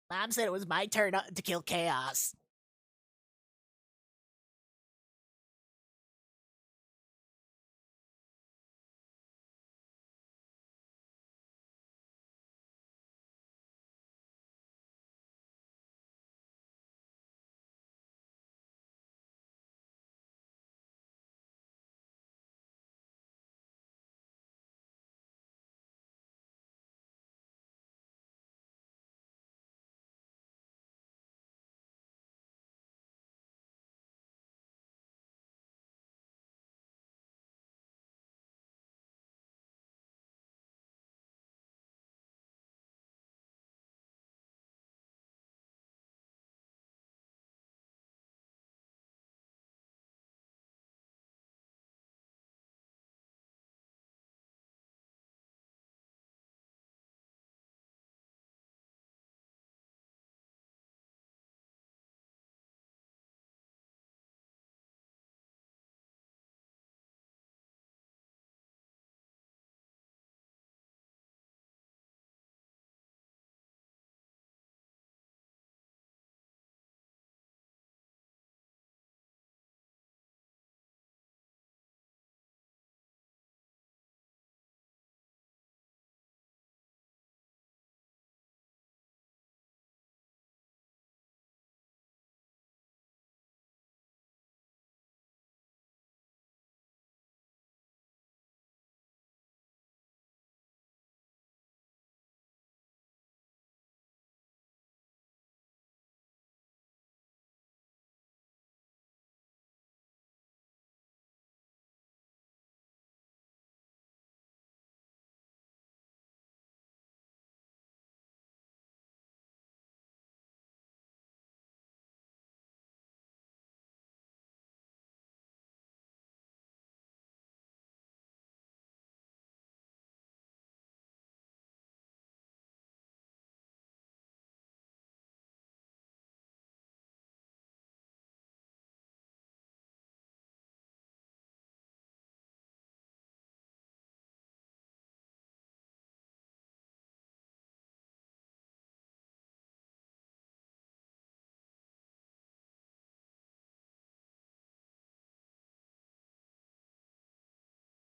Mom said it was my turn to kill chaos.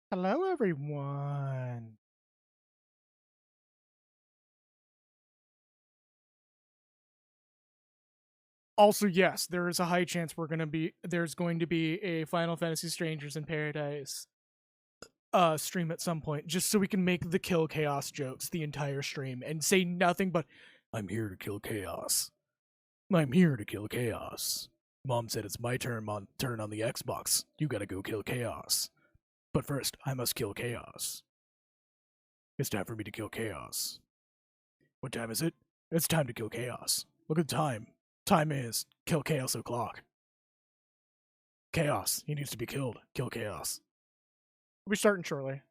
Hello, everyone. Also, yes, there is a high chance there's going to be a Final Fantasy Strangers in Paradise stream at some point, just so we can make the kill chaos jokes the entire stream and say nothing but I'm here to kill chaos. I'm here to kill chaos. Mom said it's my turn on the Xbox. You gotta go kill chaos. But first, I must kill chaos. It's time for me to kill chaos. What time is it? It's time to kill chaos. Look at the time. Time is kill chaos o'clock. Chaos. He needs to be killed. Kill chaos. We'll be starting shortly.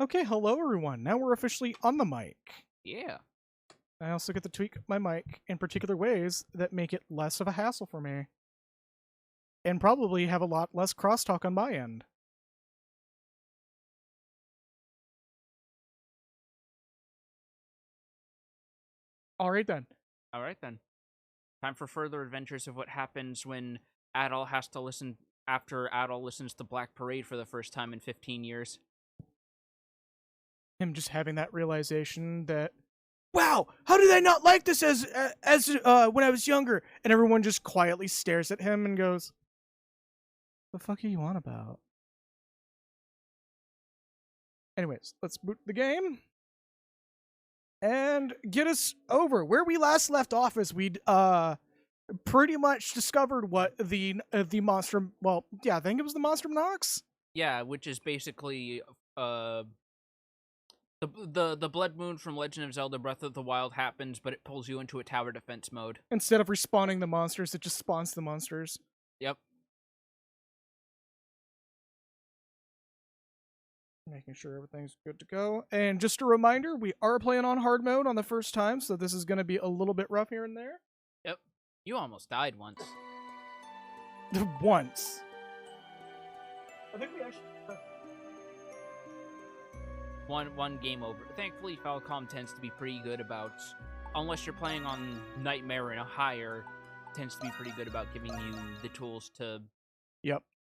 Okay, hello everyone. Now we're officially on the mic. Yeah. I also get to tweak my mic in particular ways that make it less of a hassle for me. And probably have a lot less crosstalk on my end. Alright then. All right then. Time for further adventures of what happens when Adol has to listen after Adol listens to Black Parade for the first time in 15 years. Him just having that realization that, wow, how did I not like this as when I was younger? And everyone just quietly stares at him and goes, "The fuck are you on about?" Anyways, let's boot the game and get us over where we last left off. Is we'd pretty much discovered what the monstrum. Well, yeah, I think it was the Monstrum Nox. Yeah, which is basically the Blood Moon from Legend of Zelda Breath of the Wild happens, but it pulls you into a tower defense mode. Instead of respawning the monsters, it just spawns the monsters. Yep. Making sure everything's good to go. And just a reminder, we are playing on hard mode on the first time, so this is going to be a little bit rough here and there. Yep. You almost died once. Once. I think we actually... One game over. Thankfully, Falcom tends to be pretty good about, unless you're playing on Nightmare and a higher, tends to be pretty good about giving you the tools to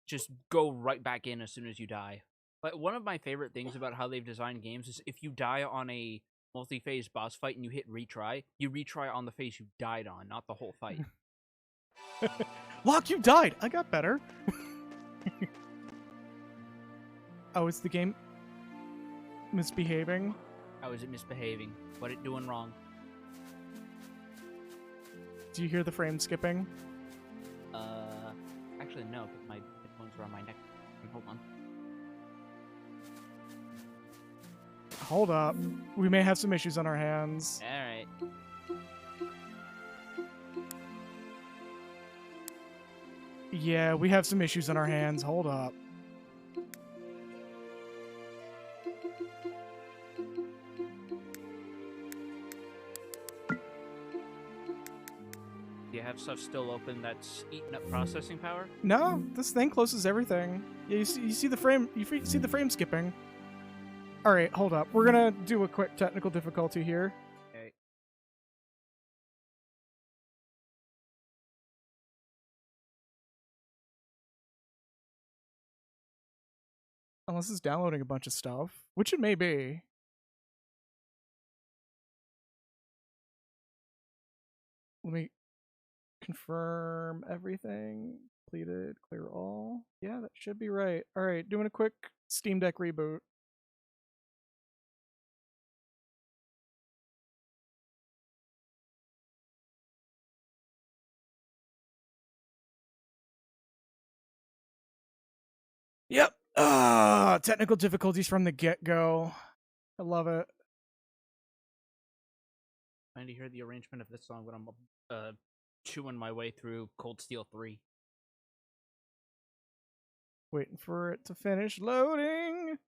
just go right back in as soon as you die. Like, one of my favorite things about how they've designed games is if you die on a multi-phase boss fight and you hit retry, you retry on the phase you died on, not the whole fight. Locke, you died! I got better. Oh, is the game misbehaving? How is it misbehaving? What it doing wrong? Do you hear the frame skipping? Actually no, because my headphones are on my neck. Hold on. Hold up. We may have some issues on our hands. Alright. Yeah, we have some issues on our hands. Hold up. Do you have stuff still open that's eating up processing power? No, this thing closes everything. Yeah, you see the frame. You see the frame skipping. All right, hold up. We're gonna do a quick technical difficulty here. Okay. Unless it's downloading a bunch of stuff, which it may be. Let me confirm everything. Completed, clear all. Yeah, that should be right. All right, doing a quick Steam Deck reboot. Yep. Technical difficulties from the get-go. I love it. Trying to hear the arrangement of this song when I'm chewing my way through Cold Steel 3. Waiting for it to finish loading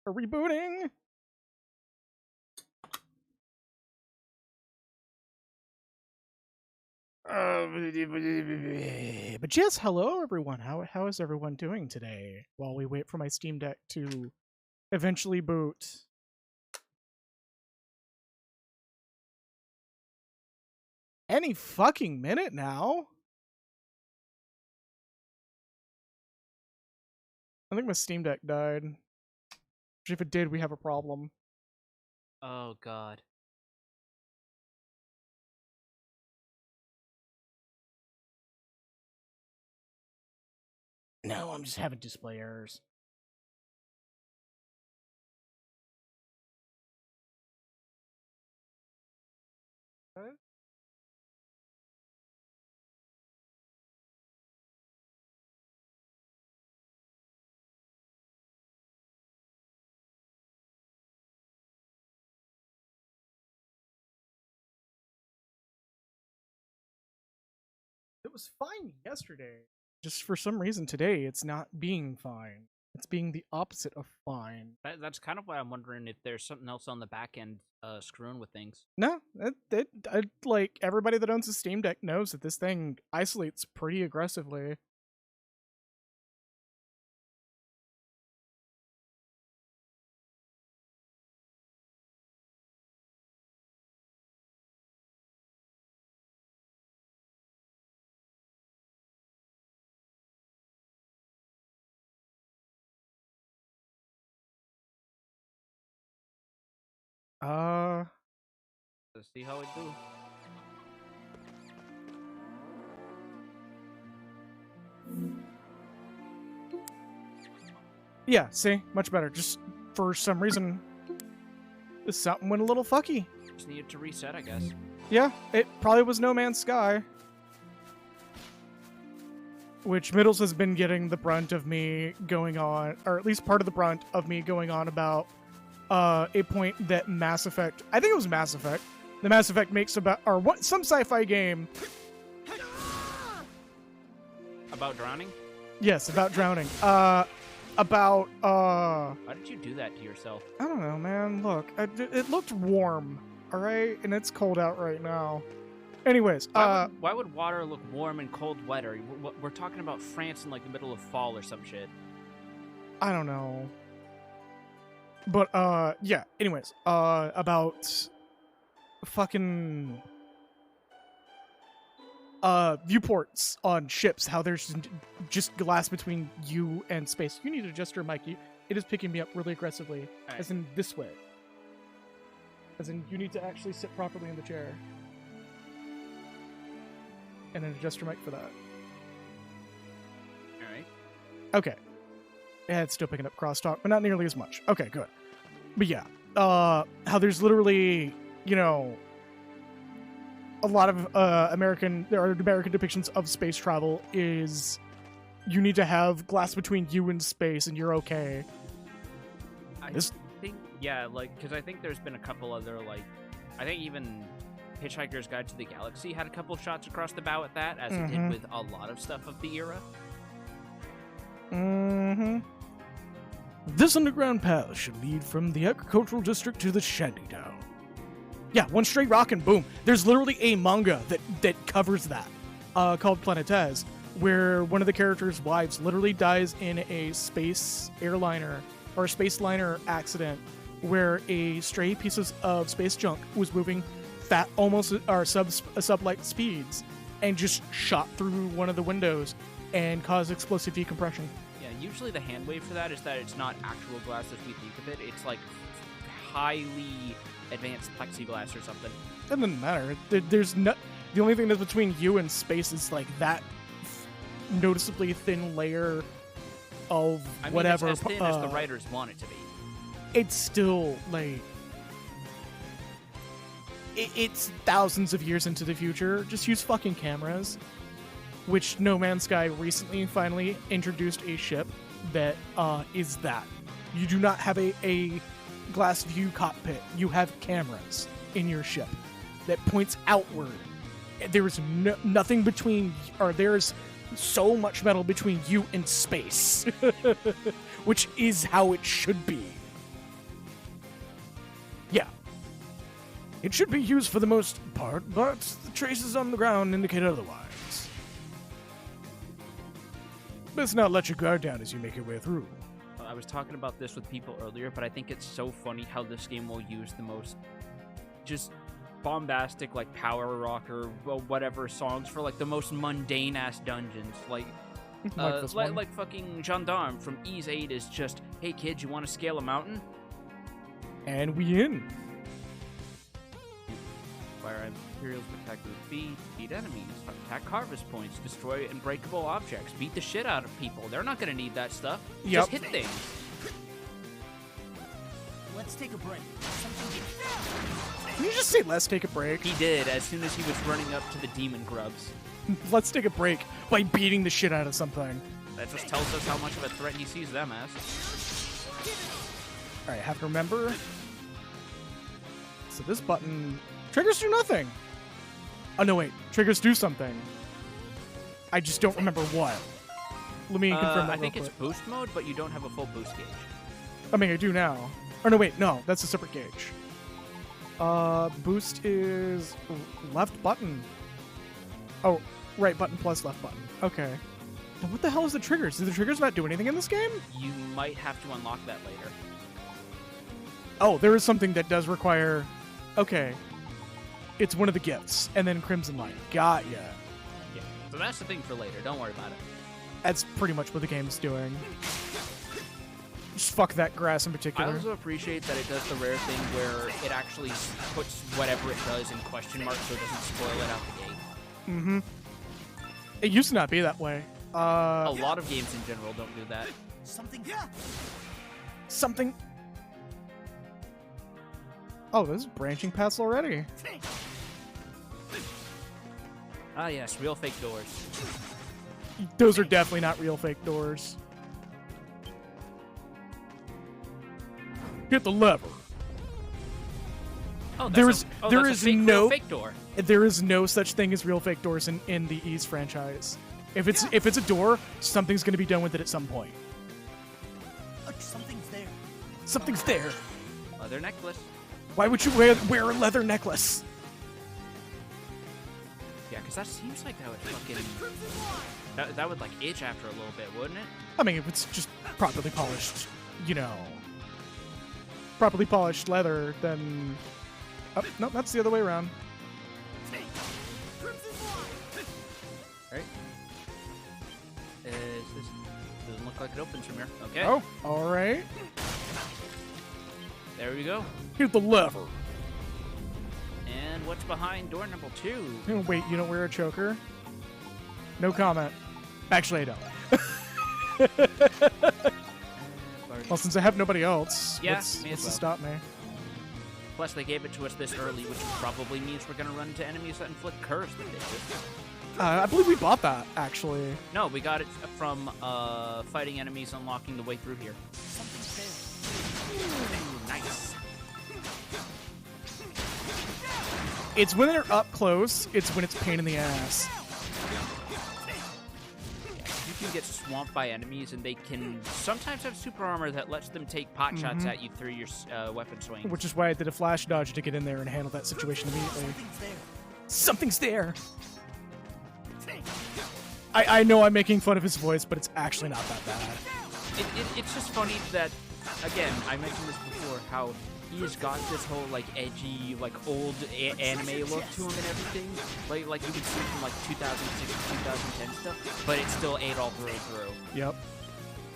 or rebooting. But yes, hello everyone. How is everyone doing today? While we wait for my Steam Deck to eventually boot. Any fucking minute now. I think my Steam Deck died. Which if it did, we have a problem. Oh god. No, I'm just having display errors. What? It was fine yesterday. Just for some reason today, it's not being fine. It's being the opposite of fine. That's kind of why I'm wondering if there's something else on the back end screwing with things. No, like everybody that owns a Steam Deck knows that this thing isolates pretty aggressively. Let's see how it do. Yeah, see? Much better. Just for some reason, something went a little fucky. Just needed to reset, I guess. Yeah, it probably was No Man's Sky. Which Middles has been getting the brunt of me going on, or at least part of the brunt of me going on about a point that Mass Effect, I think it was Mass Effect, the Mass Effect makes about, or what, some sci-fi game. About drowning? Yes, about drowning. About, Why did you do that to yourself? I don't know, man. Look, it looked warm, alright? And it's cold out right now. Anyways, why would water look warm and cold wetter? We're talking about France in, like, the middle of fall or some shit. I don't know. But, yeah, anyways, about fucking viewports on ships, how there's just glass between you and space. You need to adjust your mic. It is picking me up really aggressively, right. As in this way. As in, you need to actually sit properly in the chair. And then adjust your mic for that. Alright. Okay. Yeah, it's still picking up crosstalk, but not nearly as much. Okay, good. But yeah, how there's literally, you know, a lot of American depictions of space travel is you need to have glass between you and space and you're okay. I think, yeah, like, because I think there's been a couple other, like, I think even Hitchhiker's Guide to the Galaxy had a couple shots across the bow at that, as it did with a lot of stuff of the era. This underground path should lead from the agricultural district to the shantytown. Yeah, one straight rock and boom. There's literally a manga that covers that, called Planetez, where one of the characters' wives literally dies in a space airliner or space liner accident where a stray piece of space junk was moving almost or sub-light speeds and just shot through one of the windows and caused explosive decompression. Yeah, usually the hand wave for that is that it's not actual glass as we think of it. It's like highly advanced plexiglass or something. It doesn't matter. There's no. The only thing that's between you and space is like that noticeably thin layer of whatever. It's as thin as the writers want it to be. It's still like. It's thousands of years into the future. Just use fucking cameras. Which No Man's Sky recently finally introduced a ship that is that. You do not have a glass view cockpit. You have cameras in your ship that points outward. There is nothing between, or there's so much metal between you and space. Which is how it should be. Yeah. It should be used for the most part, but the traces on the ground indicate otherwise. Best not let your guard down as you make your way through. I was talking about this with people earlier, but I think it's so funny how this game will use the most just bombastic, like, power rock or whatever songs for, like, the most mundane-ass dungeons. Like, like fucking Gendarme from Ys 8 is just, hey, kids, you want to scale a mountain? And we in. Fire Imperials protect with feet, beat enemies, attack harvest points, destroy unbreakable objects, beat the shit out of people. They're not gonna need that stuff. Yep. Just hit things. Let's take a break. Can you just say let's take a break? He did, as soon as he was running up to the demon grubs. Let's take a break by beating the shit out of something. That just tells us how much of a threat he sees them as. Alright, have to remember. So this button... Triggers do nothing. Oh, no, wait. Triggers do something. I just don't remember what. Let me confirm that I think real it's quick. boost mode, but you don't have a full boost gauge. I mean, I do now. Oh, no, wait. No, that's a separate gauge. Boost is left button. Oh, right button plus left button. Okay. Now what the hell is the triggers? Do the triggers not do anything in this game? You might have to unlock that later. Oh, there is something that does require... Okay. It's one of the gifts. And then Crimson Light. Got ya. Yeah. So that's the thing for later. Don't worry about it. That's pretty much what the game's doing. Just fuck that grass in I particular. also appreciate that it does the rare thing where it actually puts whatever it does in question marks so it doesn't spoil it out the gate. Mm-hmm. It used to not be that way. A lot of games in general don't do that. Something... Oh, there's branching paths already. Ah, yes, real fake doors. Those are definitely not real fake doors. Hit the lever. Oh, There that's is a, oh, there that's is a fake, no real fake door. there is no such thing as real fake doors in the Ys franchise. If it's a door, something's going to be done with it at some point. Look, something's there. Something's there. Leather necklace. Why would you wear a leather necklace? Yeah, because that seems like that would fucking... That would, like, itch after a little bit, wouldn't it? I mean, if it's just properly polished, you know, properly polished leather, then... Oh, no, that's the other way around. Right? This doesn't look like it opens from here. Okay. Oh, all right. There we go. Hit the lever. And what's behind door number 2? Oh, wait, you don't wear a choker? No comment. Actually, I don't. Well, since I have nobody else, Yeah, what's me as to well. stop me? Plus, they gave it to us this early, which probably means we're going to run into enemies that inflict curse that they do. I believe we bought that, actually. No, we got it from fighting enemies unlocking the way through here. Ooh, nice. It's when they're up close, it's when it's pain in the ass. You can get swamped by enemies, and they can sometimes have super armor that lets them take pot shots at you through your weapon swing. Which is why I did a flash dodge to get in there and handle that situation immediately. Something's there! I know I'm making fun of his voice, but it's actually not that bad. It's just funny that, again, I mentioned this before, how he has got this whole, like, edgy, like, old anime look to him and everything. Like you can see from, like, 2006 to 2010 stuff, but it's still Adol through. Yep.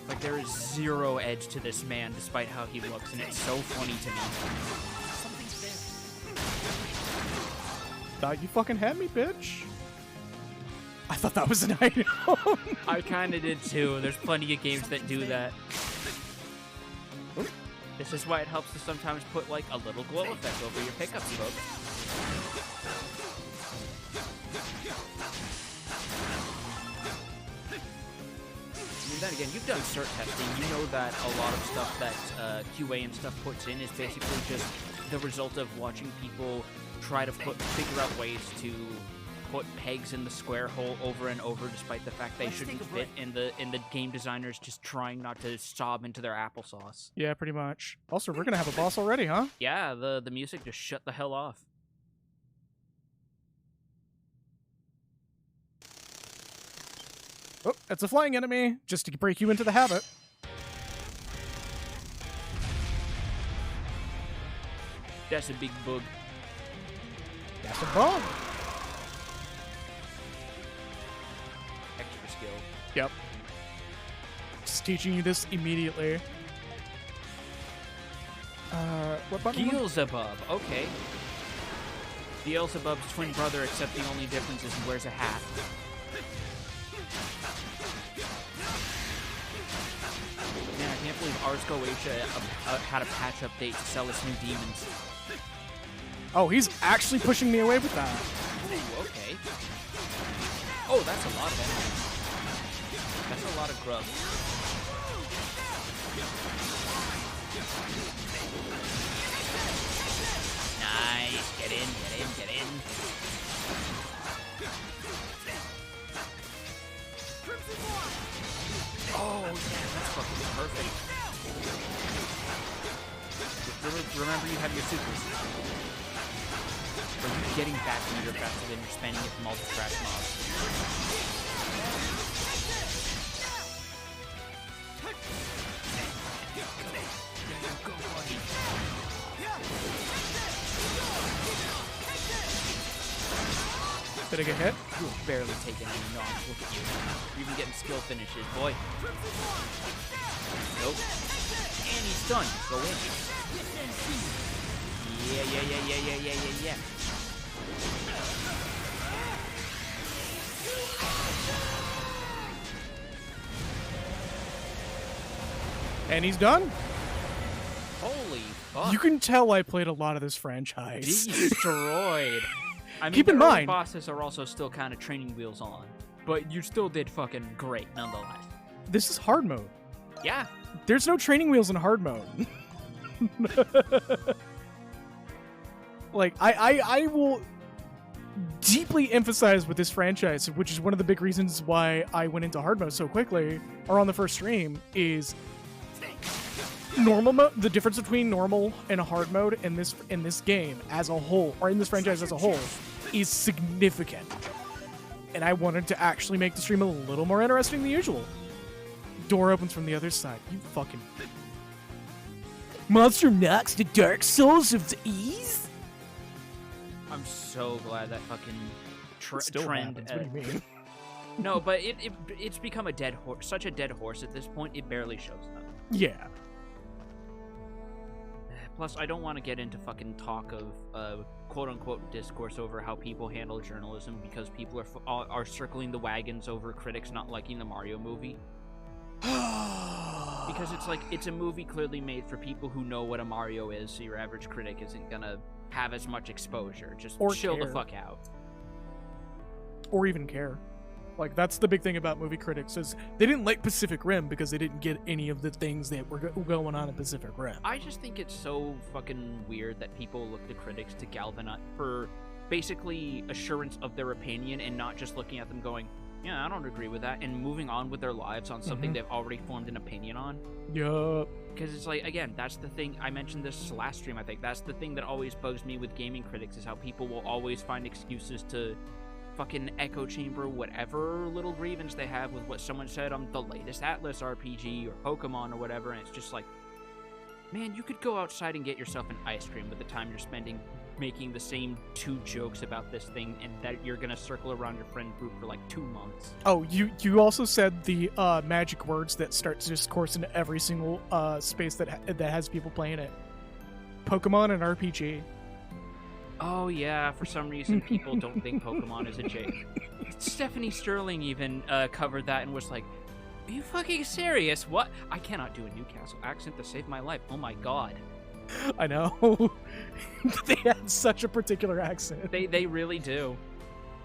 Like, there is zero edge to this man, despite how he looks, and it's so funny to me. Thought you fucking had me, bitch. I thought that was an item. I kinda did too. There's plenty of games that do that. This is why it helps to sometimes put, like, a little glow effect over your pickups, folks. I mean, then again, you've done cert testing. You know that a lot of stuff that QA and stuff puts in is basically just the result of watching people try to figure out ways to put pegs in the square hole over and over, despite the fact they shouldn't fit, and the game designers just trying not to sob into their applesauce. Yeah, pretty much. Also, we're gonna have a boss already, huh? Yeah, the music just shut the hell off. Oh, it's a flying enemy, just to break you into the habit. That's a big bug. That's a bug. Extra skill. Yep. Just teaching you this immediately. What button? Beelzebub. Okay. Beelzebub's twin brother, except the only difference is he wears a hat. Man, I can't believe Ars Goetia had a patch update to sell us new demons. Oh, he's actually pushing me away with that. Ooh, okay. Oh, that's a lot of enemies. That's a lot of grub. Nice. Get in, get in, get in. That's fucking perfect. Remember, you have your supers. Are you getting back meter faster than you're spending it from all the trash mobs? Go, buddy. Did I get hit? You've barely taken any knocks. Look at you. You're even getting skill finishes, boy. Nope. And he's done. Go in. Yeah. And he's done. Holy fuck. You can tell I played a lot of this franchise. Destroyed. I mean, Keep in the early mind, bosses are also still kind of training wheels on, but you still did fucking great nonetheless. this is hard mode. Yeah. There's no training wheels in hard mode. Like, I will deeply emphasize with this franchise, which is one of the big reasons why I went into hard mode so quickly, or on the first stream, is normal mode. The difference between normal and a hard mode in this game as a whole, or in this franchise as a whole, is significant. And I wanted to actually make the stream a little more interesting than usual. Door opens from the other side. You fucking... Monstrum Nox, the Dark Souls of the East? I'm so glad that fucking Still trend. happens. What do you mean? No, but it's become a dead horse. Such a dead horse at this point. It barely shows up. Yeah. Plus, I don't want to get into fucking talk of quote-unquote discourse over how people handle journalism because people are circling the wagons over critics not liking the Mario movie. Because it's like, it's a movie clearly made for people who know what a Mario is, so your average critic isn't gonna have as much exposure. Just chill the fuck out. Or even care. Like, that's the big thing about movie critics, is they didn't like Pacific Rim because they didn't get any of the things that were going on in Pacific Rim. I just think it's so fucking weird that people look to critics to galvanize for basically assurance of their opinion and not just looking at them going, yeah, I don't agree with that, and moving on with their lives on something they've already formed an opinion on. Yup. Because it's like, again, that's the thing, I mentioned this last stream, I think, that's the thing that always bugs me with gaming critics, is how people will always find excuses to fucking echo chamber whatever little grievance they have with what someone said on the latest Atlas RPG or Pokemon or whatever, and it's just like, man, you could go outside and get yourself an ice cream with the time you're spending making the same 2 jokes about this thing, and that you're gonna circle around your friend group for like 2 months. Oh, you also said the magic words that start to discourse in every single space that has people playing it. Pokemon and RPG. Oh yeah, for some reason people don't think Pokemon is a joke. Stephanie Sterling even covered that and was like, are you fucking serious? What? I cannot do a Newcastle accent to save my life. Oh my god. I know. They had such a particular accent. They really do.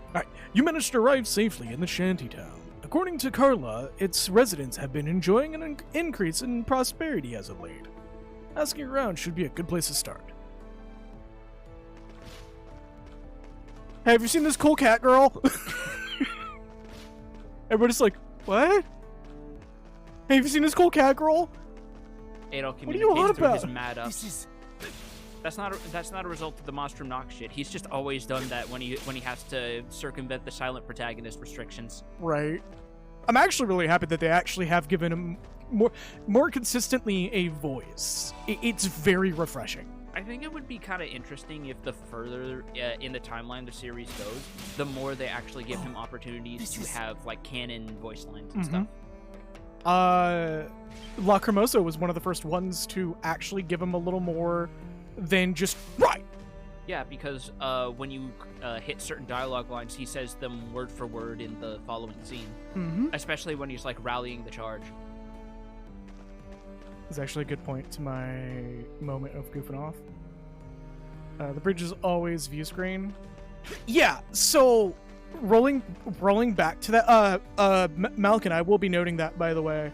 Alright, you managed to arrive safely in the shantytown. According to Carla, its residents have been enjoying an increase in prosperity as of late. Asking around should be a good place to start. Hey, have you seen this cool cat girl? Everybody's like, what? Hey, have you seen this cool cat girl? Adol What are you on communicates through his about? mad ups. That's not a result of the Monstrum Nox shit. He's just always done that when he has to circumvent the silent protagonist restrictions. Right. I'm actually really happy that they actually have given him more consistently a voice. It's very refreshing. I think it would be kind of interesting if the further in the timeline the series goes, the more they actually give him opportunities to have like canon voice lines and stuff. Lacrimosa was one of the first ones to actually give him a little more than just right. Yeah, because when you hit certain dialogue lines, he says them word for word in the following scene. Especially when he's like rallying the charge. It's actually a good point to my moment of goofing off. The bridge is always view screen. Yeah, so rolling back to that, Malkin, I will be noting that, by the way,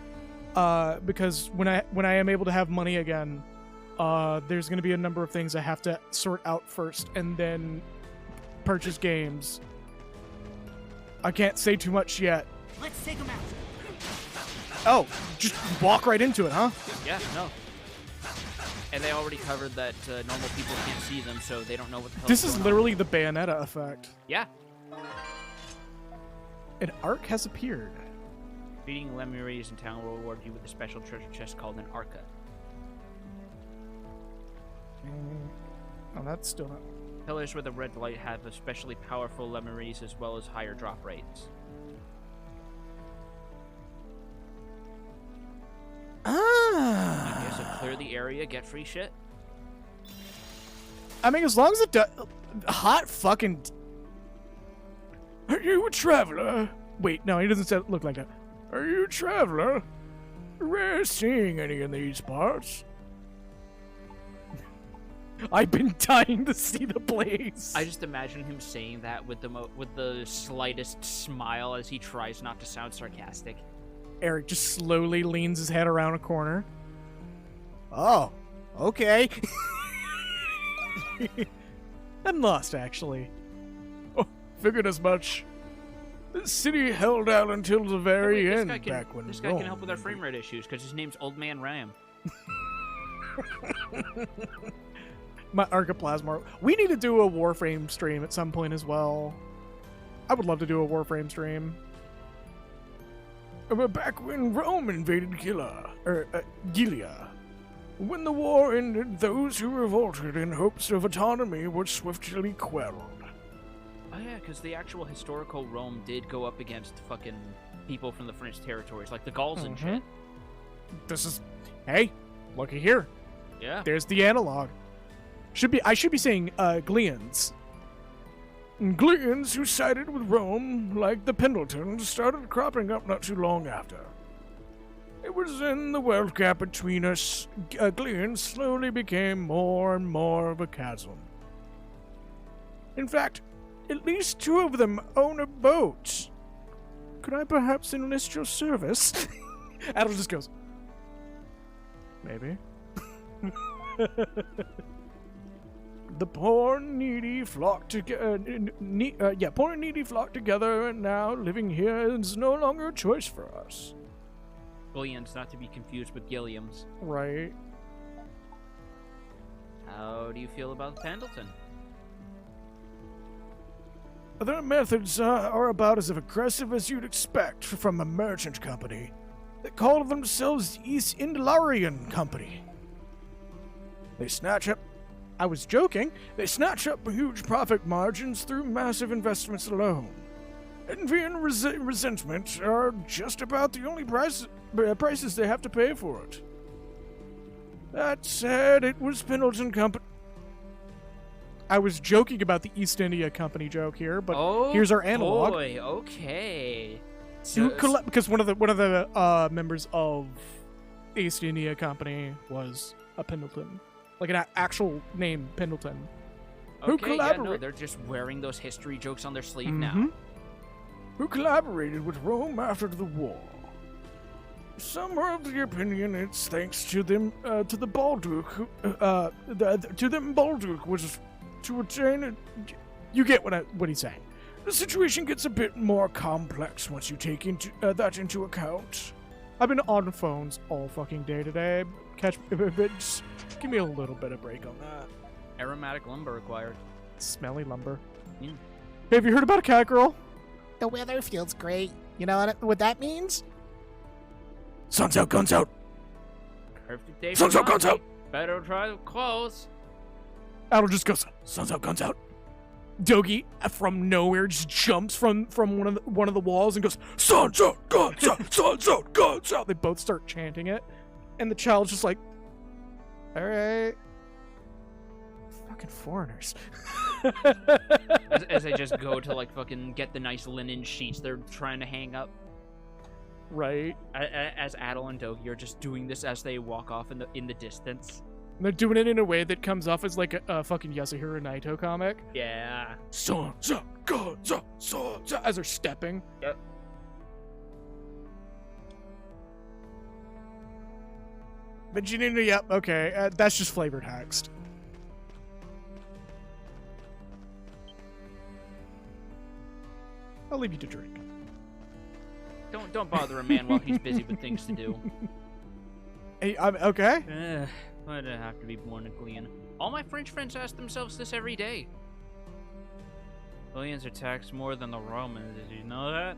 because when I am able to have money again, there's going to be a number of things I have to sort out first and then purchase games. I can't say too much yet. Let's take him out. Oh, just walk right into it, huh? Yeah, no. And they already covered that normal people can't see them, so they don't know what the hell This is going literally on. the Bayonetta effect. Yeah. An arc has appeared. Beating Lemures in town will reward you with a special treasure chest called an Arca. Oh, that's still not... Pillars with a red light have especially powerful Lemures as well as higher drop rates. Ah! I guess so clear the area, get free shit. I mean, as long as it does... Hot fucking... Are you a traveler? Wait, no, he doesn't look like that. Are you a traveler? Rare seeing any in these parts. I've been dying to see the place. I just imagine him saying that with the slightest smile as he tries not to sound sarcastic. Eric just slowly leans his head around a corner. Oh, okay. I'm lost, actually. Oh, figured as much. The city held out until the very end. Back when this guy can help with our frame rate issues because his name's Old Man Ram. My Archiplasma. We need to do a Warframe stream at some point as well. I would love to do a Warframe stream. Back when Rome invaded Gilia. When the war ended, those who revolted in hopes of autonomy were swiftly quelled. Oh yeah, because the actual historical Rome did go up against fucking people from the French territories, like the Gauls and shit. This is... Hey, looky here. Yeah. There's the analog. I should be saying Gleans. Gleans who sided with Rome, like the Pendletons, started cropping up not too long after. It was in the wealth gap between us. Gleans slowly became more and more of a chasm. In fact, at least 2 of them own a boat. Could I perhaps enlist your service? Adol just goes, maybe. The poor and needy flock together. Poor and needy flock together, and now living here is no longer a choice for us. Gillians, not to be confused with Gilliams. Right. How do you feel about Pendleton? Their methods are about as aggressive as you'd expect from a merchant company. They call themselves East Indolarian Company. They snatch up... I was joking. They snatch up huge profit margins through massive investments alone. Envy and resentment are just about the only prices they have to pay for it. That said, it was Pendleton Company. I was joking about the East India Company joke here, but here's our analog. Boy, okay. Because one of the members of East India Company was a Pendleton. Like an actual name, Pendleton. Okay, Who collaborated? Yeah, no, they're just wearing those history jokes on their sleeve now. Who collaborated with Rome after the war. Some are of the opinion it's thanks to them, to the Balduke, to them Balduke was to attain it. You get what he's saying. The situation gets a bit more complex once you take that into account. I've been on phones all fucking day today. Just give me a little bit of break on that. Aromatic lumber required. Smelly lumber. Yeah. Hey, have you heard about a cat girl? The weather feels great. You know what that means? Sun's out, guns out. Perfect day. Sun's out, guns out. Better try the clothes. Adol just goes, sun's out, guns out. Dogi from nowhere just jumps from one of the walls and goes, sun's out, guns out, sun's out, guns out. They both start chanting it, and the child's just like, all right. Fucking foreigners. as they just go to like fucking get the nice linen sheets they're trying to hang up. Right. As Adol and Dogi are just doing this as they walk off in the distance. And they're doing it in a way that comes off as like a fucking Yasuhiro Naito comic. Yeah. Sun's out, guns out, sun's out, as they're stepping. Yep. Virginia, yep, okay. That's just flavored text. I'll leave you to drink. Don't bother a man while he's busy with things to do. Hey, okay. Why'd I have to be born a Glean? All my French friends ask themselves this every day. Billions are taxed more than the Romans. Did you know that?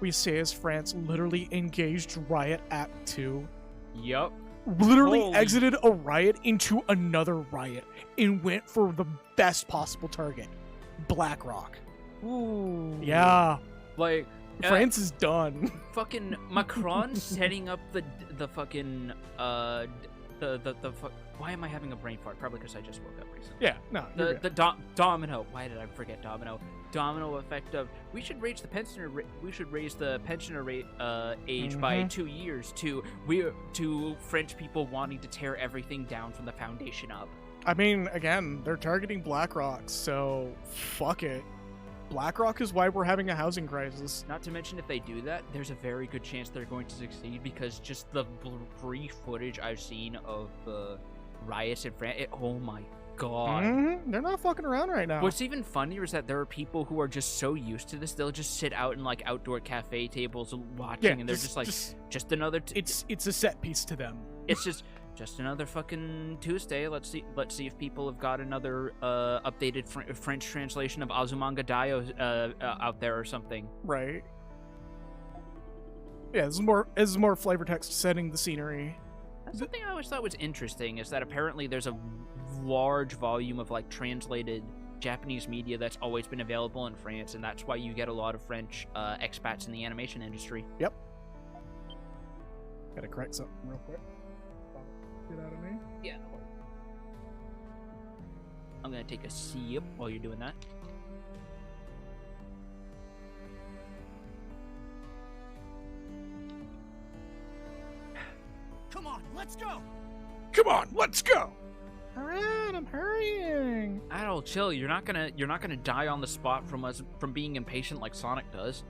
We say as France literally engaged riot Act 2. Yup. Literally Holy- exited a riot into another riot and went for the best possible target, BlackRock. Ooh. Yeah, Like, France is done. fucking Macron setting up the fucking why am I having a brain fart? Probably because I just woke up recently. Yeah, no. you're good. The domino. Why did I forget domino? Domino effect of we should raise the pensioner rate age by 2 years to French people wanting to tear everything down from the foundation up. I mean, again, they're targeting BlackRock, so fuck it. BlackRock is why we're having a housing crisis. Not to mention, if they do that, there's a very good chance they're going to succeed because just the brief footage I've seen of the riots in France, oh my god. Mm-hmm. They're not fucking around right now. What's even funnier is that there are people who are just so used to this, they'll just sit out in like outdoor cafe tables watching, and they're just like, just another. It's a set piece to them. It's just another fucking Tuesday. Let's see if people have got another updated French translation of Azumanga Daioh out there or something. Right. Yeah, this is more flavor text setting the scenery. That's something I always thought was interesting, is that apparently there's a large volume of like translated Japanese media that's always been available in France, and that's why you get a lot of French expats in the animation industry. Yep. Gotta correct something real quick. Get out of me. Yeah, no worries. I'm gonna take a sip while you're doing that. Come on, let's go! Come on, let's go! Alright, I'm hurrying. Adol, chill. You're not gonna die on the spot from being impatient like Sonic does.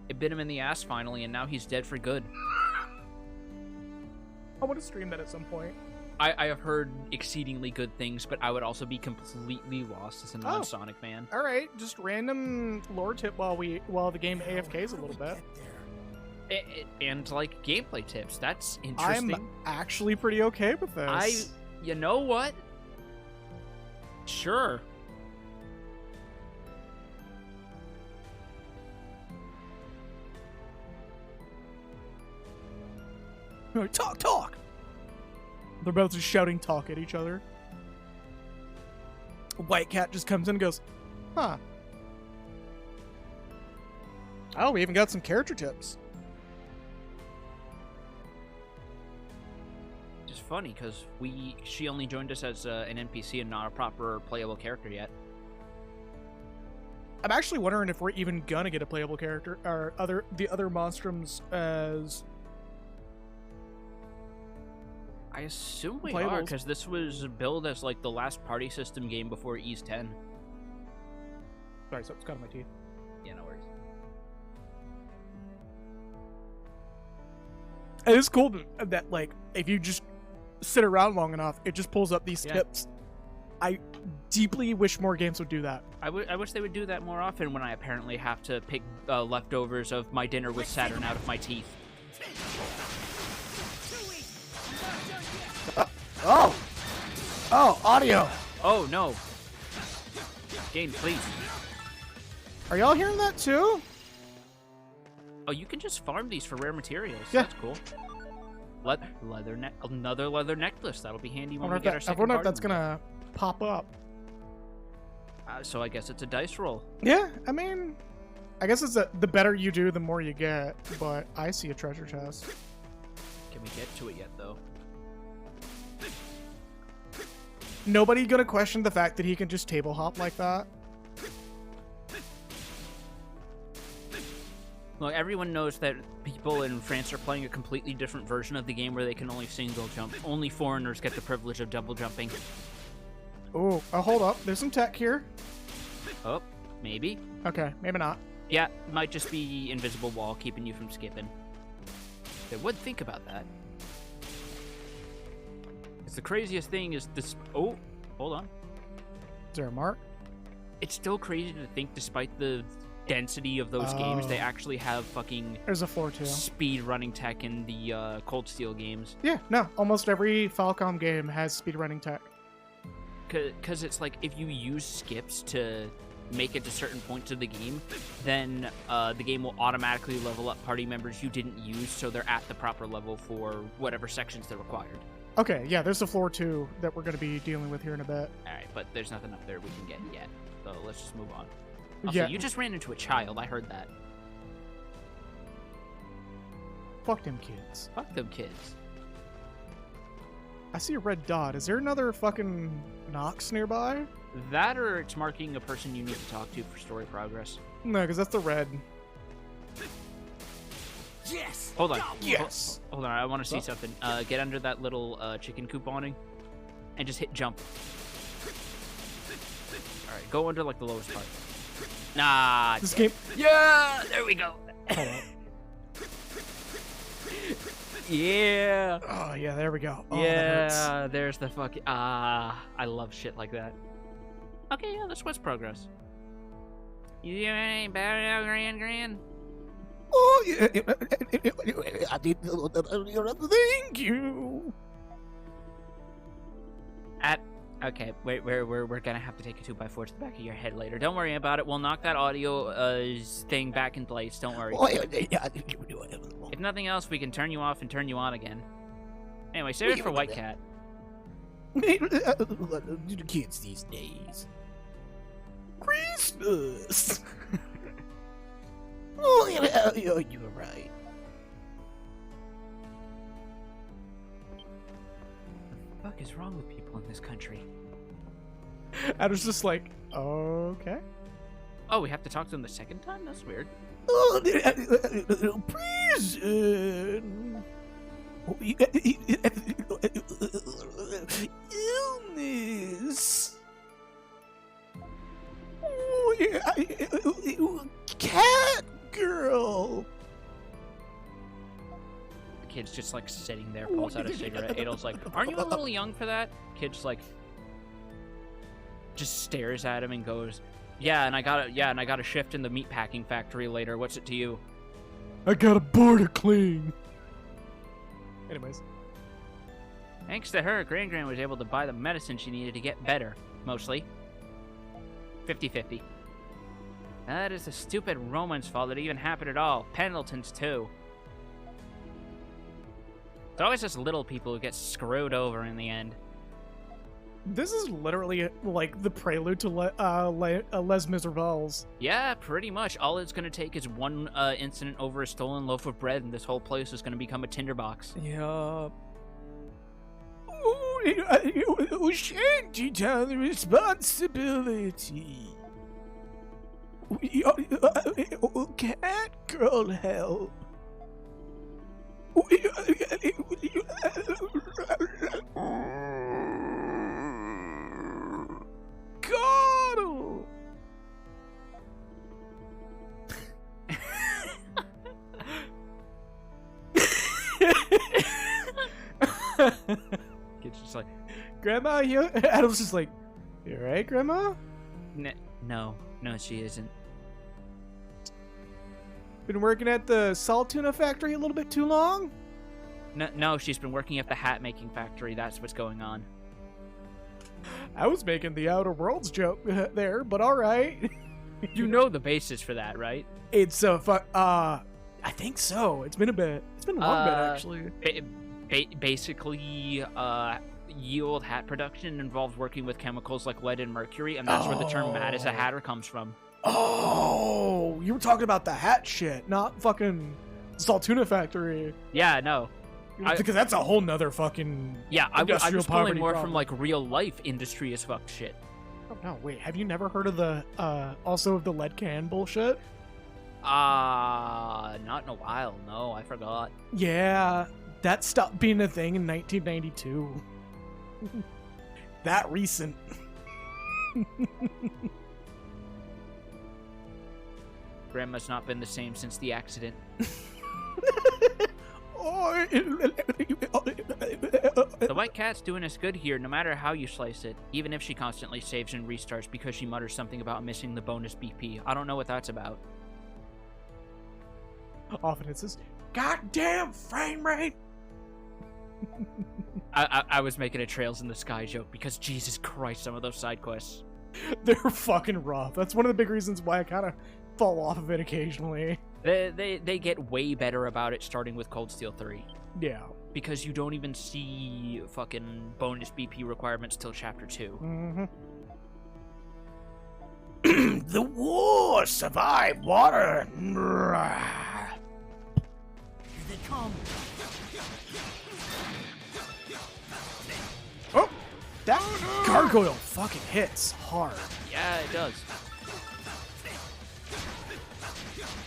It bit him in the ass finally, and now he's dead for good. I want to stream that at some point. I have heard exceedingly good things, but I would also be completely lost as a non-Sonic fan. Alright, just random lore tip while the game AFKs a little bit. And like gameplay tips. That's interesting. I'm actually pretty okay with this. You know what? Sure. Talk! They're both just shouting talk at each other. White Cat just comes in and goes, huh. Oh, we even got some character tips. Just funny, because she only joined us as an NPC and not a proper playable character yet. I'm actually wondering if we're even gonna get a playable character, or the other monstrums as... I assume we are, because this was billed as like the last party system game before Ease 10. Sorry, something's got in my teeth. Yeah, no worries. It is cool that, like, if you just sit around long enough, it just pulls up these tips. I deeply wish more games would do that. I wish they would do that more often when I apparently have to pick leftovers of my dinner with Saturn out of my teeth. Oh, audio. Oh, no. Game, please. Are y'all hearing that too? Oh, you can just farm these for rare materials. Yeah. That's cool. Another leather necklace. That'll be handy when we get our I second wonder if party that's gonna pop up. so I guess it's a dice roll. Yeah, I mean, I guess it's the better you do, the more you get. But I see a treasure chest. Can we get to it yet, though? Nobody gonna question the fact that he can just table hop like that. Well, everyone knows that people in France are playing a completely different version of the game where they can only single jump. Only foreigners get the privilege of double jumping. Oh, hold up. There's some tech here. Oh, maybe. Okay, maybe not. Yeah, might just be invisible wall keeping you from skipping. They would think about that. The craziest thing is this. Oh, hold on. Is there a mark? It's still crazy to think, despite the density of those games, they actually have fucking There's a floor too. speed running tech in the Cold Steel games. Yeah, no, almost every Falcom game has speed running tech. Because it's like, if you use skips to make it to certain points of the game, then the game will automatically level up party members you didn't use, so they're at the proper level for whatever sections they're required. Okay, yeah, there's a floor 2 that we're going to be dealing with here in a bit. Alright, but there's nothing up there we can get yet, so let's just move on. Also, Yeah. you just ran into a child, I heard that. Fuck them kids. Fuck them kids. I see a red dot. Is there another fucking Nox nearby? That, or it's marking a person you need to talk to for story progress. No, because that's the red. Yes. Hold on. Yes! Hold on, I want to see something. Get under that little chicken coop awning, and just hit jump. Alright, go under, like, the lowest part. Nah. This game... Yeah! There we go. Hold on. Yeah. Oh, yeah, there we go. Oh, that Yeah, there's the fucking... I love shit like that. Okay, yeah, that's what's progress. You doing any better now, Grand? Oh, yeah. Thank you. Okay, wait, we're gonna have to take a 2x4 to the back of your head later. Don't worry about it. We'll knock that audio thing back in place. Don't worry. If nothing else, we can turn you off and turn you on again. Anyway, save it for White Cat. Kids these days. Christmas. Oh, yeah, you were right. What the fuck is wrong with people in this country? I was just like, okay. Oh, we have to talk to them the second time? That's weird. Oh, prison. Illness. Oh, yeah. Cat girl. The kid's just like sitting there, pulls out a cigarette. Adol's like, aren't you a little young for that? Kid's like, just stares at him and goes, yeah, and I got a shift in the meatpacking factory later. What's it to you? I got a board to clean. Anyways. Thanks to her, Gran was able to buy the medicine she needed to get better, mostly. 50-50. That is the stupid Roman's fault that it even happened at all. Pendleton's too. It's always just little people who get screwed over in the end. This is literally like the prelude to Les Miserables. Yeah, pretty much. All it's going to take is one incident over a stolen loaf of bread, and this whole place is going to become a tinderbox. Yeah. Oh, shanty town the responsibility. Cat girl help. God. Kid's just like, Grandma, you... Adam's just like, you right, Grandma? no, she isn't. Been working at the salt tuna factory a little bit too long? No, she's been working at the hat-making factory. That's what's going on. I was making the Outer Worlds joke there, but all right. You know the basis for that, right? It's a I think so. It's been a bit. It's been a long bit, actually. Basically, yield hat production involves working with chemicals like lead and mercury, and that's where the term mad as a hatter comes from. Oh, you were talking about the hat shit, not fucking Saltuna factory. Yeah, no. Because that's a whole nother fucking I'm just pulling more problem. from like real life industry as fuck shit. Oh no, wait, have you never heard of the also of the lead can bullshit? Not in a while. No, I forgot. Yeah, that stopped being a thing in 1992. That recent. Grandma's not been the same since the accident. The White Cat's doing us good here, no matter how you slice it. Even if she constantly saves and restarts because she mutters something about missing the bonus BP. I don't know what that's about. Often it's this goddamn frame rate. I was making a Trails in the Sky joke because Jesus Christ, some of those side quests. They're fucking rough. That's one of the big reasons why I kind of fall off of it occasionally. They get way better about it starting with Cold Steel 3. Yeah. Because you don't even see fucking bonus BP requirements till Chapter 2. Mm-hmm. The war survived water. Here they come. Oh! That gargoyle fucking hits hard. Yeah, it does.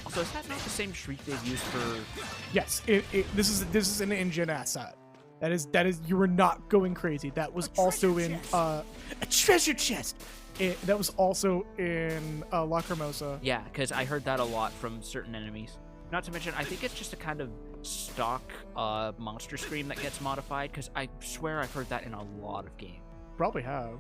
Also, is that not the same shriek they've used for... Yes, this is an in-gen asset. That is you were not going crazy. That was also in a treasure chest. That was also in Lacrimosa. Yeah, because I heard that a lot from certain enemies. Not to mention, I think it's just a kind of stock monster scream that gets modified, because I swear I've heard that in a lot of games. Probably have.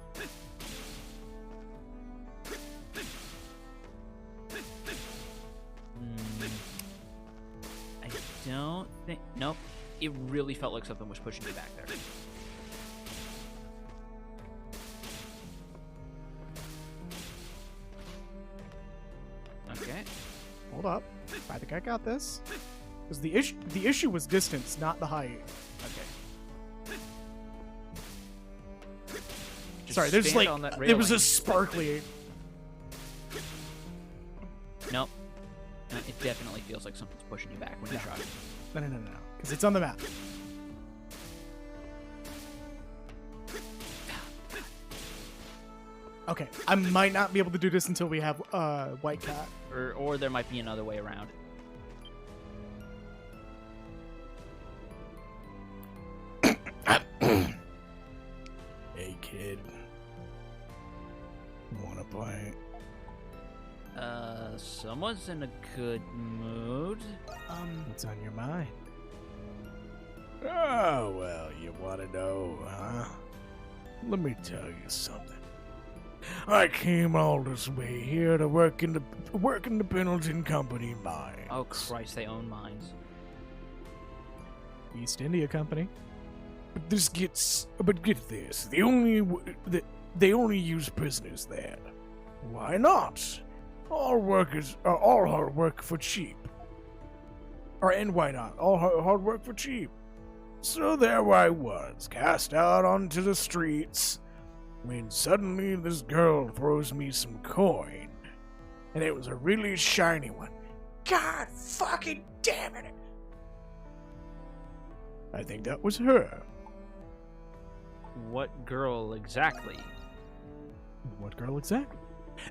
I don't think... Nope. It really felt like something was pushing me back there. Okay. Hold up. I think I got this. Because the issue was distance, not the height. Okay. Just Sorry, there's stand like on that there was a railing. sparkly. Nope. No, it definitely feels like something's pushing you back when you try it. No, because it's on the map. Okay, I might not be able to do this until we have White Cat. Or there might be another way around. Hey, kid. Wanna play? Someone's in a good mood. What's on your mind? Oh, well, you wanna know, huh? Let me tell you something. I came all this way here to work in the Pendleton Company mines. Oh Christ, they own mines. East India Company. But get this, they only use prisoners there. Why not? All hard work for cheap. And why not? All hard work for cheap. So there I was, cast out onto the streets, when suddenly this girl throws me some coin. And it was a really shiny one. God fucking damn it! I think that was her. What girl exactly? What girl exactly?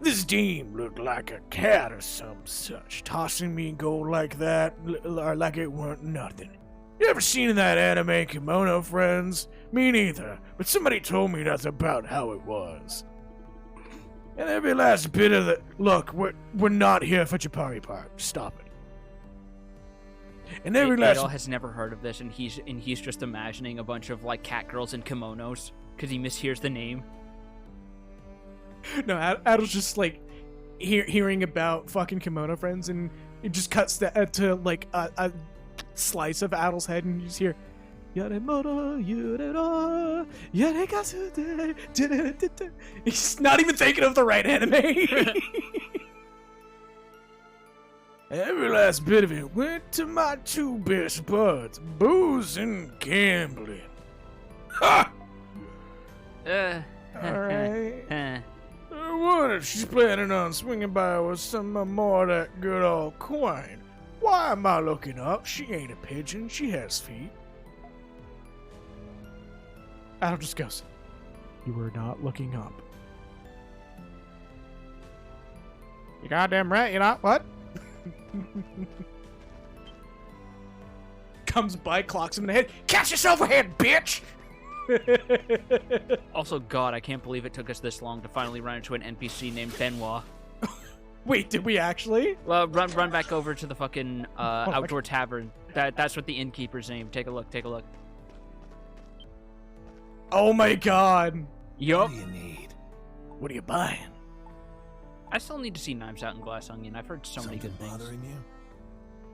This dame looked like a cat or some such, tossing me gold like that, like it weren't nothing. You ever seen that anime Kimono, friends? Me neither, but somebody told me that's about how it was. And every last bit of the... Look, we're not here for Chapari Park. Stop it. And every last... Adol has never heard of this, and he's just imagining a bunch of like cat girls in kimonos because he mishears the name. No, Adol's just like hearing about fucking kimono friends, and it just cuts to like a slice of Adol's head, and you just hear Yaremoto, Yurero, Yarekasude. He's not even thinking of the right anime. Every last bit of it went to my two best buds, booze and gambling. Ha! Alright. What if she's planning on swinging by with some more of that good old coin? Why am I looking up? She ain't a pigeon. She has feet. Adol just goes, "You were not looking up." You goddamn right, you're not. What? Comes by, clocks him in the head. Catch yourself ahead, bitch! Also, God, I can't believe it took us this long to finally run into an NPC named Benoit. Wait, did we actually? Well, run back over to the fucking outdoor tavern. That's what the innkeeper's name. Take a look. Take a look. Oh my god. Yup. What do you need? What are you buying? I still need to see Knives Out and Glass Onion. I've heard so many good things. Bothering you?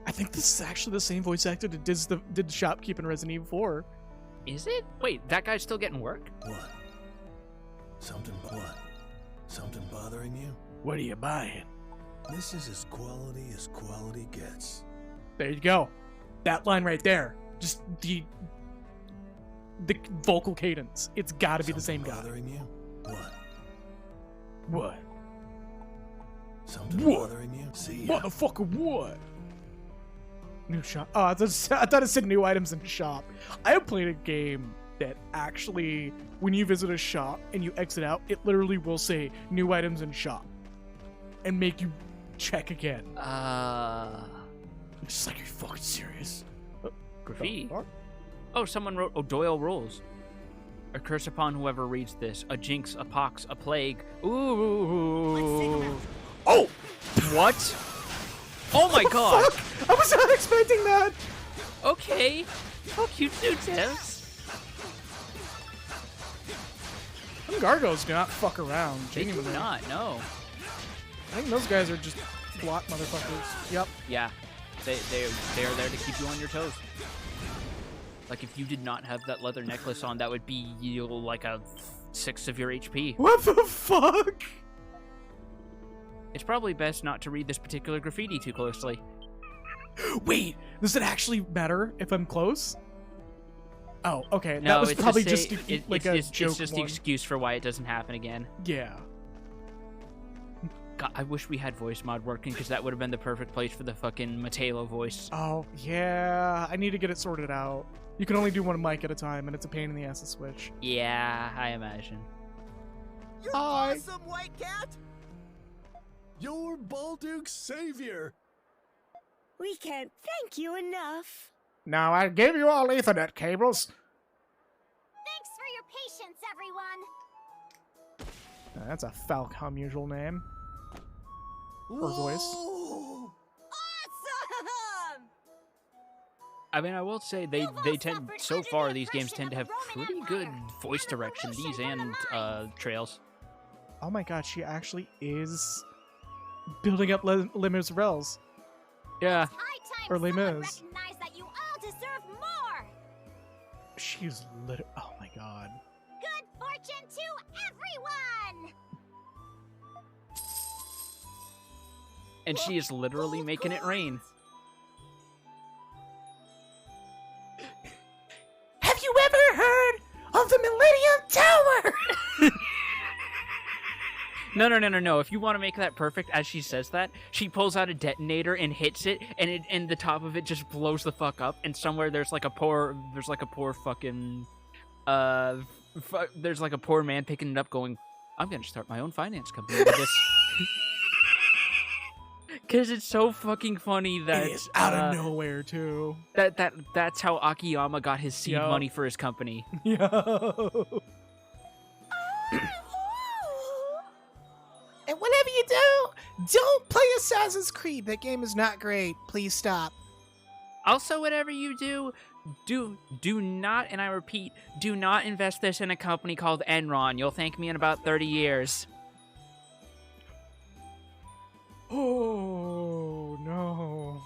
I think this is actually the same voice actor that did the shopkeep in Resident Evil 4. Is it? Wait, that guy's still getting work? What? Something bothering you? What are you buying? This is as quality gets. There you go. That line right there. Just the vocal cadence. It's got to be the same guy. Bothering you? What? What? Something What? bothering you? See ya. Motherfucker, what? New shop. Oh, I thought it said new items in shop. I have played a game that actually, when you visit a shop and you exit out, it literally will say new items in shop and make you check again. It's just like, you're fucking serious. Graffiti. The fuck? Oh, someone wrote, oh, Doyle rules. A curse upon whoever reads this. A jinx, a pox, a plague. Ooh. Oh! What? Oh my god. Fuck! I was not expecting that! Okay. Fuck you too, Tess. Them gargoyles do not fuck around. They do Genuinely. not, no. I think those guys are just block motherfuckers. Yep. Yeah. They're there to keep you on your toes. Like, if you did not have that leather necklace on, that would be you like a 6 of your HP. What the fuck? It's probably best not to read this particular graffiti too closely. Wait, does it actually matter if I'm close? Oh, okay. No, that was it's probably just just it's like a joke it's just the one. excuse for why it doesn't happen again. Yeah. God, I wish we had voice mod working, because that would have been the perfect place for the fucking Matelo voice. Oh, yeah. I need to get it sorted out. You can only do one mic at a time, and it's a pain in the ass to switch. Yeah, I imagine. You're Hi. awesome, White Cat! You're Balduke's savior! We can't thank you enough. Now, I gave you all Ethernet cables. Thanks for your patience, everyone. That's a Falcom usual name. Or voice. Whoa! Awesome! I mean, I will say they tend, so far these games tend to have pretty good voice direction, these and trails. Oh my god, she actually is building up Les Rels. Yeah. It's high time Or Les someone Mis. recognized that you all deserve more. She's lit. Oh my god. Good fortune to everyone. And she is literally making it rain. Have you ever heard of the Millennium Tower? No. If you want to make that perfect, as she says that, she pulls out a detonator and hits it, and the top of it just blows the fuck up. And somewhere there's like a poor fucking, there's like a poor man picking it up, going, "I'm gonna start my own finance company with this." Because it's so fucking funny that It is out of nowhere, too. that's how Akiyama got his seed Yo. money for his company. Yo. And whatever you do, don't play Assassin's Creed. That game is not great. Please stop. Also, whatever you do not, and I repeat, do not invest this in a company called Enron. You'll thank me in about 30 years. Oh, no.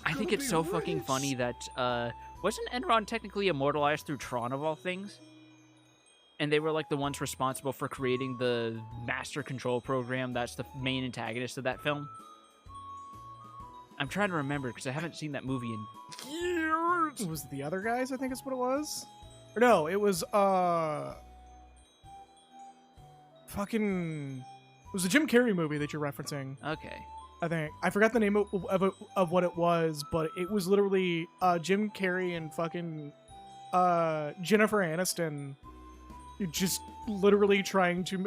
I think it's so fucking funny that, wasn't Enron technically immortalized through Tron of all things? And they were like the ones responsible for creating the Master Control program that's the main antagonist of that film. I'm trying to remember because I haven't seen that movie in years. It was the other guys, I think is what it was. Or no, it was, fucking... It was a Jim Carrey movie that you're referencing, Okay. I think. I forgot the name of what it was, but it was literally Jim Carrey and fucking Jennifer Aniston just literally trying to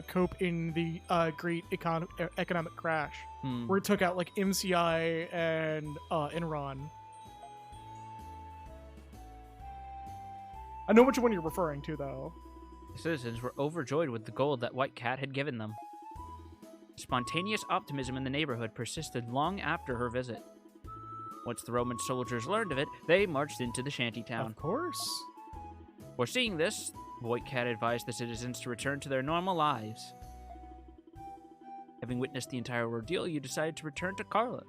cope in the great economic crash, where it took out like MCI and Enron. I know which one you're referring to, though. The citizens were overjoyed with the gold that White Cat had given them. Spontaneous optimism in the neighborhood persisted long after her visit. Once the Roman soldiers learned of it, they marched into the shantytown. Of course. Foreseeing this, White Cat advised the citizens to return to their normal lives. Having witnessed the entire ordeal, you decided to return to Carla.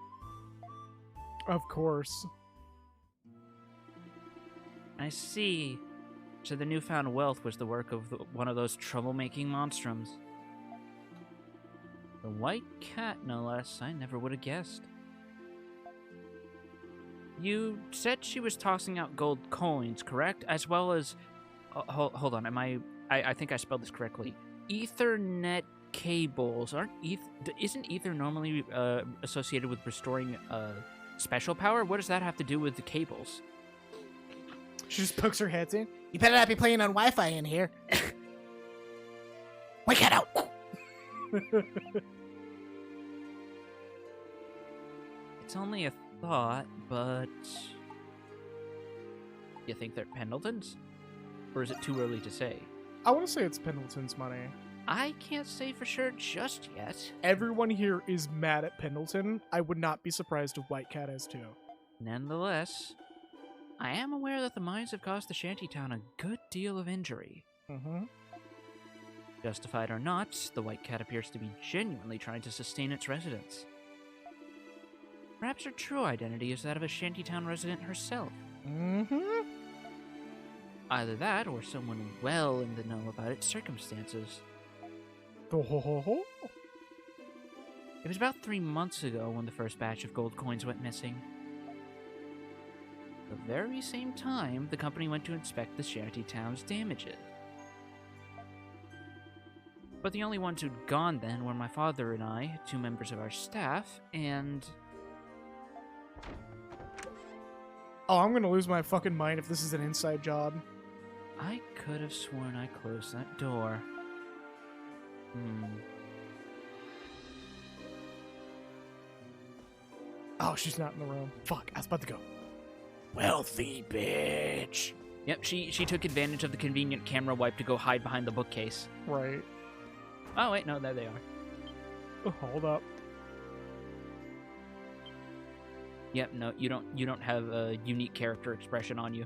Of course. I see. So the newfound wealth was the work of one of those troublemaking monstrums. The white cat, no less. I never would have guessed. You said she was tossing out gold coins, correct? As well as... hold on, I think I spelled this correctly. Ethernet cables. Isn't ether normally associated with restoring special power? What does that have to do with the cables? She just pokes her head in. You better not be playing on Wi-Fi in here. Wake it out! It's only a thought, but... You think they're Pendleton's? Or is it too early to say? I want to say it's Pendleton's money. I can't say for sure just yet. Everyone here is mad at Pendleton. I would not be surprised if White Cat is too. Nonetheless, I am aware that the mines have caused the shantytown a good deal of injury. Mm-hmm. Justified or not, the White Cat appears to be genuinely trying to sustain its residents. Perhaps her true identity is that of a shantytown resident herself. Mm-hmm. Either that, or someone well in the know about its circumstances. Oh. It was about 3 months ago when the first batch of gold coins went missing. The very same time, the company went to inspect the shantytown's damages. But the only ones who'd gone then were my father and I, 2 members of our staff, and... Oh, I'm gonna lose my fucking mind if this is an inside job. I could have sworn I closed that door. Oh, she's not in the room. Fuck, I was about to go. Wealthy bitch. Yep, she took advantage of the convenient camera wipe to go hide behind the bookcase. Right. Oh, wait, no, there they are. Oh, hold up. Yep, no, you don't have a unique character expression on you.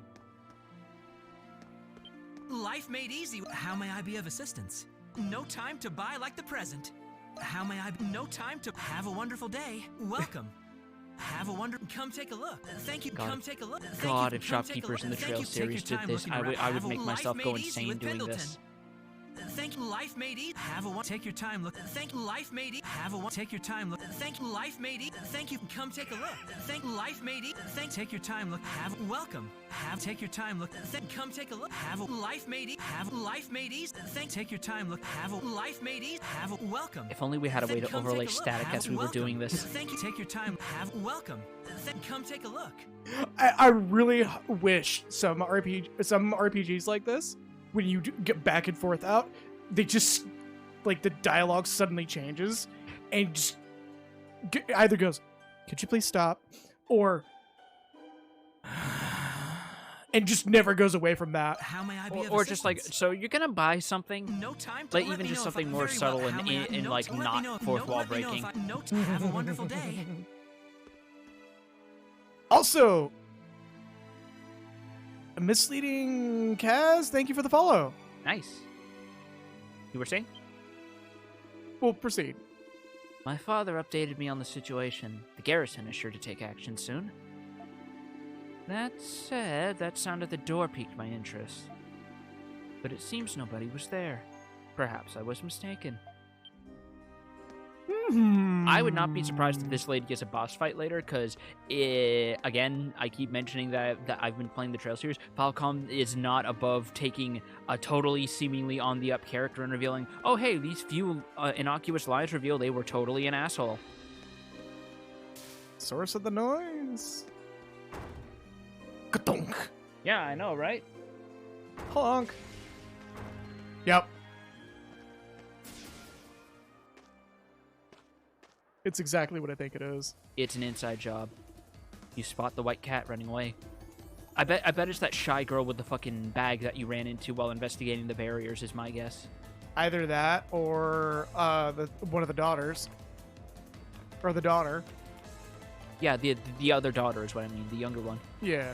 Life made easy. How may I be of assistance? No time to buy like the present. How may I... No time to... Have a wonderful day. Welcome. Have a wonderful... Come take a look. Thank you. God, come take a look. Thank God, you. if Come take a Shopkeepers in the look. Trail Thank you. series Take your did time this, looking I around. would make myself Life go made easy insane with doing Pendleton. this. Thank you. Life made easy. Have a one. Take your time. Look. Thank you. Life made easy. Have a one. Take your time. Look. Thank you. Life made easy. Thank you. Come take a look. Thank you. Life made easy. Thank. Take your time. Look. Have. Welcome. Have. Take your time. Look. Thank. Come take a look. Have a life made easy. Have a life made easy. Thank. Take your time. Look. Have a life made easy. Have a welcome. If only we had a way to Come overlay take a look. static Have as a we were welcome. doing this. Thank you. Take your time. Have welcome. Thank. Come take a look. I really wish some RPGs like this, when you get back and forth out, they just, like, the dialogue suddenly changes and just either goes, could you please stop? Or, and just never goes away from that. How may I be of Or just like, assistance? so you're gonna buy something? No time to Like, let even me just know if something I- more very subtle well. and How may I- in no, like to let me not know if- fourth no, wall let me know if breaking. I- no, to have a wonderful day. Also, misleading Kaz, thank you for the follow. Nice. You were saying? We'll proceed. My father updated me on the situation. The garrison is sure to take action soon. That said, that sound at the door piqued my interest. But it seems nobody was there. Perhaps I was mistaken. I would not be surprised if this lady gets a boss fight later, because, again, I keep mentioning that I've been playing the Trail series. Falcom is not above taking a totally seemingly on-the-up character and revealing, oh, hey, these few innocuous lies reveal they were totally an asshole. Source of the noise. Ka-dunk. Yeah, I know, right? Honk. Yep. It's exactly what I think it is. It's an inside job. You spot the white cat running away. I bet it's that shy girl with the fucking bag that you ran into while investigating the barriers is my guess. Either that or one of the daughters. Or the daughter. Yeah, the other daughter is what I mean, the younger one. Yeah.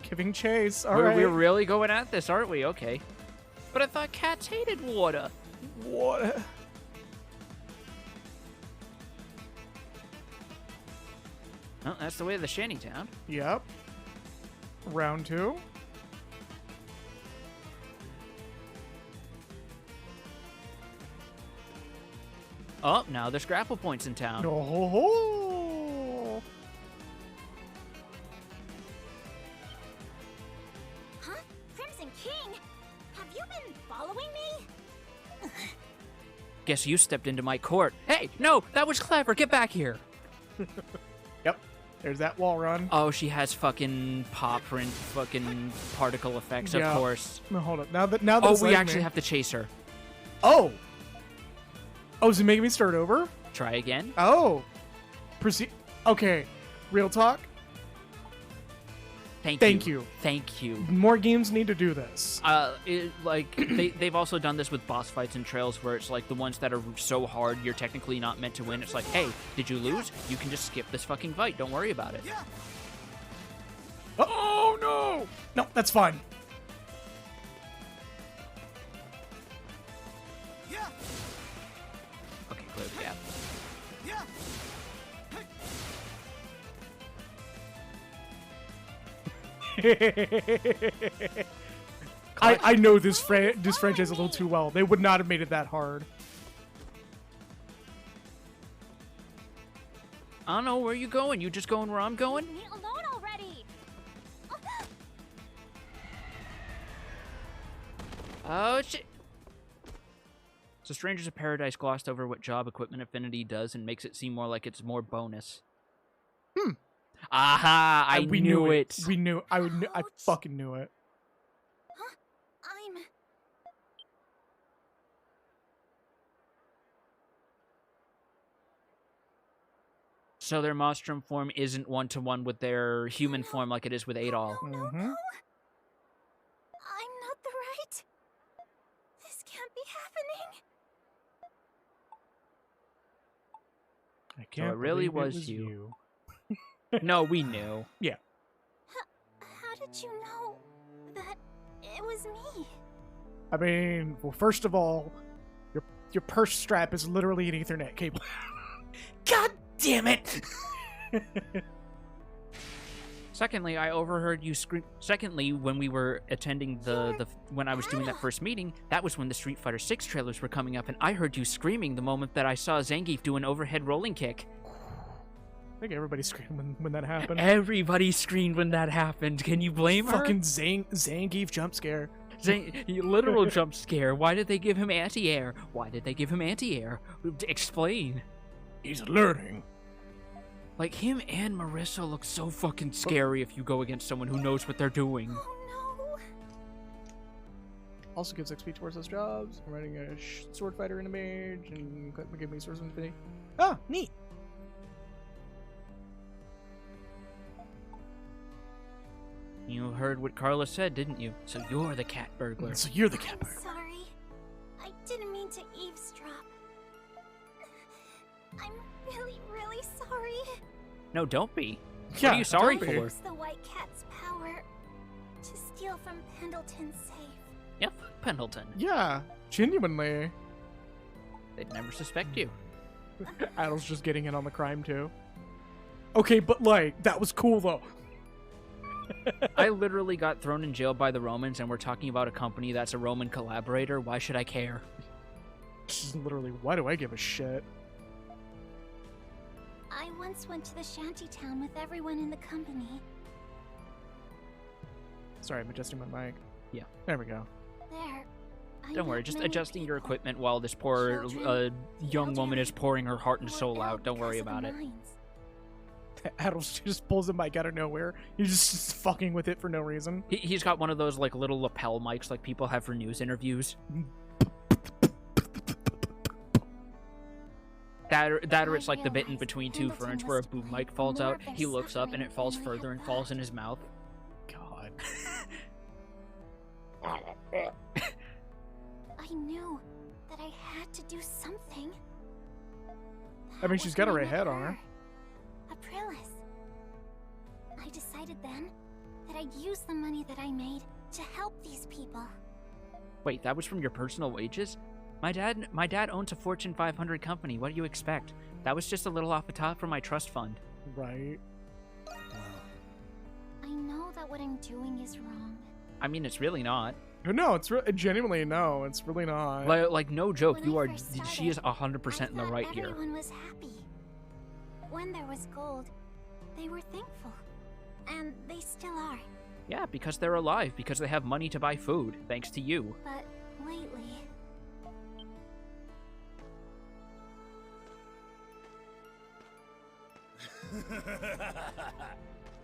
Giving chase. All we're, right. we're really going at this, aren't we? Okay. But I thought cats hated water. What? Well, that's the way of the shantytown. Yep. Round 2. Oh, now there's grapple points in town. Oh. Huh? Crimson King? Have you been following me? Guess you stepped into my court. Hey, no, that was clever. Get back here. Yep. There's that wall run. Oh, she has fucking paw print, fucking particle effects, Yeah. of course. No, hold up. Now that Oh, it's we letting actually me- have to chase her. Oh. Oh, is it making me start over? Try again. Oh. Proceed. Okay. Real talk. Thank you. Thank you. More games need to do this. They've also done this with boss fights and trails where it's like the ones that are so hard you're technically not meant to win. It's like, hey, did you lose? You can just skip this fucking fight. Don't worry about it. Oh no! No, that's fine. Okay, clear the gap. I know this franchise a little too well. They would not have made it that hard. I don't know where you going. You just going where I'm going? Leave me alone already. Oh shit. So Strangers of Paradise glossed over what job equipment affinity does and makes it seem more like it's more bonus. Aha! I We knew it. We knew. I fucking knew it. I'm... So their Monstrum form isn't one-to-one with their human form like it is with Adol. Mm-hmm. I'm not the right. This can't be happening. I can't. it really believe was you. you. No, we knew. How did you know that it was me? I mean, well, first of all, your purse strap is literally an Ethernet cable. God damn it! Secondly, I overheard you scream. Secondly, when we were attending when I was doing that first meeting, that was when the Street Fighter 6 trailers were coming up, and I heard you screaming the moment that I saw Zangief do an overhead rolling kick. I think everybody screamed when that happened. Everybody screamed when that happened. Can you blame her? Fucking Zangief jump scare. Literal jump scare. Why did they give him anti-air? Why did they give him anti-air? Explain. He's learning. Like, him and Marissa look so fucking scary if you go against someone who knows what they're doing. Oh no. Also gives XP towards those jobs. I'm writing a sword fighter and a mage, and give me swords of infinity. Ah, neat. You heard what Carla said, didn't you? So you're the cat burglar. So you're the cat I'm burglar. sorry. I didn't mean to eavesdrop. I'm really, really sorry. No, don't be. Yeah, what are you sorry don't be. for? It's the White Cat's power to steal from Pendleton's safe. Yeah, fuck Pendleton. Yeah, genuinely. They'd never suspect you. Adol's just getting in on the crime too. Okay, but like, that was cool though. I literally got thrown in jail by the Romans, and we're talking about a company that's a Roman collaborator. Why should I care? Just literally, why do I give a shit? I once went to the shantytown with everyone in the company. Sorry, I'm adjusting my mic. Yeah. There we go. There. I Don't worry, met just many adjusting your people. equipment while this poor Children, young woman is elderly, pouring her heart and who were soul ill out. Don't worry because of about the it. mines. Adol just pulls the mic out of nowhere. He's just fucking with it for no reason. He's got one of those like little lapel mics like people have for news interviews. That or it's like the bit in between two ferns where a boom mic falls out. He looks up and it falls further and falls in his mouth. God. I knew that I had to do something. I mean, she's got a red head on her. Aprilis. I decided then that that I'd use the money that I made to help these people. Wait, that was from your personal wages? My dad owns a Fortune 500 company. What do you expect? That was just a little off the top from my trust fund. Right. I know that what I'm doing is wrong. I mean, it's really not. No, it's genuinely no. It's really not. Like no joke. When I first She is started, 100% in the right here. Everyone was happy. When there was gold, they were thankful. And they still are. Yeah, because they're alive. Because they have money to buy food, thanks to you. But lately...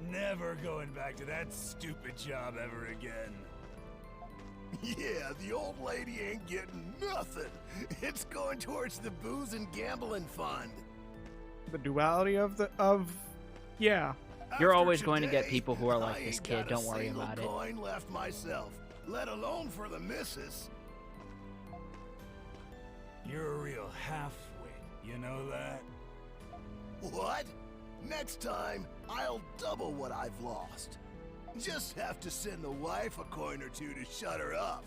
Never going back to that stupid job ever again. Yeah, the old lady ain't getting nothing. It's going towards the booze and gambling fund. The duality of yeah. You're After always going to get today, people who are like I this ain't kid. got a Don't worry single about it. coin left myself, let alone for the missus. You're a real halfwit, you know that? What? Next time, I'll double what I've lost. Just have to send the wife a coin or two to shut her up.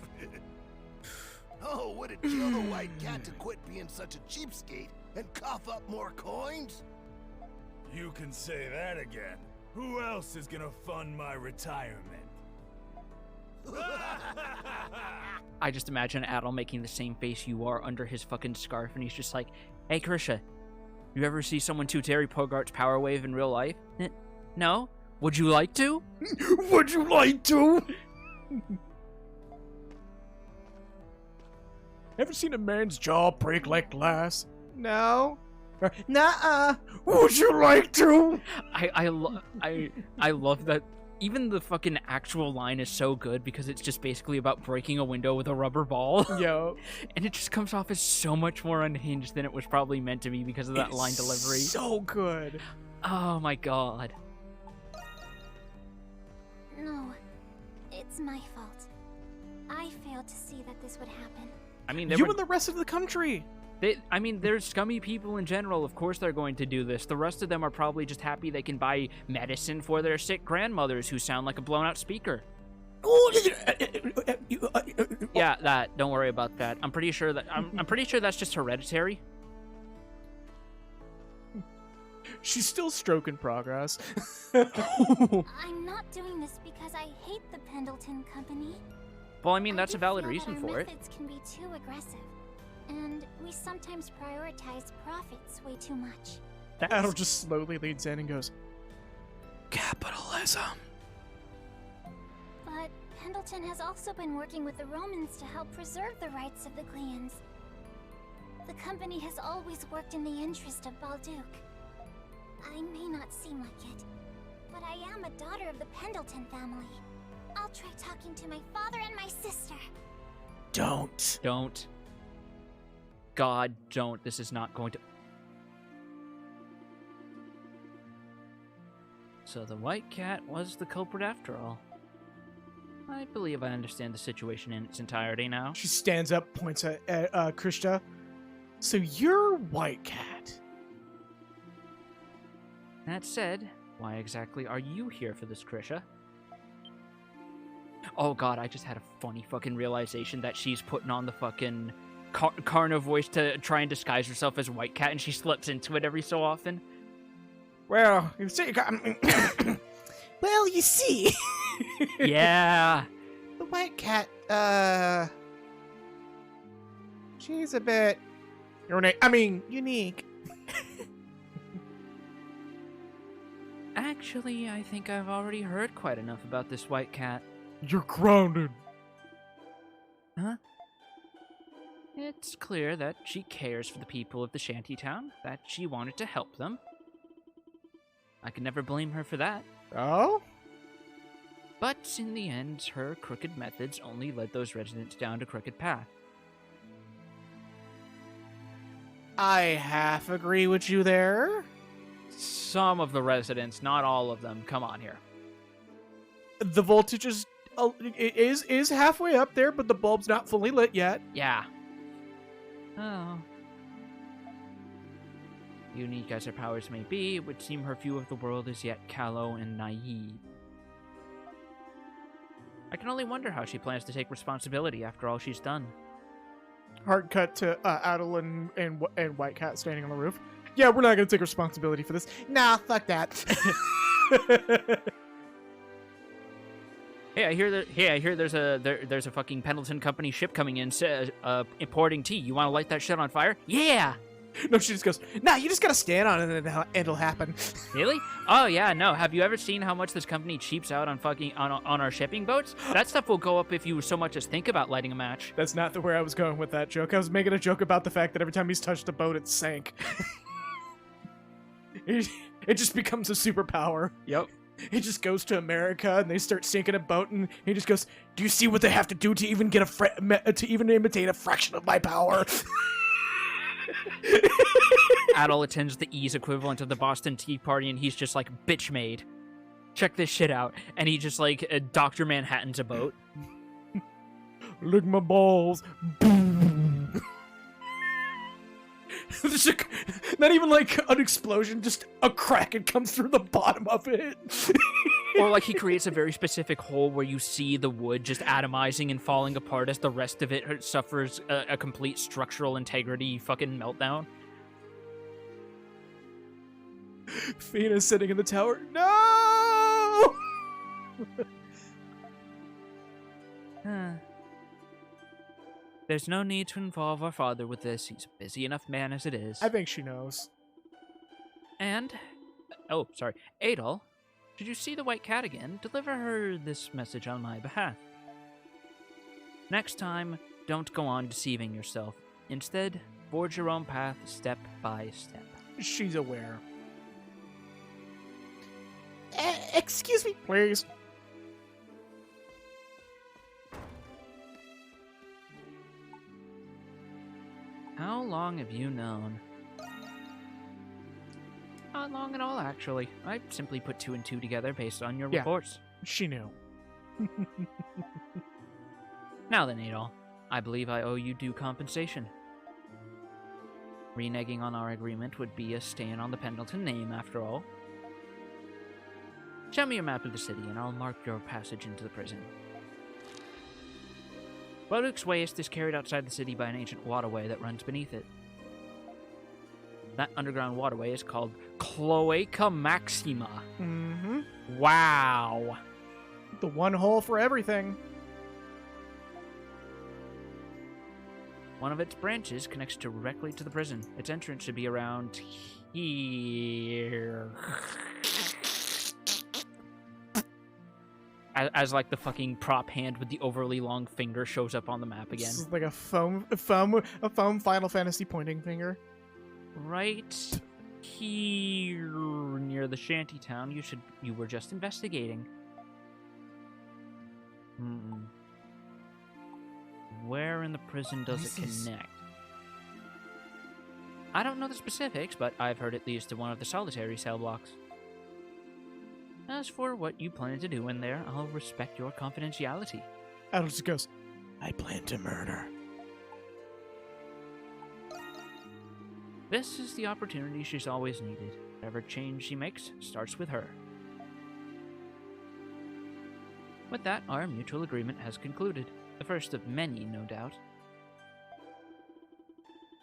Oh, would it kill the white cat to quit being such a cheapskate and cough up more coins? You can say that again. Who else is gonna fund my retirement? I just imagine Adol making the same face you are under his fucking scarf, and he's just like, "Hey, Krisha, you ever see someone to Terry Pogart's Power Wave in real life? No? Would you like to? Would you like to? Ever seen a man's jaw break like glass? No. Nuh-uh. Would you like to? I love that. Even the fucking actual line is so good because it's just basically about breaking a window with a rubber ball. Yo. And it just comes off as so much more unhinged than it was probably meant to be because of that line delivery. So good. Oh my god. No, it's my fault. I failed to see that this would happen. I mean, You and the rest of the country. there's scummy people in general. Of course they're going to do this. The rest of them are probably just happy they can buy medicine for their sick grandmothers who sound like a blown out speaker. Yeah, that. Don't worry about that. I'm pretty sure that's just hereditary. She's still stroking progress. I'm not doing this because I hate the Pendleton Company. Well, I mean, that's I a valid feel reason that for our it. methods can be too aggressive, and we sometimes prioritize profits way too much. Adol just slowly leads in and goes, "Capitalism." But Pendleton has also been working with the Romans to help preserve the rights of the Gleans. The company has always worked in the interest of Balduke. I may not seem like it, but I am a daughter of the Pendleton family. I'll try talking to my father and my sister. Don't. Don't. God, don't. This is not going to... So the White Cat was the culprit after all. I believe I understand the situation in its entirety now. She stands up, points at Krishna. So you're White Cat. That said, why exactly are you here for this, Krisha? Oh god, I just had a funny fucking realization that she's putting on the fucking Karna voice to try and disguise herself as White Cat, and she slips into it every so often. Well, you see, Well, you see, Yeah. the White Cat, she's a bit unique. Actually, I think I've already heard quite enough about this White Cat. you're grounded. Huh? It's clear that she cares for the people of the shantytown, that she wanted to help them. I can never blame her for that. Oh? But in the end, her crooked methods only led those residents down a crooked path. I half agree with you there. Some of the residents, not all of them. Come on here. The voltage is halfway up there, but the bulb's not fully lit yet. Yeah. Oh. Unique as her powers may be, it would seem her view of the world is yet callow and naive. I can only wonder how she plans to take responsibility after all she's done. Hard cut to Adol and White Cat standing on the roof. Yeah, we're not gonna take responsibility for this. Nah, fuck that. Hey, I hear there's a fucking Pendleton Company ship coming in, importing tea. You want to light that shit on fire? Yeah. No, she just goes, Nah, you just gotta stand on it and it'll happen. Really? Oh yeah, no. Have you ever seen how much this company cheaps out on on our shipping boats? That stuff will go up if you so much as think about lighting a match. That's not the where I was going with that joke. I was making a joke about the fact that every time he's touched a boat, it sank. It just becomes a superpower. Yep. He just goes to America and they start sinking a boat, and he just goes, "Do you see what they have to do to even get to even imitate a fraction of my power?" Adol attends the E's equivalent of the Boston Tea Party, and he's just like, bitch made. Check this shit out. And he just like Dr. Manhattan's a boat. Lick my balls. Boom. Not even like an explosion, just a crack and comes through the bottom of it. Or like he creates a very specific hole where you see the wood just atomizing and falling apart as the rest of it suffers a complete structural integrity fucking meltdown. Fina's sitting in the tower. No! There's no need to involve our father with this. He's a busy enough man as it is. I think she knows. And, oh, sorry, Adol, did you see the White Cat again? Deliver her this message on my behalf. Next time, don't go on deceiving yourself. Instead, forge your own path step by step. She's aware. Excuse me, Please. How long have you known? Not long at all, actually. I simply put 2 and 2 together based on your Yeah. reports. She knew. Now then, Adol, I believe I owe you due compensation. Reneging on our agreement would be a stain on the Pendleton name, after all. Show me your map of the city, and I'll mark your passage into the prison. Balduc's waste is carried outside the city by an ancient waterway that runs beneath it. That underground waterway is called Cloaca Maxima. Mm-hmm. Wow. The one hole for everything. One of its branches connects directly to the prison. Its entrance should be around here. As like the fucking prop hand with the overly long finger shows up on the map again. This is like a foam Final Fantasy pointing finger. Right here near the shanty town you were just investigating. Where in the prison does it connect? I don't know the specifics, but I've heard it leads to one of the solitary cell blocks. As for what you plan to do in there, I'll respect your confidentiality. Adol just goes, I plan to murder. This is the opportunity she's always needed. Whatever change she makes starts with her. With that, our mutual agreement has concluded. The first of many, no doubt.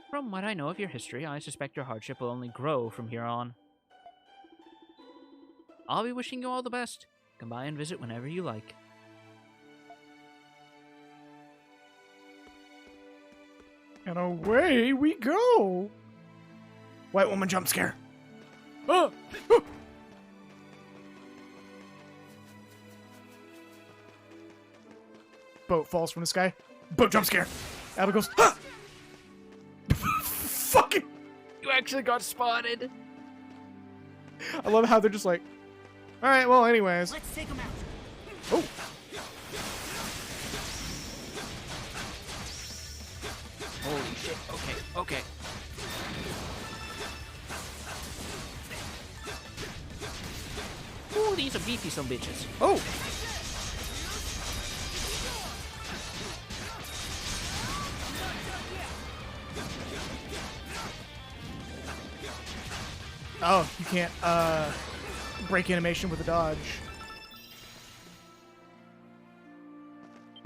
From what I know of your history, I suspect your hardship will only grow from here on. I'll be wishing you all the best. Come by and visit whenever you like. and away we go. White woman jump scare. Oh! Boat falls from the sky. Boat jump scare. Adol goes, ah! Fucking. You actually got spotted. I love how they're just like, all right, well, anyways. Let's take him out. Oh, Holy shit. Okay. Ooh, these are beefy some bitches. oh. Oh, you can't break animation with a dodge.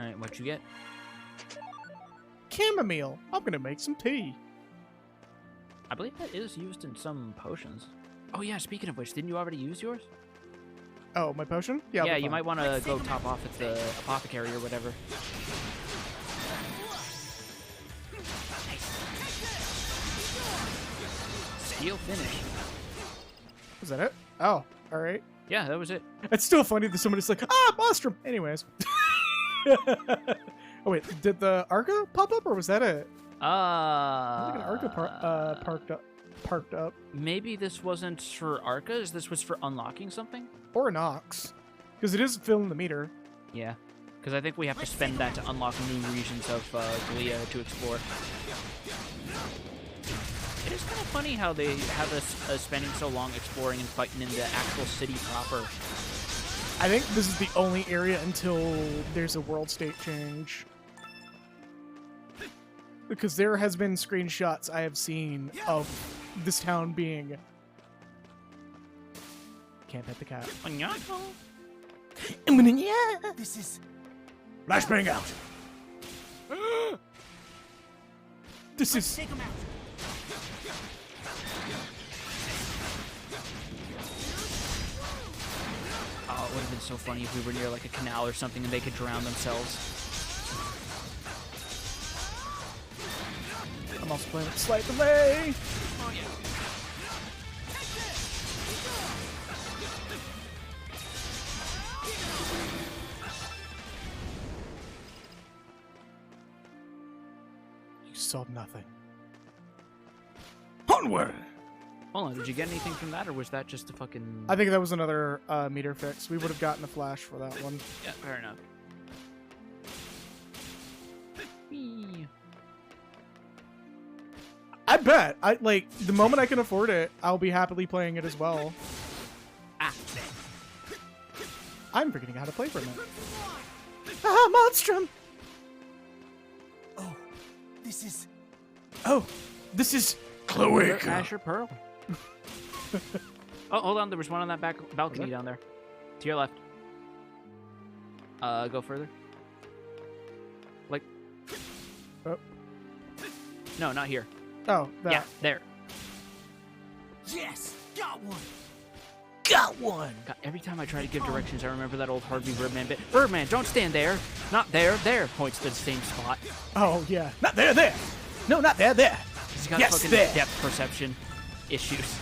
Alright, what you get? Chamomile. I'm gonna make some tea. I believe that is used in some potions. Oh yeah, speaking of which, didn't you already use yours? Oh, my potion? Yeah, I'll be you fine. might want to go top off at the apothecary or whatever. Steal finish. Was that it? Oh, all right. Yeah, that was it. It's still funny that somebody's like, ah, Monstrum. Anyways. Oh wait, did the Arca pop up or was that it? I think an Arca parked up. Maybe this wasn't for Arcas. This was for unlocking something. Or an Ox, because it is filling the meter. Yeah, because I think we have to spend that to unlock new regions of Glia to explore. It is kind of funny how they have us spending so long exploring and fighting in the actual city proper. I think this is the only area until there's a world state change. Because there has been screenshots I have seen of this town being... Can't pet the cat. This is... Flashbang out. This is... Take him out. Oh, it would have been so funny if we were near like a canal or something and they could drown themselves. I'm also playing with slight delay. Oh yeah. You saw nothing. Onward. Hold on, did you get anything from that, or was that just a fucking... I think that was another meter fix. We would have gotten a flash for that one. Yeah, fair enough. Whee. I bet. The moment I can afford it, I'll be happily playing it as well. Ah. I'm forgetting how to play for a minute. Ah, Monstrum! Oh, this is... Oh, this is... Cloaca. Asher Pearl. Oh, hold on. There was one on that back balcony down there. To your left. Go further. Like... Oh. No, not here. Oh, that. Yeah, there. Yes, got one. Got one! God, every time I try to give directions, I remember that old Harvey Birdman bit. Birdman, don't stand there. Not there, there. Points to the same spot. Oh, yeah. Not there, there. No, not there, there. He's got Yes, fucking there. depth perception issues.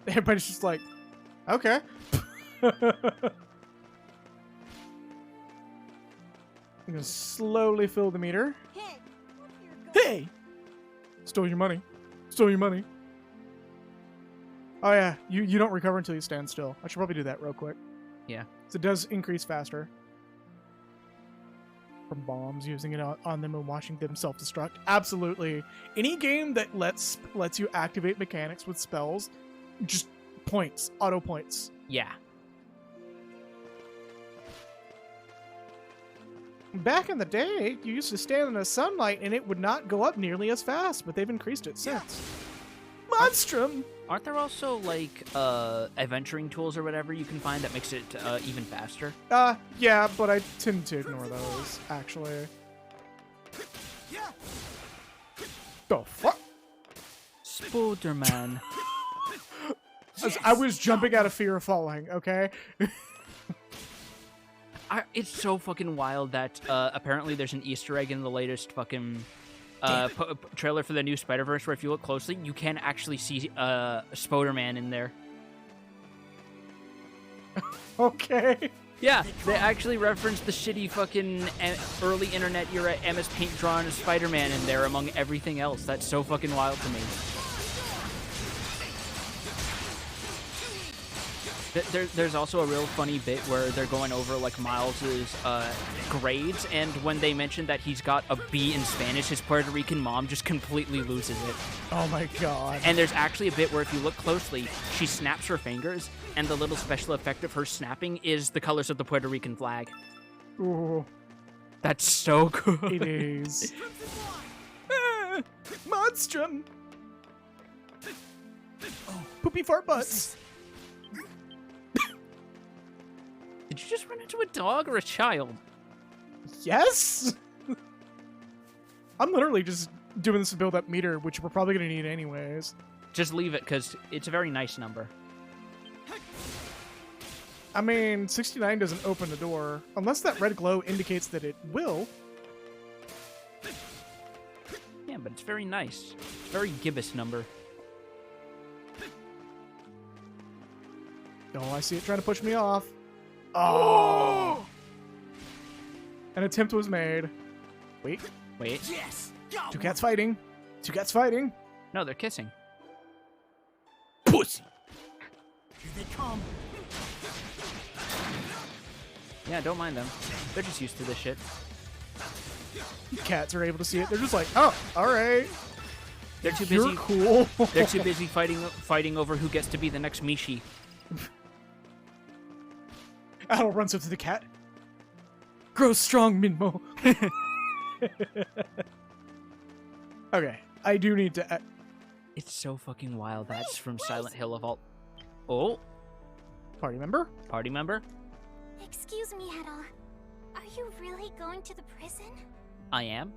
Everybody's just like, okay. I'm gonna slowly fill the meter. Hey! Stole your money. Stole your money. Oh yeah, you don't recover until you stand still. I should probably do that real quick. Yeah. So it does increase faster. From bombs, using it on them and watching them self-destruct. Absolutely. Any game that lets you activate mechanics with spells, just points, auto points. Yeah. Back in the day, you used to stand in the sunlight and it would not go up nearly as fast, but they've increased it since. Monstrum! Aren't there also, like, adventuring tools or whatever you can find that makes it even faster? Yeah, but I tend to ignore those, actually. The fuck? Spider-Man. I was jumping out of fear of falling, okay? It's so fucking wild that apparently there's an Easter egg in the latest fucking trailer for the new Spider-Verse where if you look closely, you can actually see Spider-Man in there. Okay. Yeah, they actually referenced the shitty fucking early internet era MS Paint drawn Spider-Man in there among everything else. That's so fucking wild to me. There's also a real funny bit where they're going over like Miles's grades, and when they mention that he's got a B in Spanish, his Puerto Rican mom just completely loses it. Oh my god. And there's actually a bit where if you look closely, she snaps her fingers, and the little special effect of her snapping is the colors of the Puerto Rican flag. Ooh, That's so good. it is. Monstrum! Poopy fart butts. Did you just run into a dog or a child? Yes? I'm literally just doing this to build up meter, which we're probably going to need anyways. Just leave it, because it's a very nice number. I mean, 69 doesn't open the door. Unless that red glow indicates that it will. Yeah, but it's very nice. It's a very gibbous number. Oh, I see it trying to push me off. Oh! An attempt was made. Wait. Wait. Yes! Two cats fighting. Two cats fighting. No, they're kissing. Pussy. Here they come. Yeah, don't mind them. They're just used to this shit. Cats are able to see it. They're just like, oh, all right. They're too You're busy. cool. They're too busy fighting over who gets to be the next Mishi. Adol runs up to the cat. Grow strong, Minmo. Okay, I do need to... It's so fucking wild. That's from Silent Hill of all... Oh, Party member? party member? Excuse me, Adol. Are you really going to the prison? I am.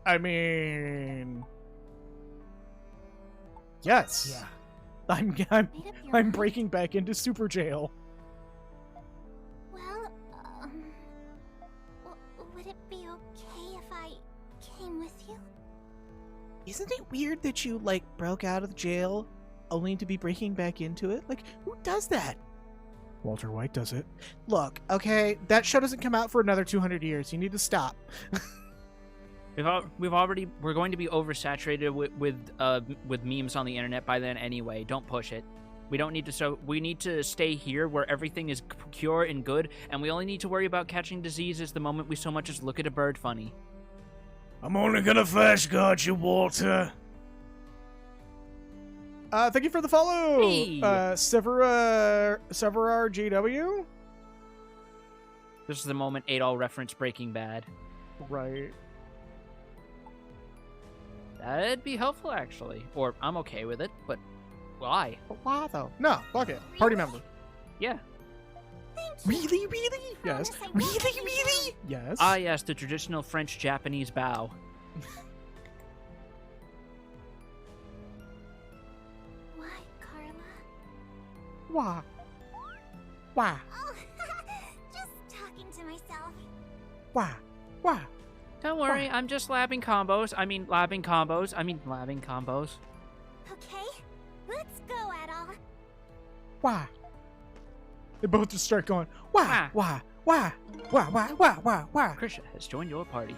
I mean... Yes. Yeah. I'm Made up your I'm mind? breaking back into super jail. Well, would it be okay if I came with you? Isn't it weird that you, like, broke out of jail only to be breaking back into it? Like, who does that? Walter White does it. Look, okay, that show doesn't come out for another 200 years. You need to stop. We're going to be oversaturated with memes on the internet by then anyway. Don't push it. We don't need to. So we need to stay here where everything is pure and good, and we only need to worry about catching diseases the moment we so much as look at a bird funny. I'm only gonna flashguard you, Walter. Thank you for the follow, Hey. Severar GW. This is the moment Adol referenced Breaking Bad. Right. That'd be helpful, actually. Or I'm okay with it, but why? But why though? No, fuck it. Party member. Yeah. Really, really? Yes. Promise I won't let you down. Yes. Ah, yes, the traditional French-Japanese bow. Why, Carla? Why? Why? Oh, just talking to myself. Why? Why? Don't worry, I'm just labbing combos. Okay, let's go, Adol. Why? They both just start going, why? Why? Why? Why? Krisha has joined your party.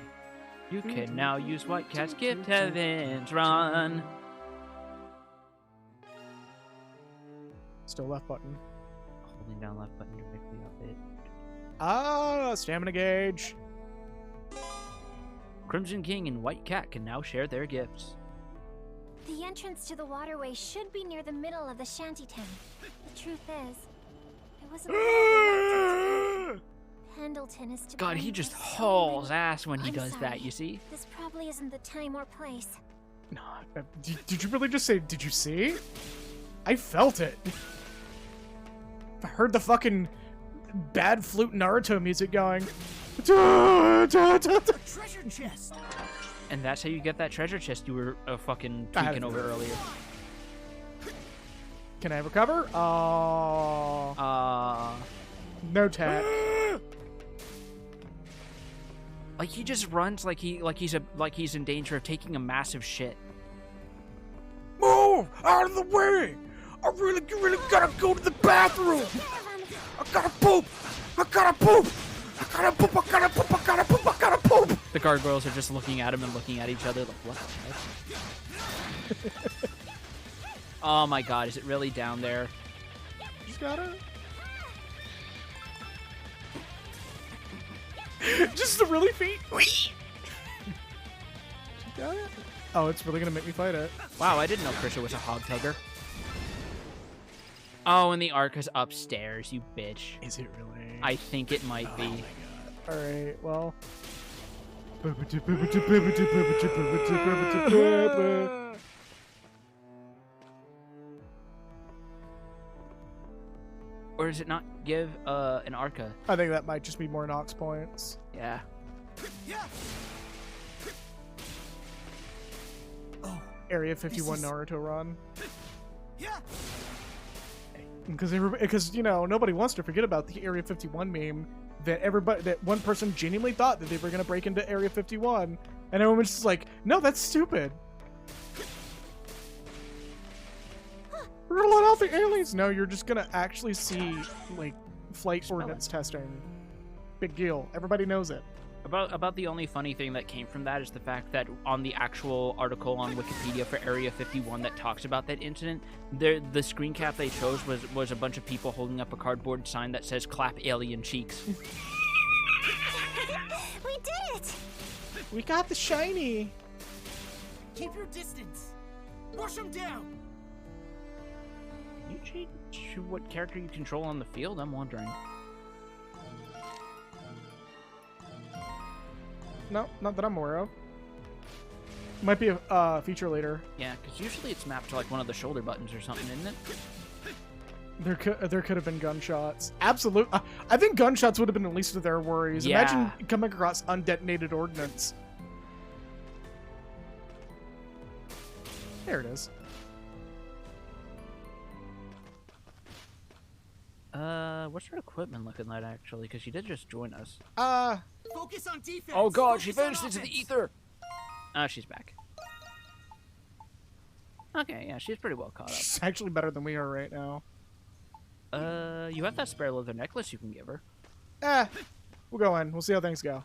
You can now use White Cat's Gift Heavens Run. Still left button. Holding down left button to quickly update. Ah, stamina gauge. Crimson King and White Cat can now share their gifts. The entrance to the waterway should be near the middle of the shantytown. The truth is, it was a little reluctant. Pendleton is to God, blame he for just so hauls many- ass when he I'm does sorry. that, you see? This probably isn't the time or place. No, did you really just say, did you see? I felt it. I heard the fucking bad flute Naruto music going. Treasure chest. And that's how you get that treasure chest you were fucking I had tweaking it. over earlier. Can I recover? Oh, no tat. Like he just runs like he's in danger of taking a massive shit. Move out of the way! I really gotta go to the bathroom! I gotta poop! I gotta poop! I gotta poop! I gotta poop! I gotta poop! I gotta poop! The gargoyles are just looking at him and looking at each other like, what the heck? Oh my god, is it really down there? He's got it. Just the really feet. Got it? Oh, it's really gonna make me fight it. Wow, I didn't know Krisha was a hog tugger. Oh, and the Ark is upstairs, you bitch. Is it really? I think it might be. All right. Well. Or does it not give an Arca? I think that might just be more Nox points. Yeah. Oh, Area 51 Naruto run. yeah. Because you know, nobody wants to forget about the Area 51 meme that one person genuinely thought that they were going to break into Area 51, and everyone was just like, no, that's stupid. We're gonna let out the aliens. No, you're just gonna actually see like flight ordnance testing. Big deal. Everybody knows it. About the only funny thing that came from that is the fact that on the actual article on Wikipedia for Area 51 that talks about that incident, the screen cap they chose was a bunch of people holding up a cardboard sign that says "Clap alien cheeks." We did it! We got the shiny. Keep your distance. Push them down. Can you change what character you control on the field? I'm wondering. No, not that I'm aware of. Might be a feature later. Yeah, because usually it's mapped to like one of the shoulder buttons or something, isn't it? There could have been gunshots. Absolutely. I think gunshots would have been the least of their worries. Yeah. Imagine coming across undetonated ordnance. There it is. What's her equipment looking like actually? Because she did just join us. Focus on defense. Oh god, she Focus on vanished into the offense. ether! She's back. Okay, yeah, she's pretty well caught up. She's actually better than we are right now. You have that spare leather necklace you can give her. We'll go in. We'll see how things go.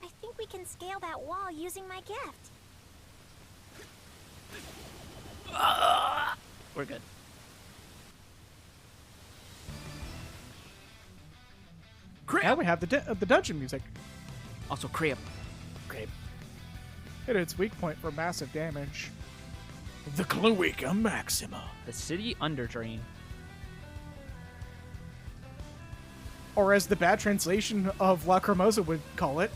I think we can scale that wall using my gift. We're good. Now we have the dungeon music. Also, Crab. Crab. Hit its weak point for massive damage. The Cloaca Maxima. The city underdrain. Or as the bad translation of La Cremosa would call it,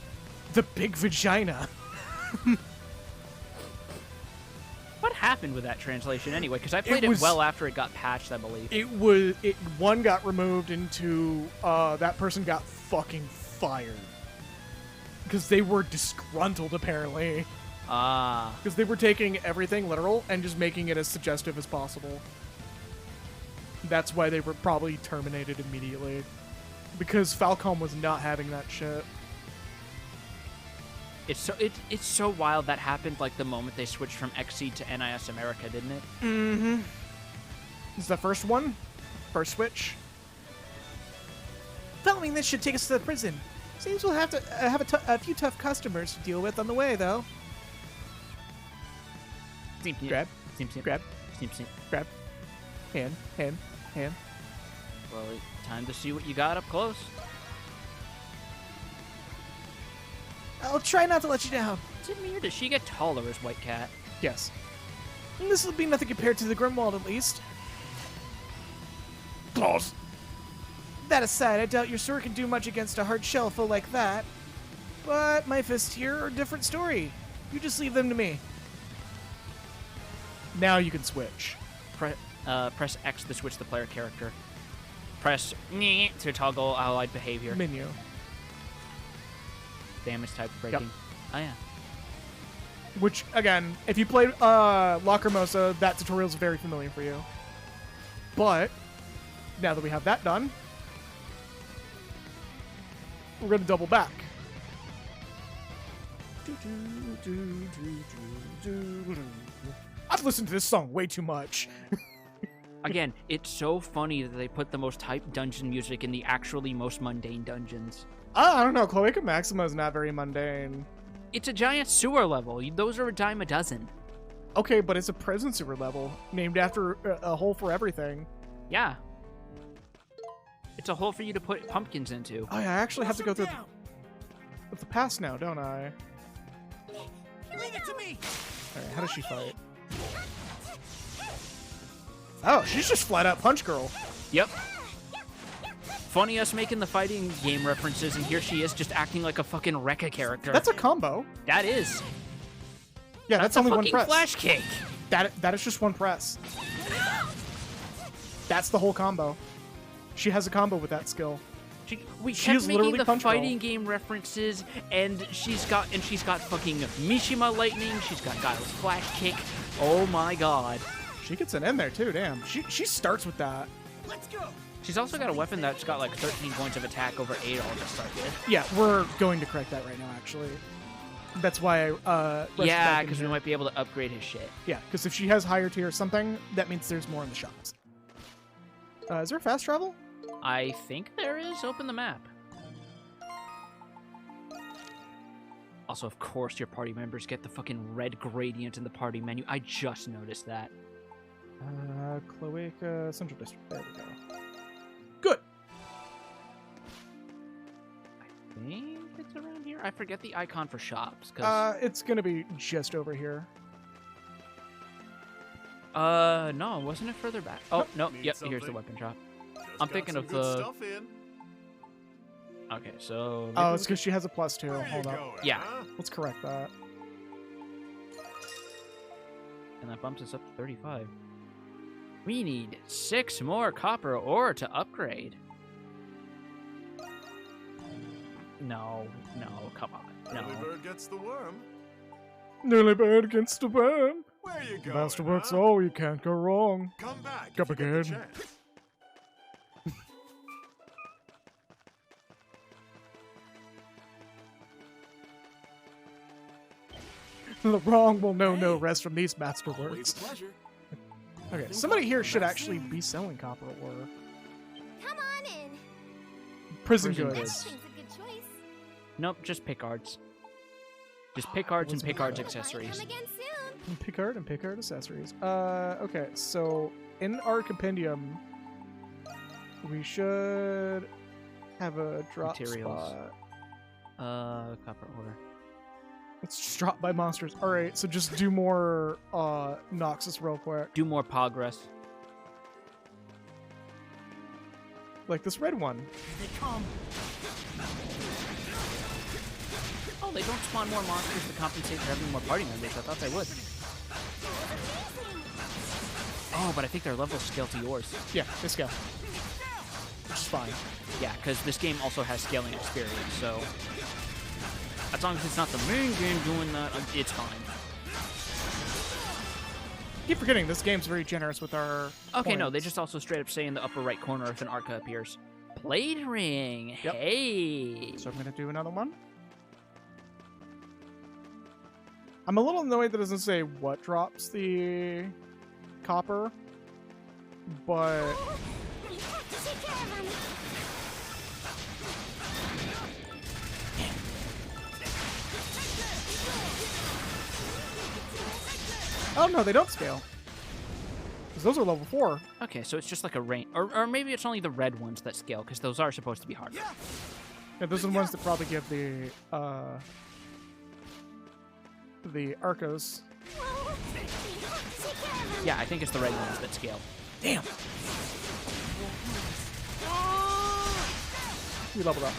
the big vagina. What happened with that translation anyway? Because I played it well after it got patched, I believe. One got removed into that person got fucking fired. Because they were disgruntled apparently. Because they were taking everything literal and just making it as suggestive as possible. That's why they were probably terminated immediately. Because Falcom was not having that shit. It's so wild that happened like the moment they switched from XC to NIS America, didn't it? Mm-hmm. This is the first one. First switch. Following this should take us to the prison. Seems we'll have to have a few tough customers to deal with on the way, though. Grab. Grab. Grab. Hand. Well, time to see what you got up close. I'll try not to let you down. Is it me or does she get taller as White Cat? Yes. This will be nothing compared to the Grimwald, at least. Claws. That aside, I doubt your sword can do much against a hard shell foe like that. But my fists here are a different story. You just leave them to me. Now you can switch. Press X to switch the player character. Press to toggle allied behavior. Menu. Damage type breaking. Yep. Oh yeah. Which, again, if you played La Cremosa, that tutorial is very familiar for you. But, now that we have that done, we're going to double back. I've listened to this song way too much. Again, it's so funny that they put the most hyped dungeon music in the actually most mundane dungeons. I don't know, Cloaca Maxima is not very mundane. It's a giant sewer level. Those are a dime a dozen. Okay, but it's a prison sewer level, named after a hole for everything. Yeah. It's a hole for you to put pumpkins into. Oh yeah, I actually have to go through the past now, don't I? Leave it to me. Alright, how does she fight? Oh, she's just flat out Punch Girl. Yep. Funny us making the fighting game references, and here she is just acting like a fucking Rekka character. That's a combo. That is. Yeah, that's only a one fucking press. flash kick. That is just one press. That's the whole combo. She has a combo with that skill. She She kept is making literally the punch fighting roll. game references, and she's got fucking Mishima Lightning. She's got Guile's Flash Kick. Oh my god. She gets it in there too. Damn. She starts with that. Let's go. She's also got a weapon that's got like 13 points of attack over Adol to start with. Yeah, we're going to correct that right now. Actually, that's why. Yeah, because we might be able to upgrade his shit. Yeah, because if she has higher tier or something, that means there's more in the shops. Is there fast travel? I think there is. Open the map. Also, of course, your party members get the fucking red gradient in the party menu. I just noticed that. Cloaca Central District. There we go. Good. I think it's around here. I forget the icon for shops. Cause... It's gonna be just over here. No, wasn't it further back? Oh, no. Yep, here's the weapon shop. I'm thinking of the... Okay, so... Oh, it's because she has a +2. Hold up. Yeah. Let's correct that. And that bumps us up to 35. We need 6 more copper ore to upgrade. No, come on. No. Early bird gets the worm. Nearly bad against the worm. Where you going? Masterworks huh? all, you can't go wrong. Come back. Come if you get the again. chance. The wrong will know no rest from these Always masterworks. a pleasure. Okay, somebody here should actually be selling copper ore. Come on in. Prison Prison goods. goods. Everything's a good choice. Nope, just Picards. Just Picards and Picards accessories. Come again soon. Picard and Picard accessories. Okay, so in our compendium, we should have a drop Materials. spot. Copper ore. It's just dropped by monsters. All right, so just do more Noxus real quick. Do more progress. Like this red one. Here they come. Oh, they don't spawn more monsters to compensate for having more party members. I thought they would. Oh, but I think their levels scale to yours. Yeah, they scale. Which is fine. Yeah, because this game also has scaling experience, so... As long as it's not the main game doing that, it's fine. Keep forgetting, this game's very generous with our Okay, no, they points. just also straight up say in the upper right corner if an Arca appears. Blade ring! Yep. Hey! So I'm gonna do another one. I'm a little annoyed that it doesn't say what drops the copper, but You have to take care of him. oh no, they don't scale. 'Cause those are level 4. Okay, so it's just like a range. Or maybe it's only the red ones that scale, because those are supposed to be hard. Yeah, those are the ones that probably give the Arcos. Whoa. You have to take care of him. Yeah, I think it's the red ones that scale. Damn. We leveled up.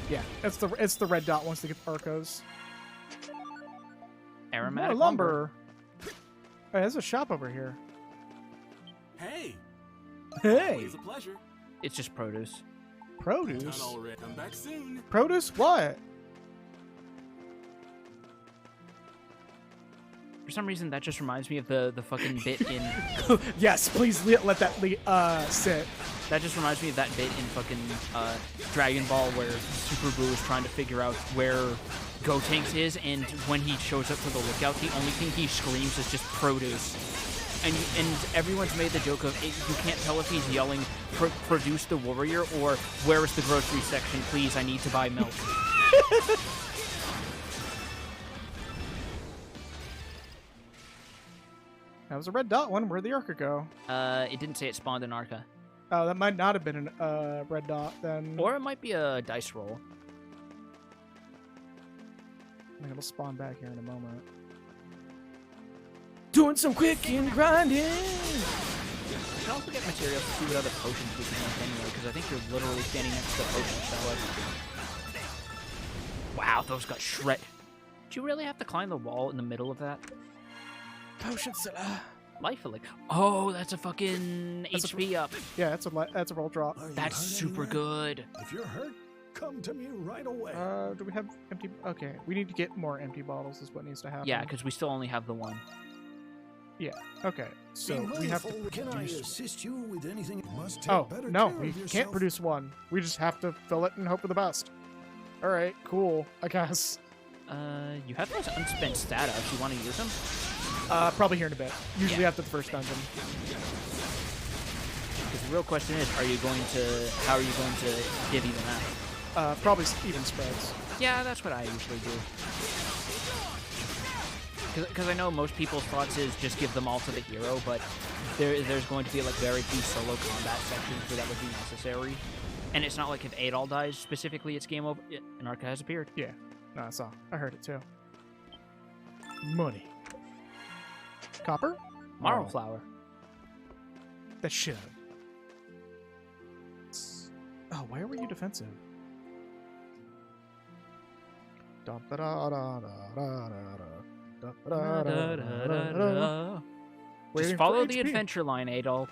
Yeah, it's the red dot ones that get Arcos. Aromatic More lumber. Hey, there's a shop over here. Hey. Hey, Always a pleasure. It's just produce. Done produce. already. Come back soon. Produce what? For some reason, that just reminds me of the fucking bit in... Yes, please let that sit. That just reminds me of that bit in fucking Dragon Ball where Super Buu is trying to figure out where Gotenks is, and when he shows up for the lookout, the only thing he screams is just produce. And everyone's made the joke of, you can't tell if he's yelling, produce the warrior, or where is the grocery section, please, I need to buy milk. That was a red dot one. Where'd the Arca go? It didn't say it spawned an Arca. Oh, that might not have been a red dot then. Or it might be a dice roll. I think it'll spawn back here in a moment. Doing some quick and grinding. We can also get materials to see what other potions we can make anyway, because I think you're literally standing next to the potion seller. Wow, those got shredded. Do you really have to climb the wall in the middle of that? Potion seller. Life elixir. Oh, that's a fucking HP up. Yeah, that's a roll drop. Are you That's hurt super anywhere? good. If you're hurt, come to me right away. Do we have empty? Okay, we need to get more empty bottles. Is what needs to happen. Yeah, because we still only have the one. Okay, so Be we have to mindful. Can I produce. assist you with anything? You must take Oh better no, care we of can't yourself. produce one. We just have to fill it and hope for the best. All right, cool. I guess. You have those unspent status. You want to use them? Probably here in a bit. Usually Yeah. after the first dungeon. Because the real question is, how are you going to divvy them out? Probably even spreads. Yeah, that's what I usually do. Because I know most people's thoughts is just give them all to the hero, but there's going to be like very few solo combat sections where that would be necessary. And it's not like if Adol dies specifically, it's game over. An Arca has appeared. Yeah. No, I saw. I heard it too. Money. Copper? Marrow Oh, flower. that shit. Oh, why were you defensive? Just Waiting follow for the HP. adventure line, Adol.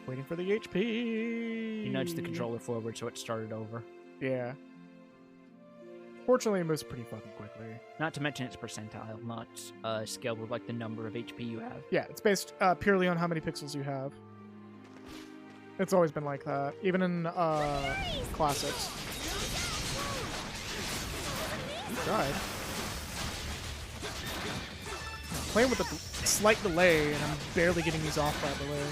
Waiting for the HP. You nudged the controller forward, so it started over. Yeah. Fortunately, it moves pretty fucking quickly. Not to mention its percentile, not scaled with like the number of HP you have. Yeah, it's based purely on how many pixels you have. It's always been like that, even in classics. You died. I'm playing with a slight delay, and I'm barely getting these off by delay.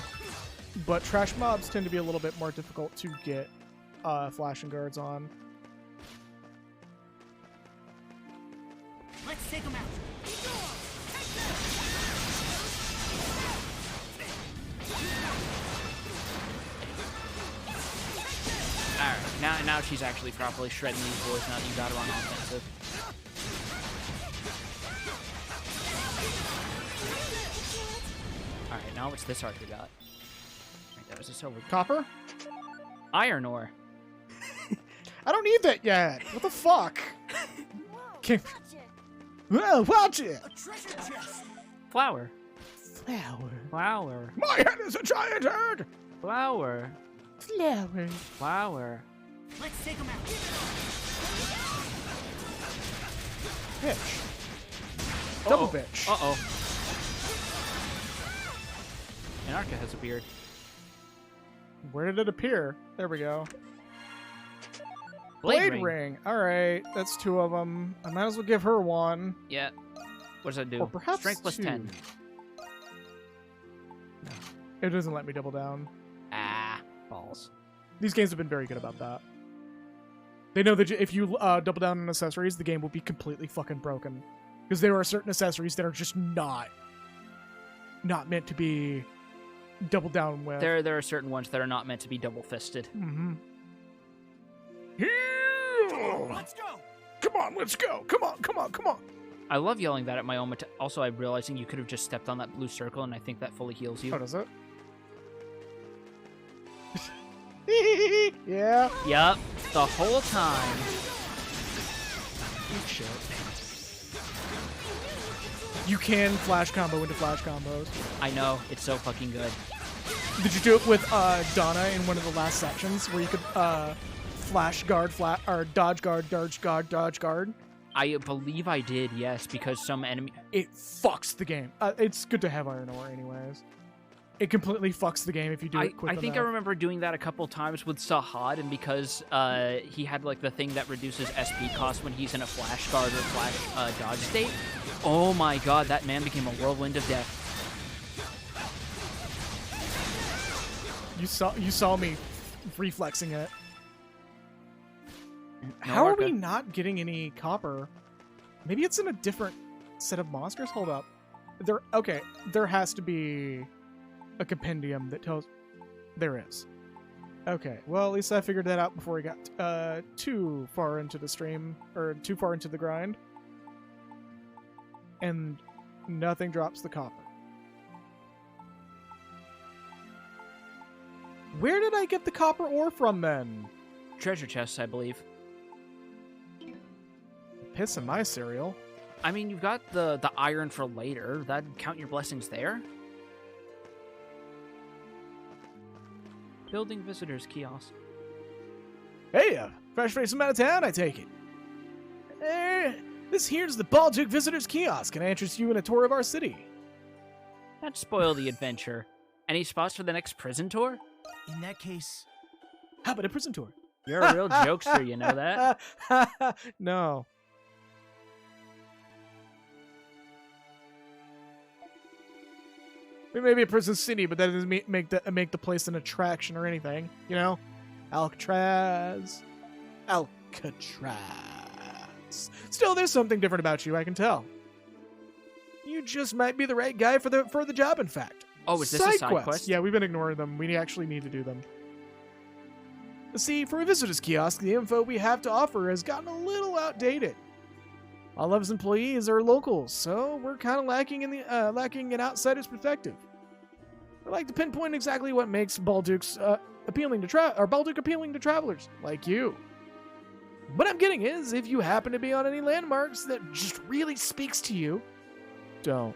But trash mobs tend to be a little bit more difficult to get flashing guards on. Let's take him out. Alright, now she's actually properly shredding these boys now that you got her on offensive. Alright, now what's this archer got? Right, that was a silver. Copper? Iron ore. I don't need that yet. What the fuck? Can... Well, watch it. A treasure chest. Flour. Flower. Flour. My head is a giant head. Flour. Flower. Flour. Let's take him out. Bitch. Double bitch. Uh-oh. An Arca has appeared. Where did it appear? There we go. Blade, ring. All right, that's two of them. I might as well give her one. Yeah. What does that do? Or perhaps Strength plus 10. No. It doesn't let me double down. Ah, balls. These games have been very good about that. They know that if you double down on accessories, the game will be completely fucking broken. Because there are certain accessories that are just not meant to be doubled down with. There are certain ones that are not meant to be double-fisted. Mm-hmm. Let's go. Come on, let's go. Come on, come on, come on. I love yelling that at my own. Also, I'm realizing you could have just stepped on that blue circle, and I think that fully heals you. Oh, does it? Yeah. Yup, the whole time. Eat shit. You can flash combo into flash combos. I know, it's so fucking good. Did you do it with Donna in one of the last sections where you could flash guard, or dodge guard, dodge guard? I believe I did, yes, because some enemy... It fucks the game. It's good to have iron ore anyways. It completely fucks the game if you do it quick I think I enough. remember doing that a couple times with Sahad, and because he had like the thing that reduces SP cost when he's in a flash guard or flash dodge state. Oh my god, that man became a whirlwind of death. You saw me reflexing it. No How are Arca. we not getting any copper? Maybe it's in a different set of monsters. Hold up. There has to be a compendium that tells. There is. Okay. Well, at least I figured that out before we got too far into the stream or too far into the grind. And nothing drops the copper. Where did I get the copper ore from then? Treasure chests, I believe. piss in my cereal. I mean, you've got the iron for later. That'd count your blessings there. Building visitors kiosk. Hey, fresh face from out of town, I take it. This here's the Balduke Visitors Kiosk. Can I interest you in a tour of our city? That'd spoil the adventure. Any spots for the next prison tour? In that case, How about a prison tour? You're a real jokester, you know that? No. It may be a prison city, but that doesn't make the place an attraction or anything. You know, Alcatraz. Still, there's something different about you. I can tell. You just might be the right guy for the job. In fact. Oh, is this a side quest? Yeah, we've been ignoring them. We actually need to do them. See, for a visitor's kiosk, the info we have to offer has gotten a little outdated. All of us employees are locals, so we're kind of lacking an outsider's perspective. I'd like to pinpoint exactly what makes Balduke's appealing to travelers like you. What I'm getting is, if you happen to be on any landmarks that just really speaks to you, don't.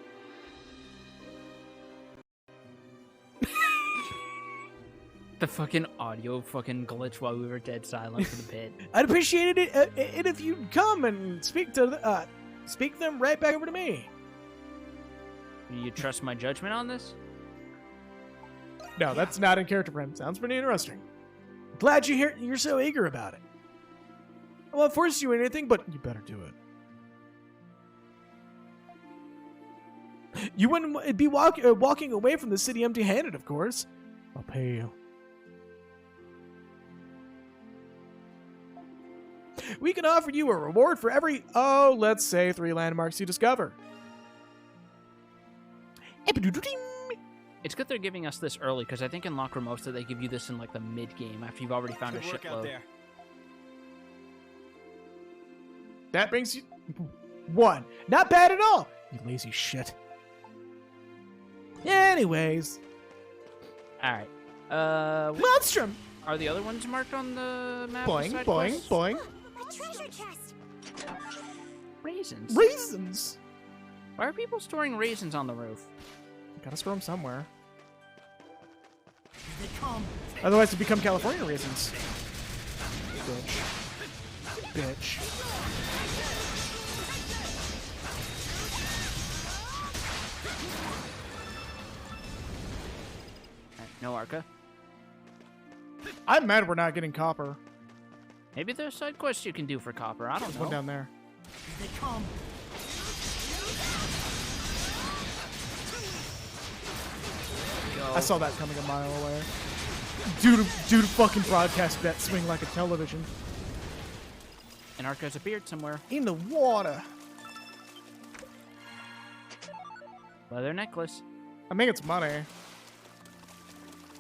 The fucking audio fucking glitch while we were dead silent for the pit. I'd appreciate it if you'd come and speak them right back over to me. Do you trust my judgment on this? No, that's not in character for him. Sounds pretty interesting. Glad you're so eager about it. I won't force you anything, but you better do it. You wouldn't be walking away from the city empty-handed, of course. I'll pay you. We can offer you a reward for every, let's say 3 landmarks you discover. It's good they're giving us this early, because I think in Lacrimosa they give you this in like the mid-game after you've already found a shitload. That brings you 1. Not bad at all, you lazy shit. Anyways. Alright. Monstrum! Are the other ones marked on the map? boing, side boing, quests? boing. A treasure chest! Raisins. Raisins! Why are people storing raisins on the roof? Gotta store them somewhere. here they come. Otherwise, they become California raisins. Bitch. Alright, no Arca. I'm mad we're not getting copper. Maybe there's side quests you can do for copper. I don't There's know. one down there. Here they come. I saw that coming a mile away. Dude fucking broadcast that swing like a television. An Arca's appeared somewhere. In the water. Leather necklace. I'm making some money.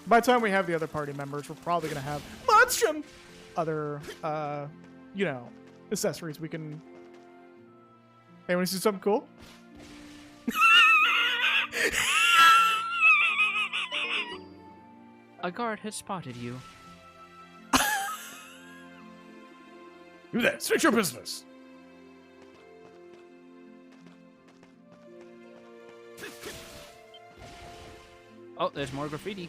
By the time we have the other party members, we're probably gonna have Monstrum! Other, accessories we can... Hey, wanna see something cool? A guard has spotted you. You there, switch your business. Oh, there's more graffiti.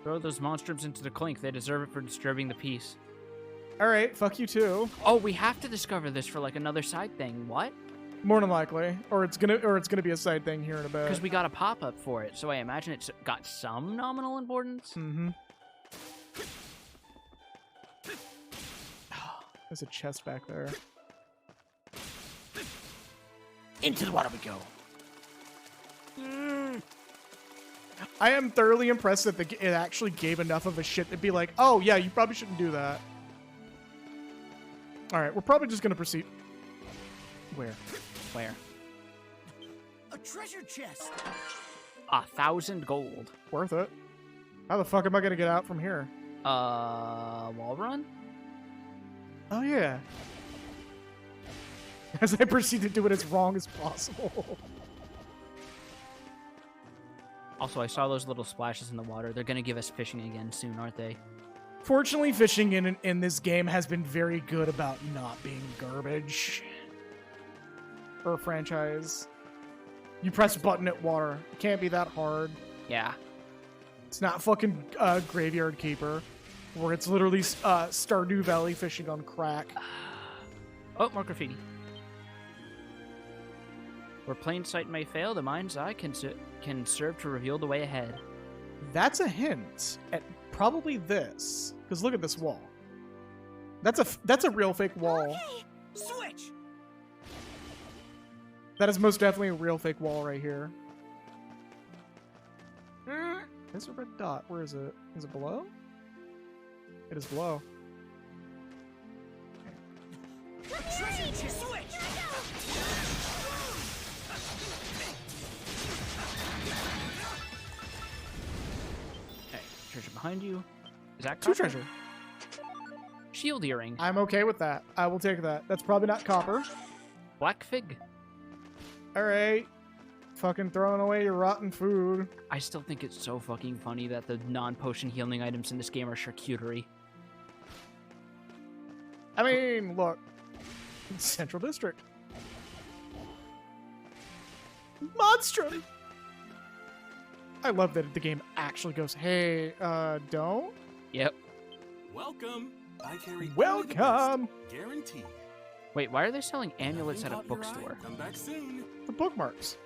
Throw those monstrums into the clink. They deserve it for disturbing the peace. Alright, fuck you too. Oh, we have to discover this for like another side thing. What? More than likely. Or it's gonna be a side thing here in a bit. Because we got a pop-up for it, so I imagine it's got some nominal importance. Mm-hmm. There's a chest back there. Into the water we go. I am thoroughly impressed that it actually gave enough of a shit to be like, oh yeah, you probably shouldn't do that. Alright, we're probably just gonna proceed. Where? Where? A treasure chest. 1,000 gold. Worth it. How the fuck am I gonna get out from here? Wall run? Oh yeah. As I proceed to do it as wrong as possible. Also, I saw those little splashes in the water. They're gonna give us fishing again soon, aren't they? Fortunately, fishing in this game has been very good about not being garbage. For a franchise. You press a button at water. It can't be that hard. Yeah. It's not fucking Graveyard Keeper, where it's literally Stardew Valley fishing on crack. Oh, more graffiti. Where plain sight may fail, the mind's eye can serve to reveal the way ahead. That's a hint at probably this. Because look at this wall. That's a real fake wall. Okay, switch. That is most definitely a real fake wall right here. There's a red dot. Where is it? Is it below? It is below. Switch. Hey, treasure behind you. Is that Two copper? treasure. Shield earring. I'm okay with that. I will take that. That's probably not copper. Black fig. Alright. Fucking throwing away your rotten food. I still think it's so fucking funny that the non-potion healing items in this game are charcuterie. I mean, look. Central District. Monstrum! I love that the game actually goes, hey, don't? Yep. Welcome. I carry only the Welcome! best, guaranteed. Wait, why are they selling amulets at a Nothing caught your bookstore? eye. Come back soon. The bookmarks.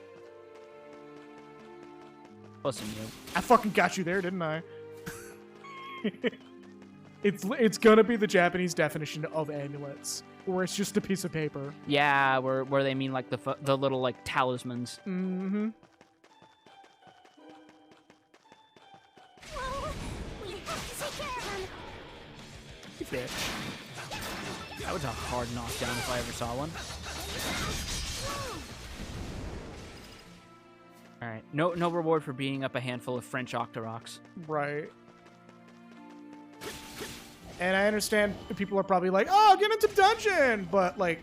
Listen, you. I fucking got you there, didn't I? It's gonna be the Japanese definition of amulets, where it's just a piece of paper. Yeah, where they mean like the little like talismans. Mm-hmm. Whoa! We have to take care of him. Bitch. That was a hard knockdown if I ever saw one. Alright, no reward for beating up a handful of French Octoroks. Right. And I understand people are probably like, oh, get into dungeon! But, like,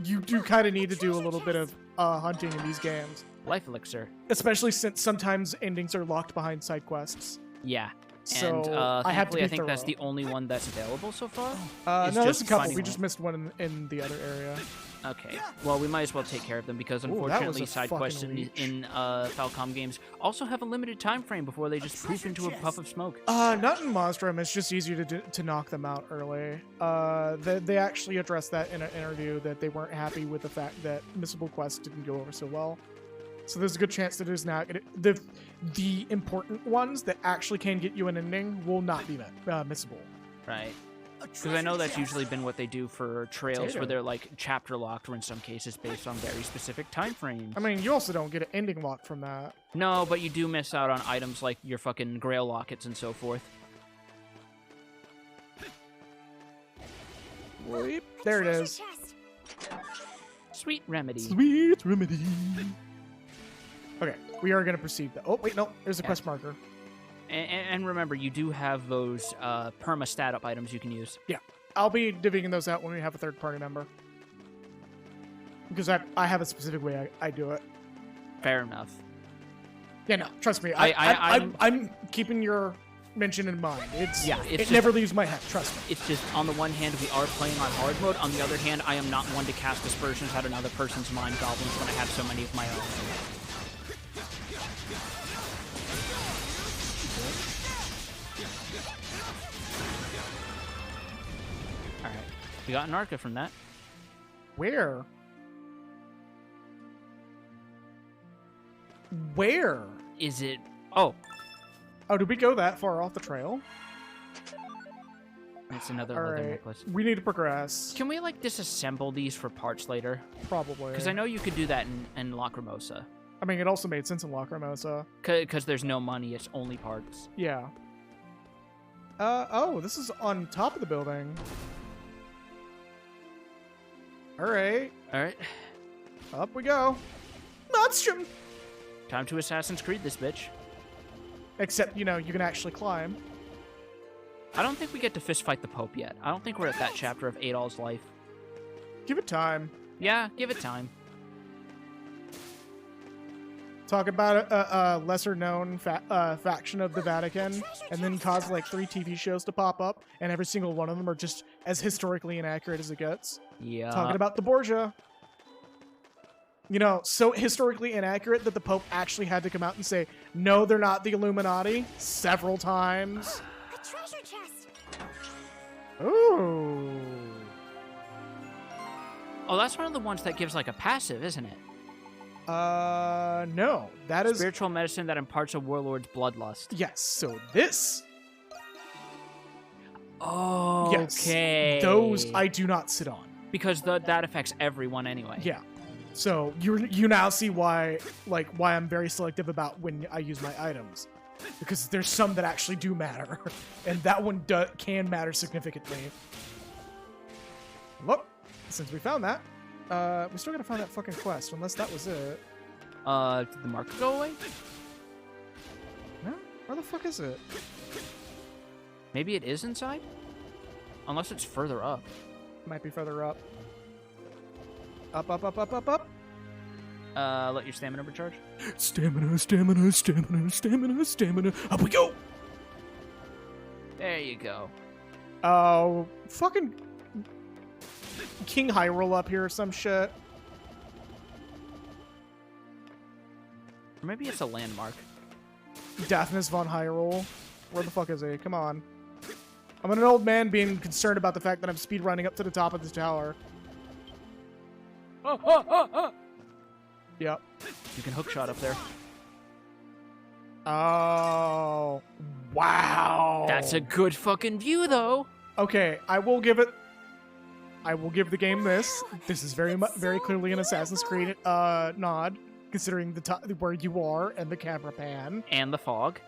you do kind of need to do a little bit of hunting in these games. Life elixir. Especially since sometimes endings are locked behind side quests. Yeah. So, And I have to thankfully, be I think that's thorough. the only one that's available so far. No, It's there's just a couple. finding We one. just missed one in the other area. Okay. Well, we might as well take care of them because Ooh, that was unfortunately a side fucking quests reach. in Falcom games also have a limited time frame before they just poof into a puff of smoke. Not in Monstrum. It's just easier to knock them out early. They actually addressed that in an interview that they weren't happy with the fact that missable quests didn't go over so well. So there's a good chance that it is not the important ones that actually can get you an ending will not be missable. Right. Because I know that's usually been what they do for trails Potato. where they're like chapter locked or in some cases based on very specific time frames. I mean, you also don't get an ending lock from that. No, but you do miss out on items like your fucking grail lockets and so forth. Weep. There it is. Sweet remedy. Sweet remedy. Okay, we are going to proceed. Oh, wait, no. There's a quest marker. And remember, you do have those perma stat up items you can use. Yeah, I'll be divvying those out when we have a third party member. Because I have a specific way I do it. Fair enough. Yeah, no, trust me. I'm keeping your mention in mind. It never leaves my head, trust me. It's just, on the one hand, we are playing on hard mode. On the other hand, I am not one to cast aspersions at another person's mind goblins when I have so many of my own. Alright. We got an Arca from that. Where? Where? Is it... Oh, Oh, did we go that far off the trail? it's another All leather right. necklace. We need to progress. Can we, like, disassemble these for parts later? Probably. Because I know you could do that in Lacrimosa. I mean, it also made sense in Lacrimosa. Because there's no money, it's only parts. Yeah. Oh, this is on top of the building. Alright. Alright. Up we go. Monstrum! Time to Assassin's Creed this bitch. Except, you know, you can actually climb. I don't think we get to fistfight the Pope yet. I don't think we're at that chapter of Adol's life. Give it time. Yeah, give it time. talk about a lesser-known faction of the Vatican, and then cause like 3 TV shows to pop up, and every single one of them are just as historically inaccurate as it gets. Yeah. Talking about the Borgia. You know, so historically inaccurate that the Pope actually had to come out and say, no, they're not the Illuminati, several times. A treasure chest. Ooh. Oh, that's one of the ones that gives like a passive, isn't it? No. That is... Spiritual medicine that imparts a warlord's bloodlust. Yes, so this... Oh, yes, okay. those I do not sit on. Because that affects everyone anyway. Yeah. So you now see why I'm very selective about when I use my items, because there's some that actually do matter, and that one can matter significantly. Look, since we found that, we still gotta find that fucking quest, unless that was it. Did the marker go away? No? Where the fuck is it? Maybe it is inside? Unless it's further up. Might be further up. Up, up, up, up, up, up. Let your stamina recharge. Stamina, stamina, stamina, stamina, stamina. Up we go! There you go. Oh, fucking King Hyrule up here or some shit. Or maybe it's a landmark. Daphnis von Hyrule. Where the fuck is he? Come on. I'm an old man being concerned about the fact that I'm speedrunning up to the top of the tower. Yep. You can hookshot up there. Oh. Wow. That's a good fucking view, though. Okay, I will give the game this. This is very clearly an Assassin's Creed nod, considering the where you are and the camera pan. And the fog.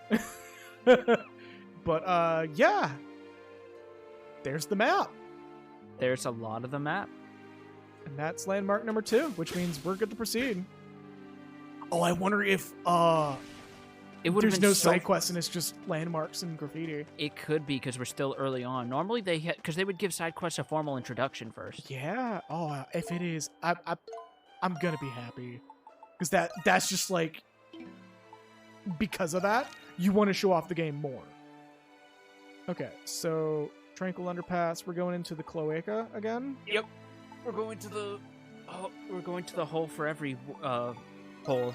But, yeah. There's the map. There's a lot of the map. And that's landmark number 2, which means we're good to proceed. Oh, I wonder if, there's no side quests and it's just landmarks and graffiti. It could be, because we're still early on. Normally, because they would give side quests a formal introduction first. Yeah. Oh, if it is, I'm gonna be happy. Because that's just like, because of that, you want to show off the game more. Okay, so Tranquil Underpass. We're going into the Cloaca again. Yep. We're going to the hole for every hole.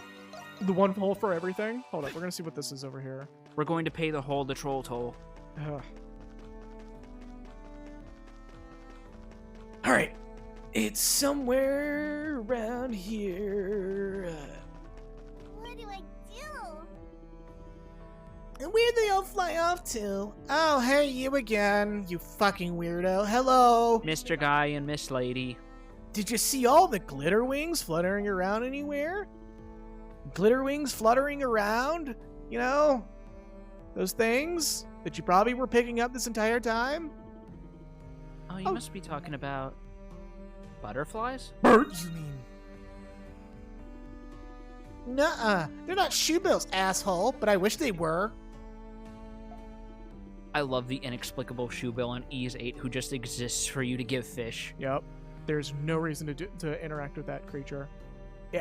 The one hole for everything. Hold up, we're gonna see what this is over here. We're going to pay the troll toll. Ugh. All right, it's somewhere around here. What do I do? And where'd they all fly off to? Oh, hey, you again, you fucking weirdo. Hello. Mr. Guy and Miss Lady. Did you see all the glitter wings fluttering around anywhere? Glitter wings fluttering around? You know? Those things that you probably were picking up this entire time? Oh, you must be talking about butterflies? Birds, you mean? Nuh-uh. They're not shoebills, asshole, but I wish they were. I love the inexplicable shoebill on Ys 8 who just exists for you to give fish. Yep. There's no reason to interact with that creature.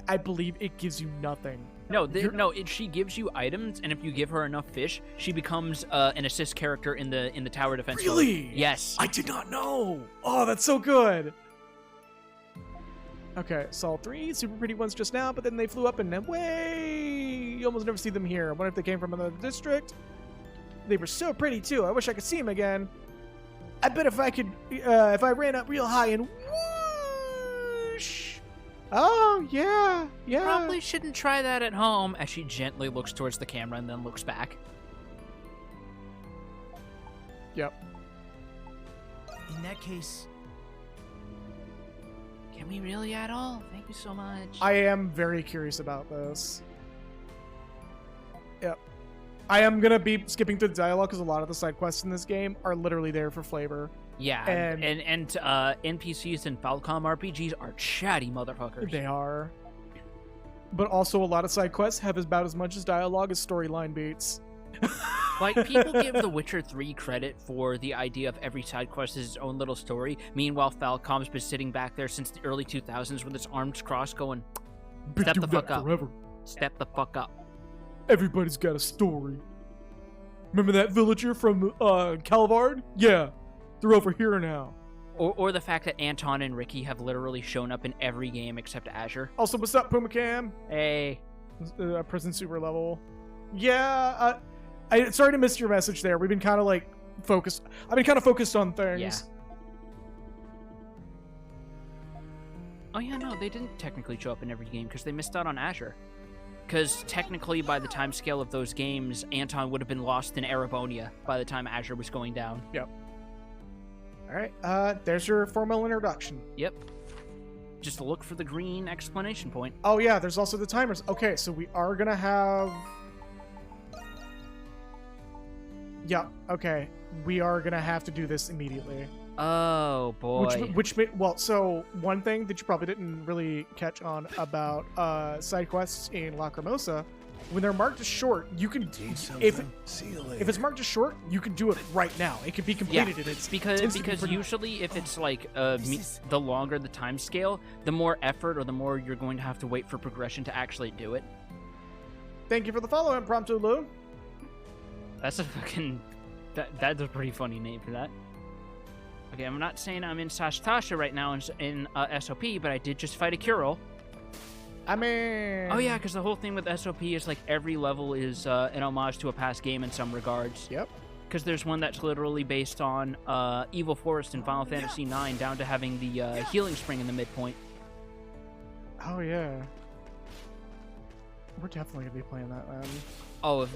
I believe it gives you nothing. No, she gives you items, and if you give her enough fish, she becomes an assist character in the tower defense. Really? Mode. Yes. I did not know. Oh, that's so good. Okay, saw 3 super pretty ones just now, but then they flew up and away. You almost never see them here. I wonder if they came from another district. They were so pretty too. I wish I could see them again. I bet if I could, if I ran up real high and whoosh. Oh, yeah, yeah. Probably shouldn't try that at home, as she gently looks towards the camera and then looks back. Yep. In that case... Can we really at all? Thank you so much. I am very curious about this. Yep. I am going to be skipping through the dialogue because a lot of the side quests in this game are literally there for flavor. Yeah, and NPCs in Falcom RPGs are chatty motherfuckers. They are. But also a lot of side quests have about as much as dialogue as storyline beats. Like, people give The Witcher 3 credit for the idea of every side quest is its own little story. Meanwhile, Falcom's been sitting back there since the early 2000s with its arms crossed going, step the fuck up. Forever. Step the fuck up. Everybody's got a story. Remember that villager from Calvard? Yeah, they're over here now. Or the fact that Anton and Ricky have literally shown up in every game except Azure. Also, what's up, Puma Cam? Hey. Prison super level. Yeah, sorry to miss your message there. We've been kind of like focused. I've been kind of focused on things. Yeah. Oh yeah, no, they didn't technically show up in every game because they missed out on Azure. Because technically, by the time scale of those games, Anton would have been lost in Erebonia by the time Azure was going down. Yep. All right, there's your formal introduction. Yep. Just look for the green exclamation point. Oh yeah, there's also the timers. Okay, so we are gonna have... Yeah, okay. We are gonna have to do this immediately. Oh, boy. Well, so one thing that you probably didn't really catch on about side quests in Lacrimosa, when they're marked as short, you can... If it's marked as short, you can do it right now. It can be completed in its... Because usually if it's like the longer the time scale, the more effort or the more you're going to have to wait for progression to actually do it. Thank you for the follow, Impromptu Lou. That's a fucking... That's a pretty funny name for that. Okay, I'm not saying I'm in Sashtasha right now in SOP, but I did just fight a Curel. I mean... Oh yeah, because the whole thing with SOP is like every level is an homage to a past game in some regards. Yep. Because there's one that's literally based on Evil Forest in Final Fantasy IX, down to having the healing spring in the midpoint. Oh yeah. We're definitely going to be playing that, man. Oh,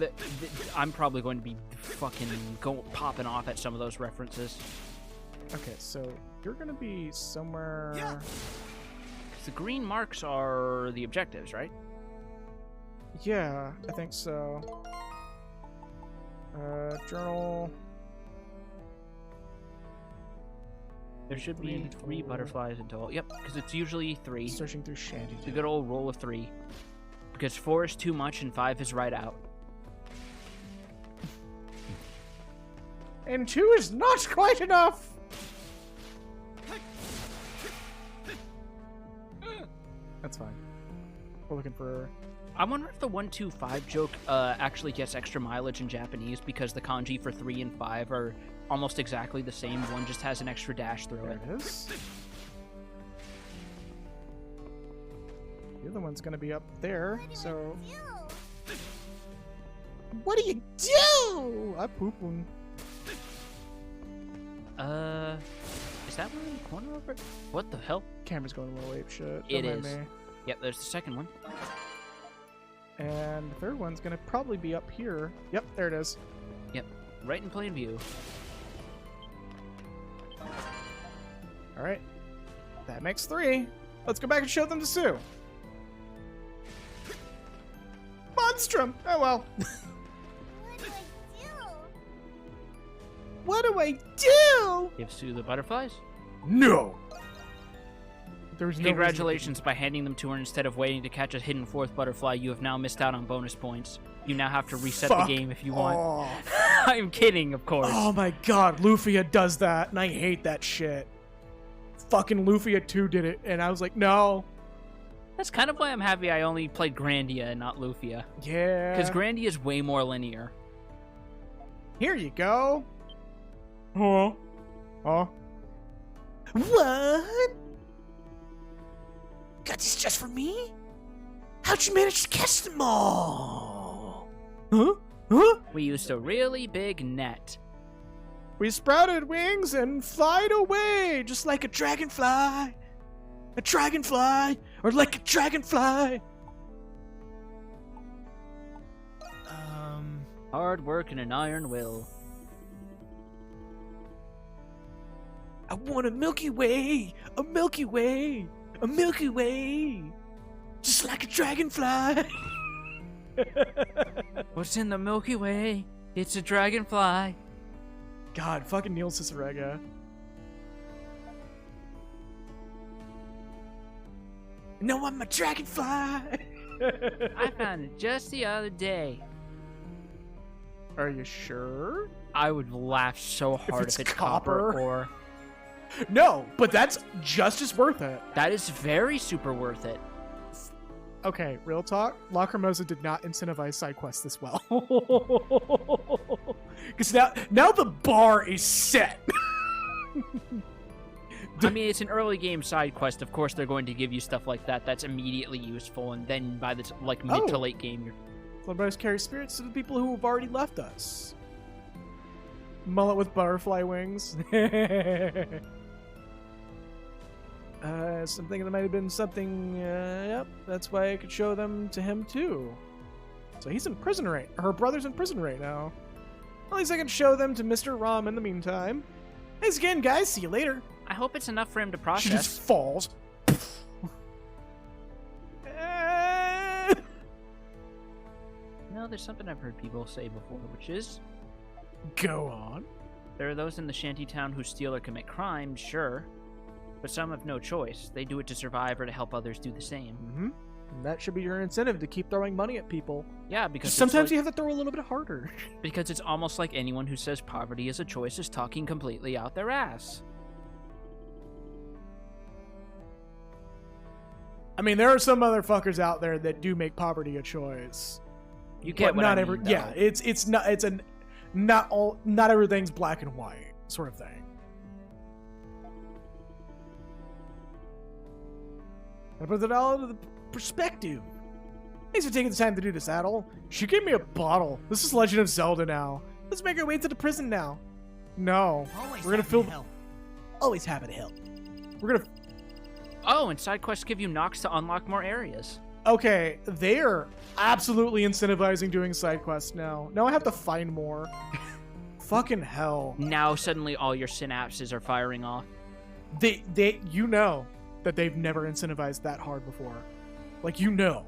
I'm probably going to be fucking popping off at some of those references. Okay, so you're going to be somewhere... The green marks are the objectives, right? Yeah, I think so. Journal... There should be 3 butterflies in total. Yep, because it's usually 3. Searching through Shanty. It's a good old roll of 3. Because 4 is too much and 5 is right out. And 2 is not quite enough! That's fine. We're looking for... I wonder if the 1-2-5 joke actually gets extra mileage in Japanese because the kanji for 3 and 5 are almost exactly the same. One just has an extra dash through it. There it is. The other one's gonna be up there, so... What do you do? I poop one. Is that one in the corner over it? What the hell? Camera's going a little ape shit. It Don't mind is. me. Yep, there's the second one. And the third one's gonna probably be up here. Yep, there it is. Yep, right in plain view. Alright. That makes 3. Let's go back and show them to Sue. Monstrum! Oh well. What do I do? Give Sue the butterflies? No! There's no Congratulations, by handing them to her instead of waiting to catch a hidden 4th butterfly, you have now missed out on bonus points. You now have to reset the game if you want. I'm kidding, of course. Oh my god, Lufia does that, and I hate that shit. Fucking Lufia 2 did it, and I was like, no. That's kind of why I'm happy I only played Grandia and not Lufia. Yeah. Because Grandia is way more linear. Here you go. Huh? Huh? What? Got this just for me? How'd you manage to catch them all? Huh? Huh? We used a really big net. We sprouted wings and flied away, just like a dragonfly. A dragonfly, or like a dragonfly. Hard work and an iron will. I want a Milky Way, a Milky Way, a Milky Way, just like a dragonfly. What's in the Milky Way? It's a dragonfly. God, fucking Neil Cicerega. No, I'm a dragonfly. I found it just the other day. Are you sure? I would laugh so hard if it's copper or... No, but that's just as worth it. That is very super worth it. Okay, real talk. Lacrimosa did not incentivize side quests this well. Because now the bar is set. I mean, it's an early game side quest. Of course, they're going to give you stuff like that that's immediately useful, and then by the mid to late game, you're... Let us carry spirits to the people who have already left us. Mullet with butterfly wings. Something that might have been something. Yep, that's why I could show them to him too. So he's in prison her brother's in prison right now. At least I can show them to Mr. Rom in the meantime. Thanks again, guys. See you later. I hope it's enough for him to process. She just falls. No, there's something I've heard people say before, which is... Go on. There are those in the shantytown who steal or commit crimes, sure. But some have no choice. They do it to survive or to help others do the same. Mm-hmm. And that should be your incentive to keep throwing money at people. Yeah, because sometimes you have to throw a little bit harder. Because it's almost like anyone who says poverty is a choice is talking completely out their ass. I mean, there are some motherfuckers out there that do make poverty a choice. You get what not I every mean, yeah, not everything's black and white sort of thing. I put it all into the perspective. Thanks for taking the time to do this, Adol. She gave me a bottle. This is Legend of Zelda now. Let's make our way to the prison now. No, we're gonna fill. Always happy to help. We're gonna. Oh, and side quests give you Nox to unlock more areas. Okay, they're absolutely incentivizing doing side quests now. Now I have to find more. Fucking hell. Now suddenly all your synapses are firing off. You know that they've never incentivized that hard before. Like, you know.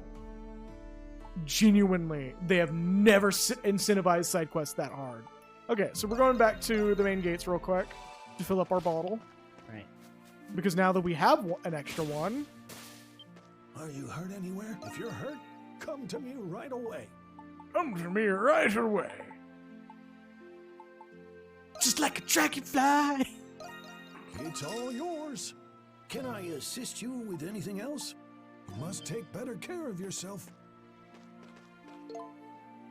Genuinely, they have never incentivized side quests that hard. Okay, so we're going back to the main gates real quick to fill up our bottle. Right. Because now that we have an extra one... Are you hurt anywhere? If you're hurt, come to me right away. Come to me right away. Just like a dragonfly. It's all yours. Can I assist you with anything else? You must take better care of yourself.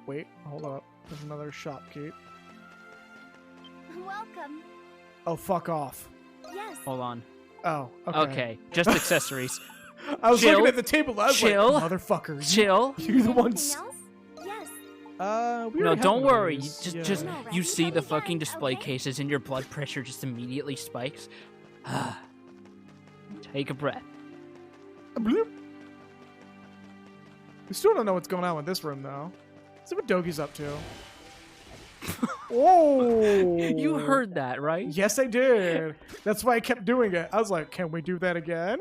Wait, hold up. There's another shopkeep. Welcome. Oh, fuck off. Yes. Hold on. Oh, okay. Okay, just accessories. I was Chill. looking at the table. I was Chill. like, motherfucker. Chill. You're the ones. Anything else? Yes. We No, already have don't one of worry. these. Just No, you right? see the Okay, fucking display okay. cases and your blood pressure just immediately spikes. Take a breath. Bloop. We still don't know what's going on with this room, though. Let's see what Dogi's up to. Oh! You heard that, right? Yes, I did. That's why I kept doing it. I was like, can we do that again?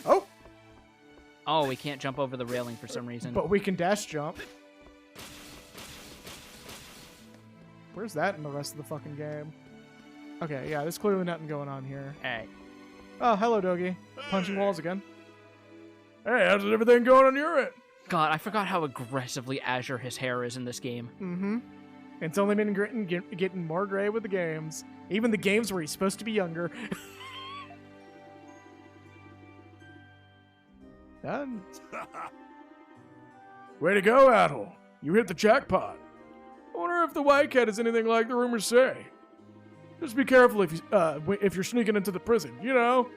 Oh! Oh, we can't jump over the railing for some reason. But we can dash jump. Where's that in the rest of the fucking game? Okay, yeah, there's clearly nothing going on here. Alright. Oh, hello, Dogi. Punching walls again. Hey, how's everything going on your end? God, I forgot how aggressively azure his hair is in this game. Mm-hmm. It's only been getting more gray with the games. Even the games where he's supposed to be younger. Done. Way to go, Adol. You hit the jackpot. I wonder if the White Cat is anything like the rumors say. Just be careful if you're sneaking into the prison. You know,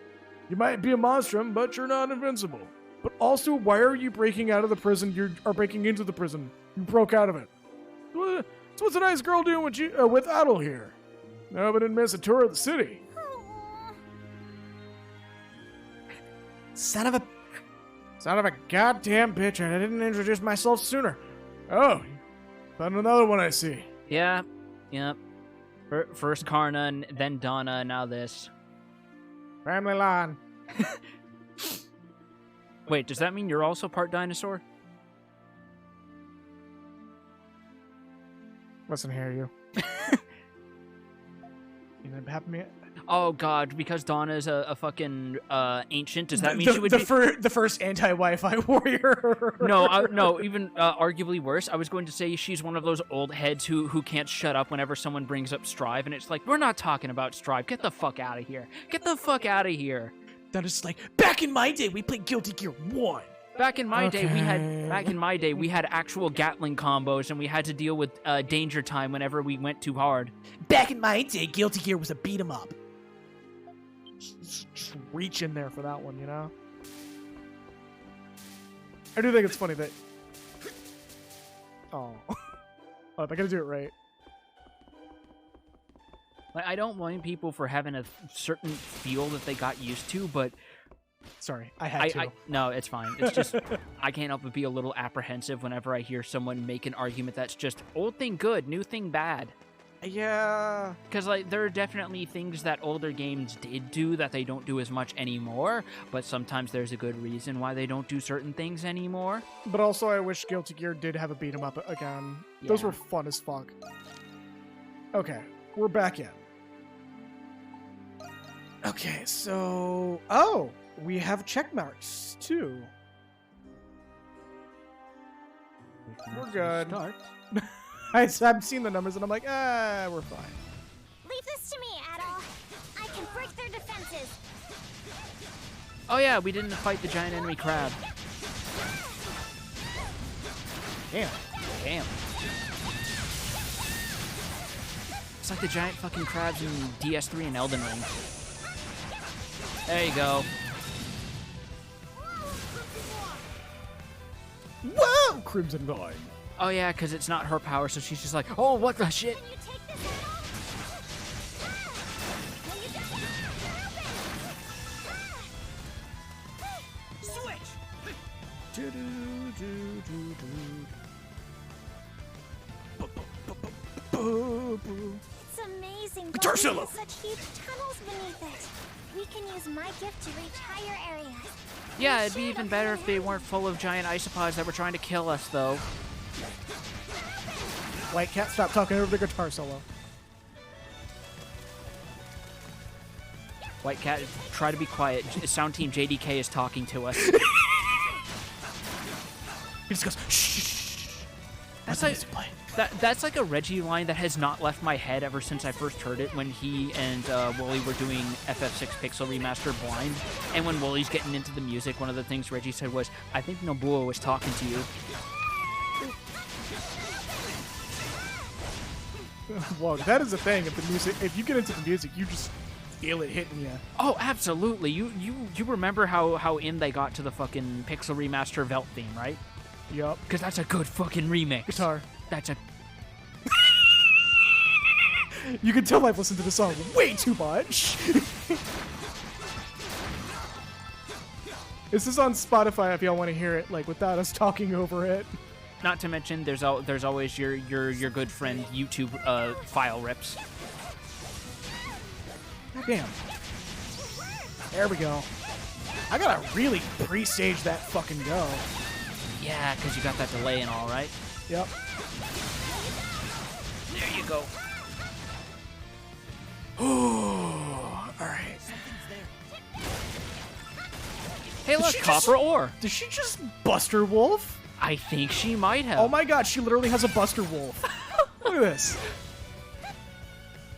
you might be a monstrum, but you're not invincible. But also, why are you breaking out of the prison? Or breaking into the prison. You broke out of it. So what's a nice girl doing with Adol here? No, but didn't miss a tour of the city. Son of a goddamn bitch. I didn't introduce myself sooner. Oh, found another one I see. Yeah, yep. First Karna, and then Donna, now this. Family line. Wait, does that mean you're also part dinosaur? Listen here, you. You gonna have me? Oh god, because Donna's a fucking ancient, does that mean she would the be... the first anti-Wi-Fi warrior? No, even arguably worse. I was going to say she's one of those old heads who can't shut up whenever someone brings up Strive, and it's like, we're not talking about Strive. Get the fuck out of here. Get the fuck out of here. That is like, back Back in my day, we played Guilty Gear 1. Back in my day, Okay. we had actual Gatling combos, and we had to deal with danger time whenever we went too hard. Back in my day, Guilty Gear was a beat 'em up. Just reach in there for that one, you know? I do think it's funny that... Oh. Oh, I gotta do it right. Like, I don't blame people for having a certain feel that they got used to, but Sorry, I had to. no, it's fine. It's just I can't help but be a little apprehensive whenever I hear someone make an argument that's just old thing good, new thing bad. Yeah. Because like there are definitely things that older games did do that they don't do as much anymore, but sometimes there's a good reason why they don't do certain things anymore. But also, I wish Guilty Gear did have a beat 'em up again. Those Yeah. were fun as fuck. Okay, we're back in. Okay, so... Oh! We have check marks, too. We're good. I've seen the numbers and I'm like, we're fine. Leave this to me, Adol. I can break their defenses. Oh yeah, we didn't fight the giant enemy crab. Damn. Damn. It's like the giant fucking crabs in DS3 and Elden Ring. There you go. Whoa! Crimson Vine. Oh yeah, because it's not her power, so she's just like, oh, what the shit? Can you take this, Adol? When you It's amazing. Guitar Baldi solo. has such huge tunnels beneath it. We can use my gift to reach higher areas. Yeah, it'd be even better if they weren't full of giant isopods that were trying to kill us, though. White Cat, stop talking over the guitar solo. White Cat, try to be quiet. Sound Team JDK is talking to us. He just goes, shh. That's like, that's like a Reggie line that has not left my head ever since I first heard it when he and Wooly were doing FF6 Pixel Remaster Blind. And when Wooly's getting into the music, one of the things Reggie said was, I think Nobuo was talking to you. Whoa, that is a thing. If you get into the music, you just feel it hitting you. Oh, absolutely. You remember how in they got to the fucking Pixel Remaster Velt theme, right? Yup. Because that's a good fucking remix. Guitar. That's a... You can tell I've listened to the song way too much. This is on Spotify if y'all want to hear it, like, without us talking over it. Not to mention, there's always your good friend YouTube file rips. God damn. There we go. I gotta really pre-stage that fucking go. Yeah, because you got that delay and all, right? Yep. There you go. Alright. Hey, look, she copper ore. Did she just Buster Wolf? I think she might have. Oh my god, she literally has a Buster Wolf. Look at this.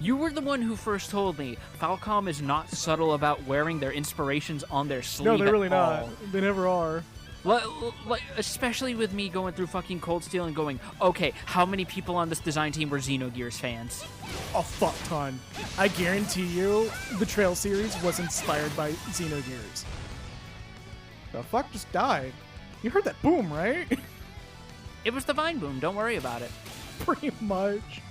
You were the one who first told me Falcom is not subtle about wearing their inspirations on their sleeve. No, they're really at all. not. They never are. Like, especially with me going through fucking Cold Steel and going, okay, how many people on this design team were Xenogears fans? A fuck ton. I guarantee you, the Trail series was inspired by Xenogears. The fuck just died? You heard that boom, right? It was the Vine Boom, don't worry about it. Pretty much.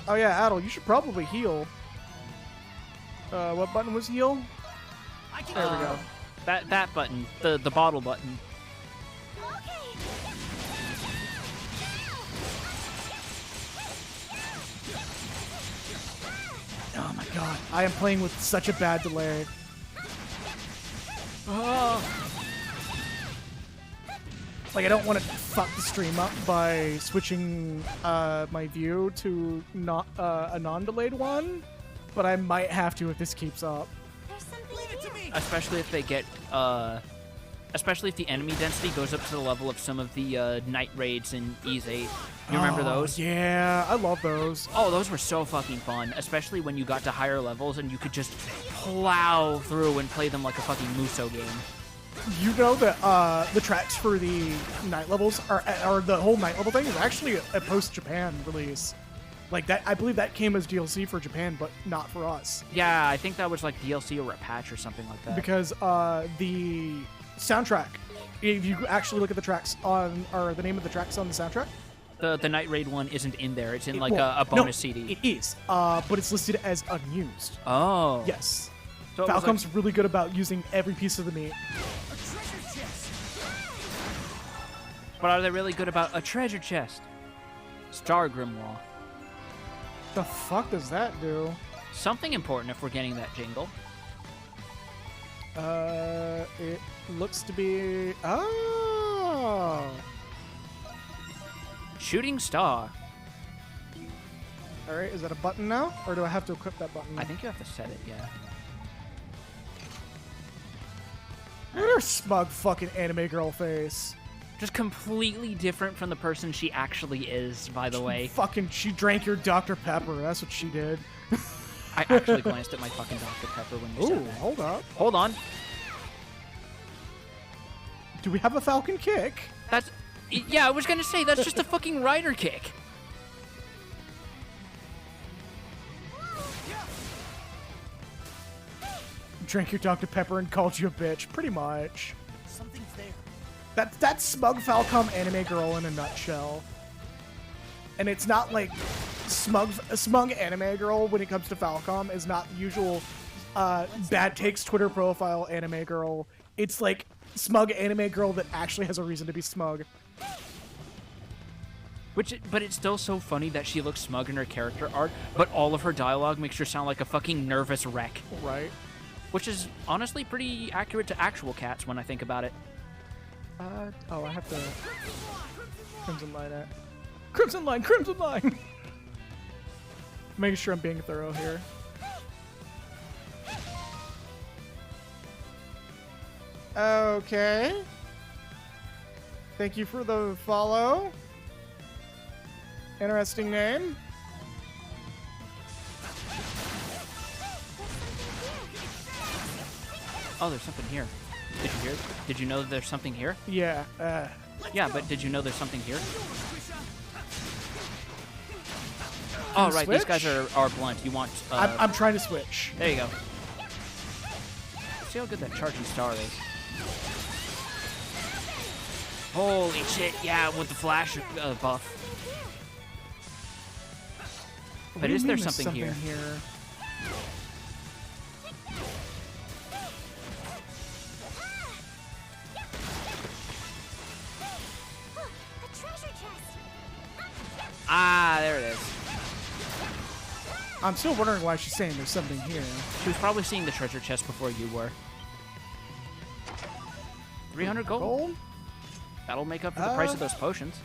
Oh yeah, Adol, you should probably heal. What button was heal? There we go. That button, the bottle button. Oh my god, I am playing with such a bad delay. Like, I don't want to fuck the stream up by switching my view to not a non-delayed one, but I might have to if this keeps up. Especially if they get especially if the enemy density goes up to the level of some of the night raids in Ys 8. You remember those? Yeah, I love those. Oh, those were so fucking fun, especially when you got to higher levels and you could just plow through and play them like a fucking Muso game. You know that the tracks for the night levels or the whole night level thing is actually a post-Japan release. Like that, I believe that came as DLC for Japan, but not for us. Yeah, I think that was like DLC or a patch or something like that. Because the soundtrack, if you actually look at the tracks on, or the name of the tracks on the soundtrack, the Night Raid one isn't in there. It's in like a bonus CD. It is, but it's listed as unused. Oh. Yes. So Falcom's really good about using every piece of the meat. But are they really good about a treasure chest? Star Grimoire. The fuck does that do? Something important if we're getting that jingle. It looks to be... Oh! Shooting star. Alright, is that a button now? Or do I have to equip that button? I think you have to set it, yeah. Look at her smug fucking anime girl face. Just completely different from the person she actually is, by the way. She drank your Dr. Pepper. That's what she did. I actually glanced at my fucking Dr. Pepper when you said that. Hold up. Hold on. Do we have a Falcon kick? That's... Yeah, I was gonna say, that's just a fucking rider kick. Drank your Dr. Pepper and called you a bitch. Pretty much. Something's there. That's smug Falcom anime girl in a nutshell. And it's not like smug anime girl when it comes to Falcom is not the usual bad takes Twitter profile anime girl. It's like smug anime girl that actually has a reason to be smug. But it's still so funny that she looks smug in her character art, but all of her dialogue makes her sound like a fucking nervous wreck. Right. Which is honestly pretty accurate to actual cats when I think about it. Oh, I have to... Crimson Line it. Crimson Line! Crimson Line! Making sure I'm being thorough here. Okay. Thank you for the follow. Interesting name. Oh, there's something here. Did you hear it? Did you know that there's something here? Yeah, Yeah, but did you know there's something here? Oh, right, these guys are blunt. You want... I'm trying to switch. There you go. See how good that charging star is. Holy shit, yeah, with the flash buff. But is there something here? Ah, there it is. I'm still wondering why she's saying there's something here. She was probably seeing the treasure chest before you were. 300 gold? That'll make up for the price of those potions.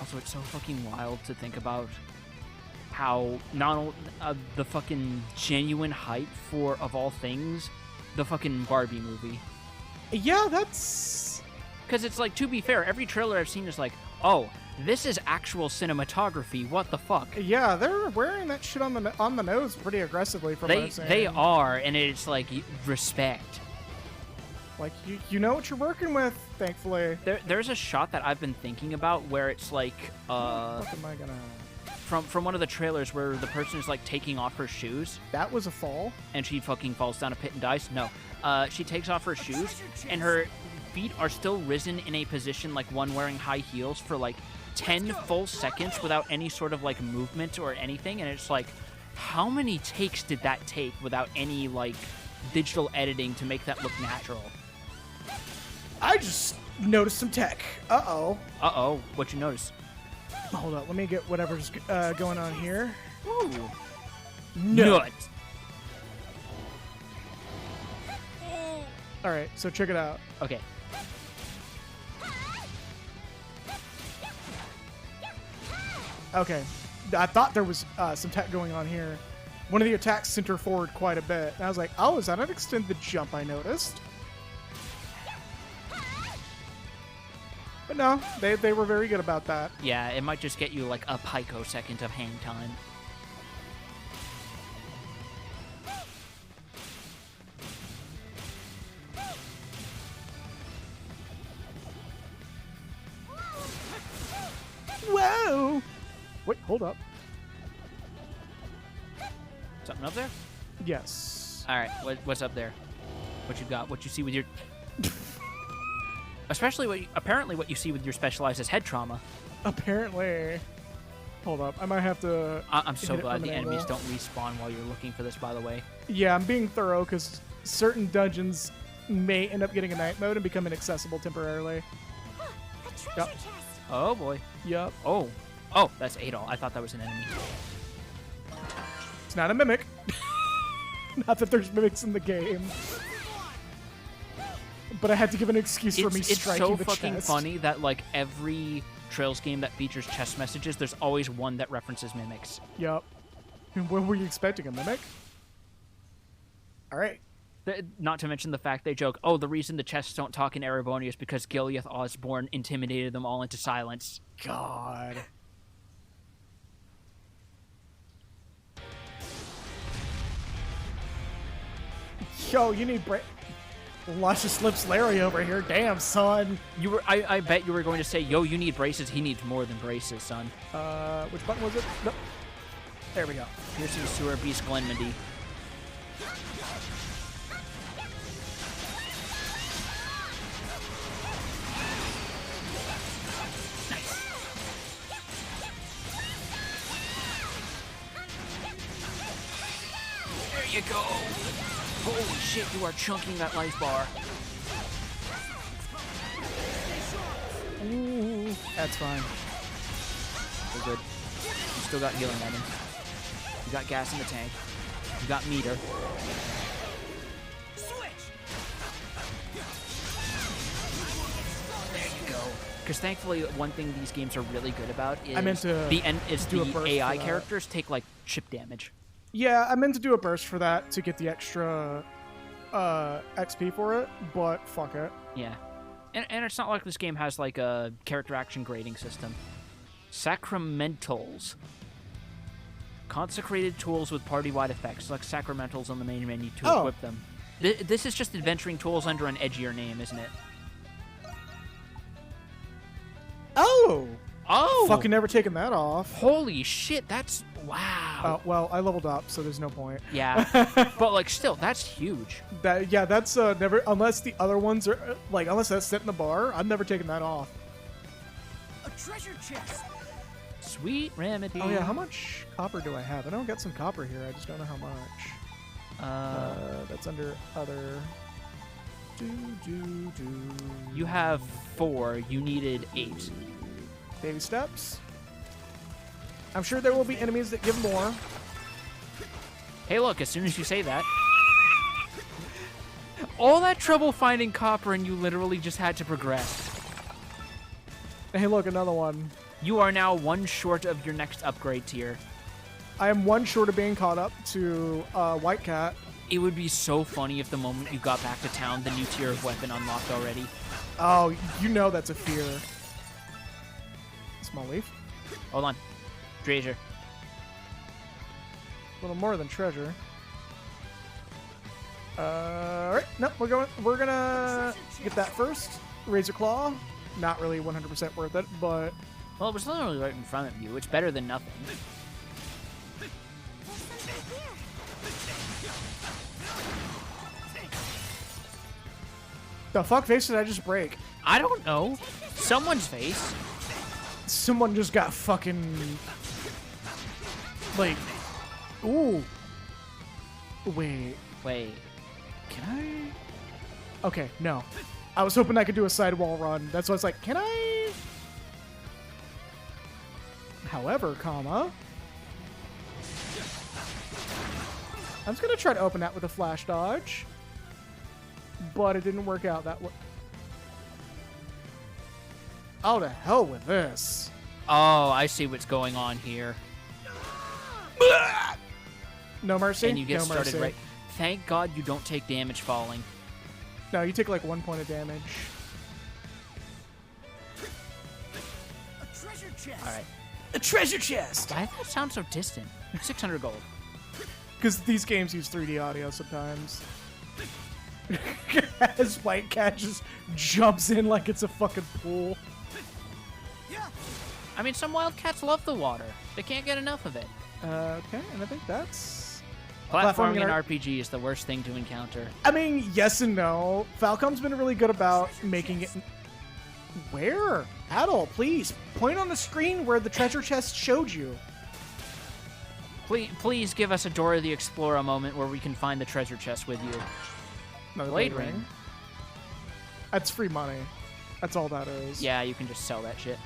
Also, it's so fucking wild to think about how not the fucking genuine hype for, of all things, the fucking Barbie movie. Yeah, that's... Because it's like, to be fair, every trailer I've seen is like, oh, this is actual cinematography. What the fuck? Yeah, they're wearing that shit on the nose pretty aggressively from what I'm saying. They are, and it's like, respect. Like, you know what you're working with, thankfully. There's a shot that I've been thinking about where it's like, what am I gonna... From one of the trailers where the person is like taking off her shoes. That was a fall. And she fucking falls down a pit and dies. No. She takes off her shoes and her feet are still risen in a position like one wearing high heels for like 10 full seconds without any sort of like movement or anything. And it's like, how many takes did that take without any like digital editing to make that look natural? I just noticed some tech. Uh-oh. Uh-oh. What'd you notice? Hold up, let me get whatever's going on here. Ooh. Nut. Alright, so check it out. Okay. Okay. I thought there was some tech going on here. One of the attacks center forward quite a bit. And I was like, oh, is that an extended jump I noticed? But no, they were very good about that. Yeah, it might just get you like a picosecond of hang time. Whoa! Wait, hold up. Something up there? Yes. All right, what's up there? What you got? What you see with your... Especially apparently what you see with your specialized is head trauma. Apparently. Hold up, I might have to... I'm so hit it glad from the an enemies angle. don't respawn while you're looking for this, by the way. Yeah, I'm being thorough because certain dungeons may end up getting a night mode and become inaccessible temporarily. A treasure Yep. chest. Oh, boy. Yup. Oh, that's Adol. I thought that was an enemy. It's not a mimic. Not that there's mimics in the game. But I had to give an excuse for me It's striking so the fucking chest. funny that, like, every Trails game that features chest messages, there's always one that references mimics. Yup. And what were you expecting, a mimic? Alright. Not to mention the fact they joke, oh, the reason the chests don't talk in Erebony is because Gileath Osborne intimidated them all into silence. God. Yo, you need Luscious Lips Larry over here. Damn, son. I bet you were going to say, yo, you need braces. He needs more than braces, son. Which button was it? Nope. There we go. Piercing Sewer Beast Glenmady. There you go. Holy shit, you are chunking that life bar. Ooh, that's fine. We're good. You still got healing items. You got gas in the tank. You got meter. There you go. Because thankfully, one thing these games are really good about is I meant to do a the burst AI for that. characters take like chip damage. Yeah, I meant to do a burst for that to get the extra XP for it, but fuck it. Yeah. And it's not like this game has like a character action grading system. Sacramentals. Consecrated tools with party-wide effects. Select Sacramentals on the main menu to Oh. equip them. This is just adventuring tools under an edgier name, isn't it? Oh! Oh! Fucking never taken that off. Holy shit, that's... Wow. Well, I leveled up, so there's no point. Yeah. But, like, still, that's huge. That's never, unless the other ones are, unless that's set in the bar, I've never taken that off. A treasure chest. Sweet remedy. Oh yeah, how much copper do I have? I know I got some copper here, I just don't know how much. That's under other. You have 4. You needed 8. Baby steps. I'm sure there will be enemies that give more. Hey, look, as soon as you say that... All that trouble finding copper and you literally just had to progress. Hey, look, another one. You are now 1 short of your next upgrade tier. I am 1 short of being caught up to White Cat. It would be so funny if the moment you got back to town, the new tier of weapon unlocked already. Oh, you know that's a fear. Small leaf. Hold on. Treasure. A little more than treasure. Alright, nope, we're gonna get that first. Razor Claw. Not really 100% worth it, but Well, it was literally right in front of you. It's better than nothing. There's something here. the fuck face did I just break? I don't know. Someone's face. Someone just got fucking like, ooh. Wait, Wait. can I? Okay, no. I was hoping I could do a sidewall run. That's why I was like, can I? However, comma. I'm just gonna try to open that with a flash dodge. But it didn't work out that way. Oh, to hell with this. Oh, I see what's going on here. No mercy. and you get no started mercy. right. Thank God you don't take damage falling. No, you take like 1 point of damage. A treasure chest. All right. A treasure chest. Why does that sound so distant? 600 gold. Because these games use 3D audio sometimes. As White Cat just jumps in like it's a fucking pool. I mean, some wildcats love the water. They can't get enough of it. Okay, and I think that's... Platforming in and RPG is the worst thing to encounter. I mean, yes and no. Falcom's been really good about making it... Where? Adol, please, point on the screen where the treasure chest showed you. Please give us a Dora the Explorer moment where we can find the treasure chest with you. Another Blade Ring. That's free money. That's all that is. Yeah, you can just sell that shit.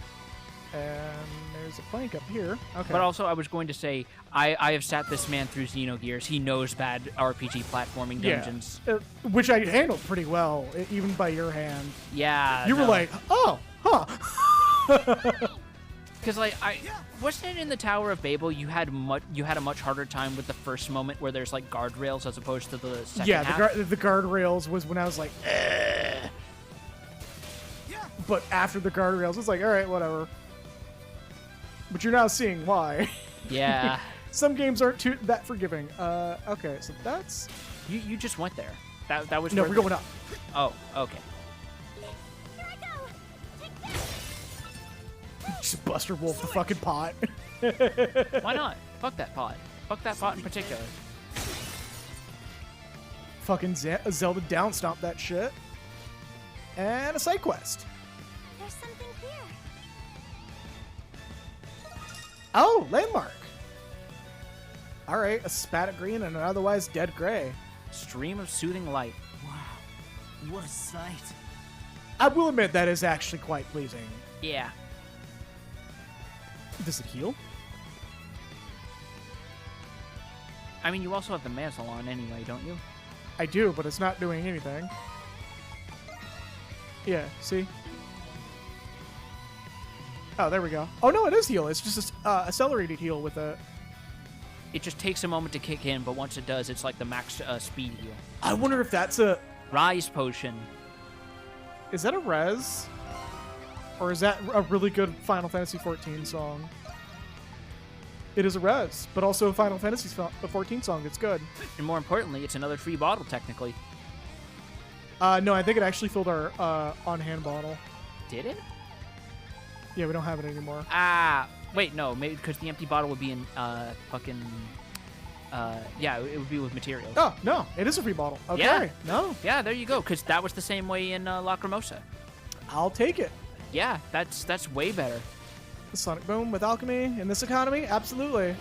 And there's a plank up here. Okay. But also, I was going to say, I have sat this man through Xenogears. He knows bad RPG platforming dungeons. Yeah. Which I handled pretty well, even by your hand. Yeah. You were like, oh, huh. Because like wasn't it in the Tower of Babel you had a much harder time with the first moment where there's like guardrails as opposed to the second half? The guardrails was when I was like, eh. But after the guardrails, it's like, all right, whatever. But you're now seeing why. Yeah. Some games aren't that forgiving. Okay, so that's... You just went there. That was No, where we're going up. Oh, okay. Here I go. Take this. Just Buster Wolf the fucking pot. Why not? Fuck that pot. Fuck that pot in particular. Fucking Zelda down stomp that shit. And a side quest. There's something here. Oh, landmark. All right, a spat of green and an otherwise dead gray. Stream of soothing light. Wow, what a sight. I will admit that is actually quite pleasing. Yeah. Does it heal? I mean, you also have the mantle on anyway, don't you? I do, but it's not doing anything. Yeah, see? Oh, there we go. Oh, no, it is heal. It's just a accelerated heal with a... It just takes a moment to kick in, but once it does, it's like the max speed heal. I wonder if that's a... Rise potion. Is that a res? Or is that a really good Final Fantasy XIV song? It is a res, but also a Final Fantasy XIV song. It's good. And more importantly, it's another free bottle, technically. No, I think it actually filled our on-hand bottle. Did it? Yeah, we don't have it anymore. Ah, wait, no, maybe because the empty bottle would be in yeah, it would be with materials. Oh, no, it is a free bottle. Okay, Yeah. no, Yeah, there you go, because that was the same way in Lacrimosa. I'll take it. Yeah, that's way better. The Sonic Boom with alchemy in this economy? Absolutely.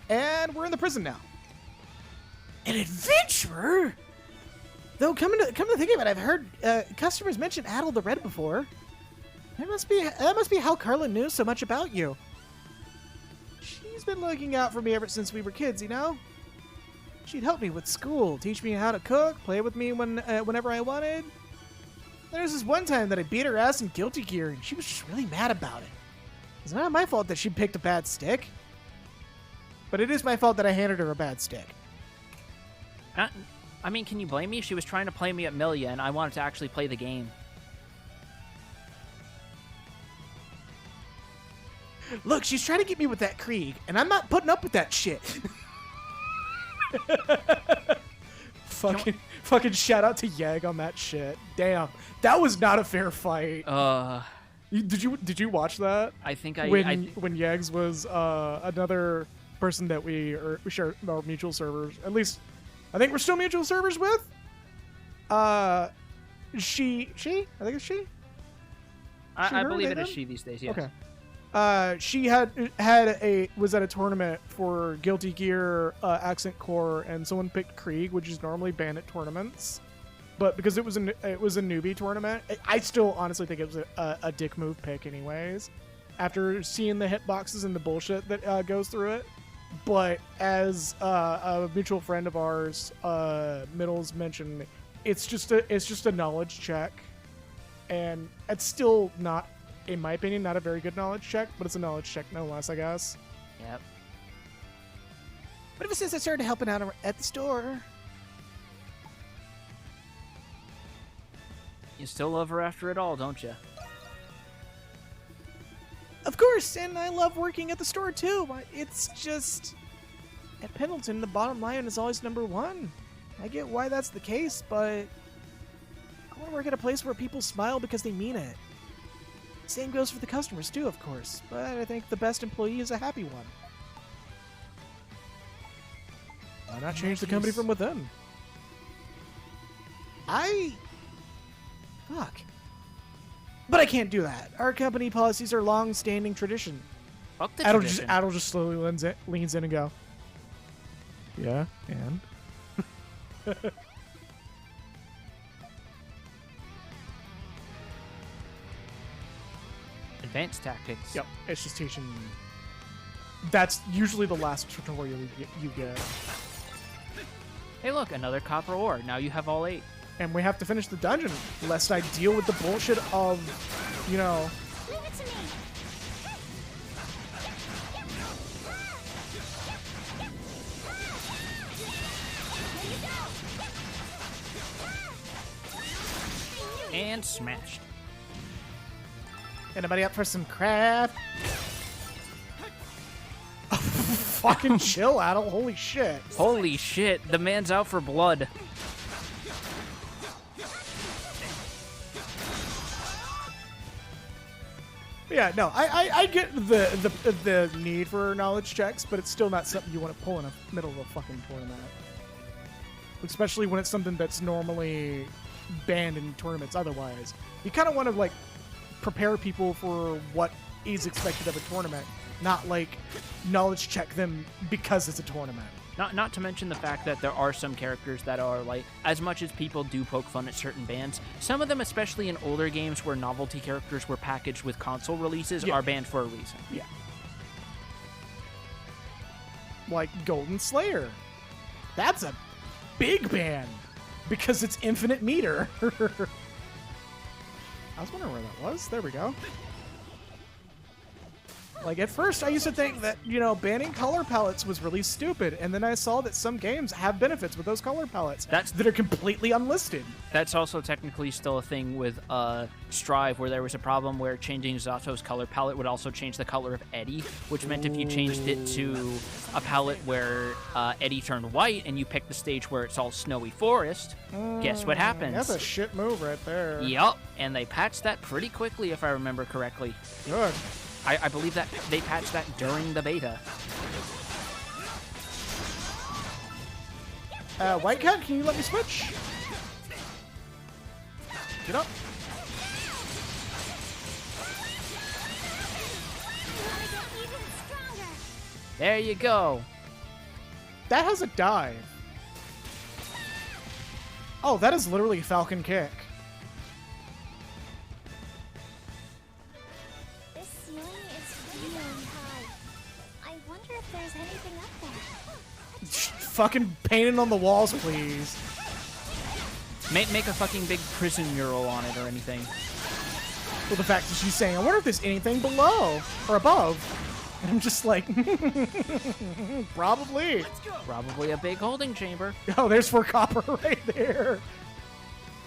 And we're in the prison now. An adventurer? Though, come to think of it, I've heard customers mention Adol the Red before. That must be how Carla knew so much about you. She's been looking out for me ever since we were kids, you know? She'd help me with school, teach me how to cook, play with me whenever I wanted. There's this one time that I beat her ass in Guilty Gear, and she was just really mad about it. It's not my fault that she picked a bad stick. But it is my fault that I handed her a bad stick. I mean, can you blame me? She was trying to play me at Milia, and I wanted to actually play the game. Look, she's trying to get me with that Krieg, and I'm not putting up with that shit. Fucking shout out to Yeg on that shit. Damn, that was not a fair fight. Did you watch that? I think when Yegs was another person that we share our mutual servers. At least I think we're still mutual servers with. She I think it's she. I believe it is she these days. Yes. Okay. She was at a tournament for Guilty Gear Accent Core, and someone picked Krieg, which is normally banned at tournaments, but because it was a newbie tournament, I still honestly think it was a dick move pick, anyways. After seeing the hitboxes and the bullshit that goes through it, but as a mutual friend of ours, Middles mentioned, it's just a knowledge check. and it's still not, in my opinion, not a very good knowledge check, but it's a knowledge check no less, I guess. Yep. But ever since I started helping out at the store, You still love her after it all, don't you? of course, and I love working at the store too. It's just at Pendleton, the bottom line is always number one. I get why that's the case, but I want to work at a place where people smile because they mean it. Same goes for the customers too, of course, but I think the best employee is a happy one. Why not change the company from within? Fuck. But I can't do that. Our company policies are long-standing tradition. Fuck the Adol tradition. just slowly leans in and go, yeah, and? Advanced tactics. Yep, it's just teaching. That's usually the last tutorial you get. Hey, look, another copper ore. Now you have all 8. And we have to finish the dungeon, lest I deal with the bullshit of, you know... Leave it to me. And smashed. Anybody up for some crap? Fucking chill, Adol. Holy shit. Holy shit, the man's out for blood. Yeah, no, I get the need for knowledge checks, but it's still not something you want to pull in the middle of a fucking tournament. Especially when it's something that's normally banned in tournaments otherwise. You kind of want to, like, prepare people for what is expected of a tournament, not, like, knowledge check them because it's a tournament. Not to mention the fact that there are some characters that are, like, as much as people do poke fun at certain bands, some of them, especially in older games where novelty characters were packaged with console releases, are banned for a reason. Yeah. Like Golden Slayer. That's a big ban because it's infinite meter. I was wondering where that was. There we go. Like, at first, I used to think that, you know, banning color palettes was really stupid, and then I saw that some games have benefits with those color palettes that are completely unlisted. That's also technically still a thing with Strive, where there was a problem where changing Zato's color palette would also change the color of Eddie, which meant if you changed it to a palette where Eddie turned white and you pick the stage where it's all snowy forest, guess what happens? That's a shit move right there. Yup, and they patched that pretty quickly, if I remember correctly. Good. I believe that they patched that during the beta. White Cat, can you let me switch? Get up. There you go. That has a dive. Oh, that is literally Falcon Kick. This ceiling is really high. I wonder if there's anything up there. Fucking painting on the walls, please. Make a fucking big prison mural on it or anything. Well, the fact that she's saying, I wonder if there's anything below or above. And I'm just like, probably. Probably a big holding chamber. Oh, there's 4 copper right there.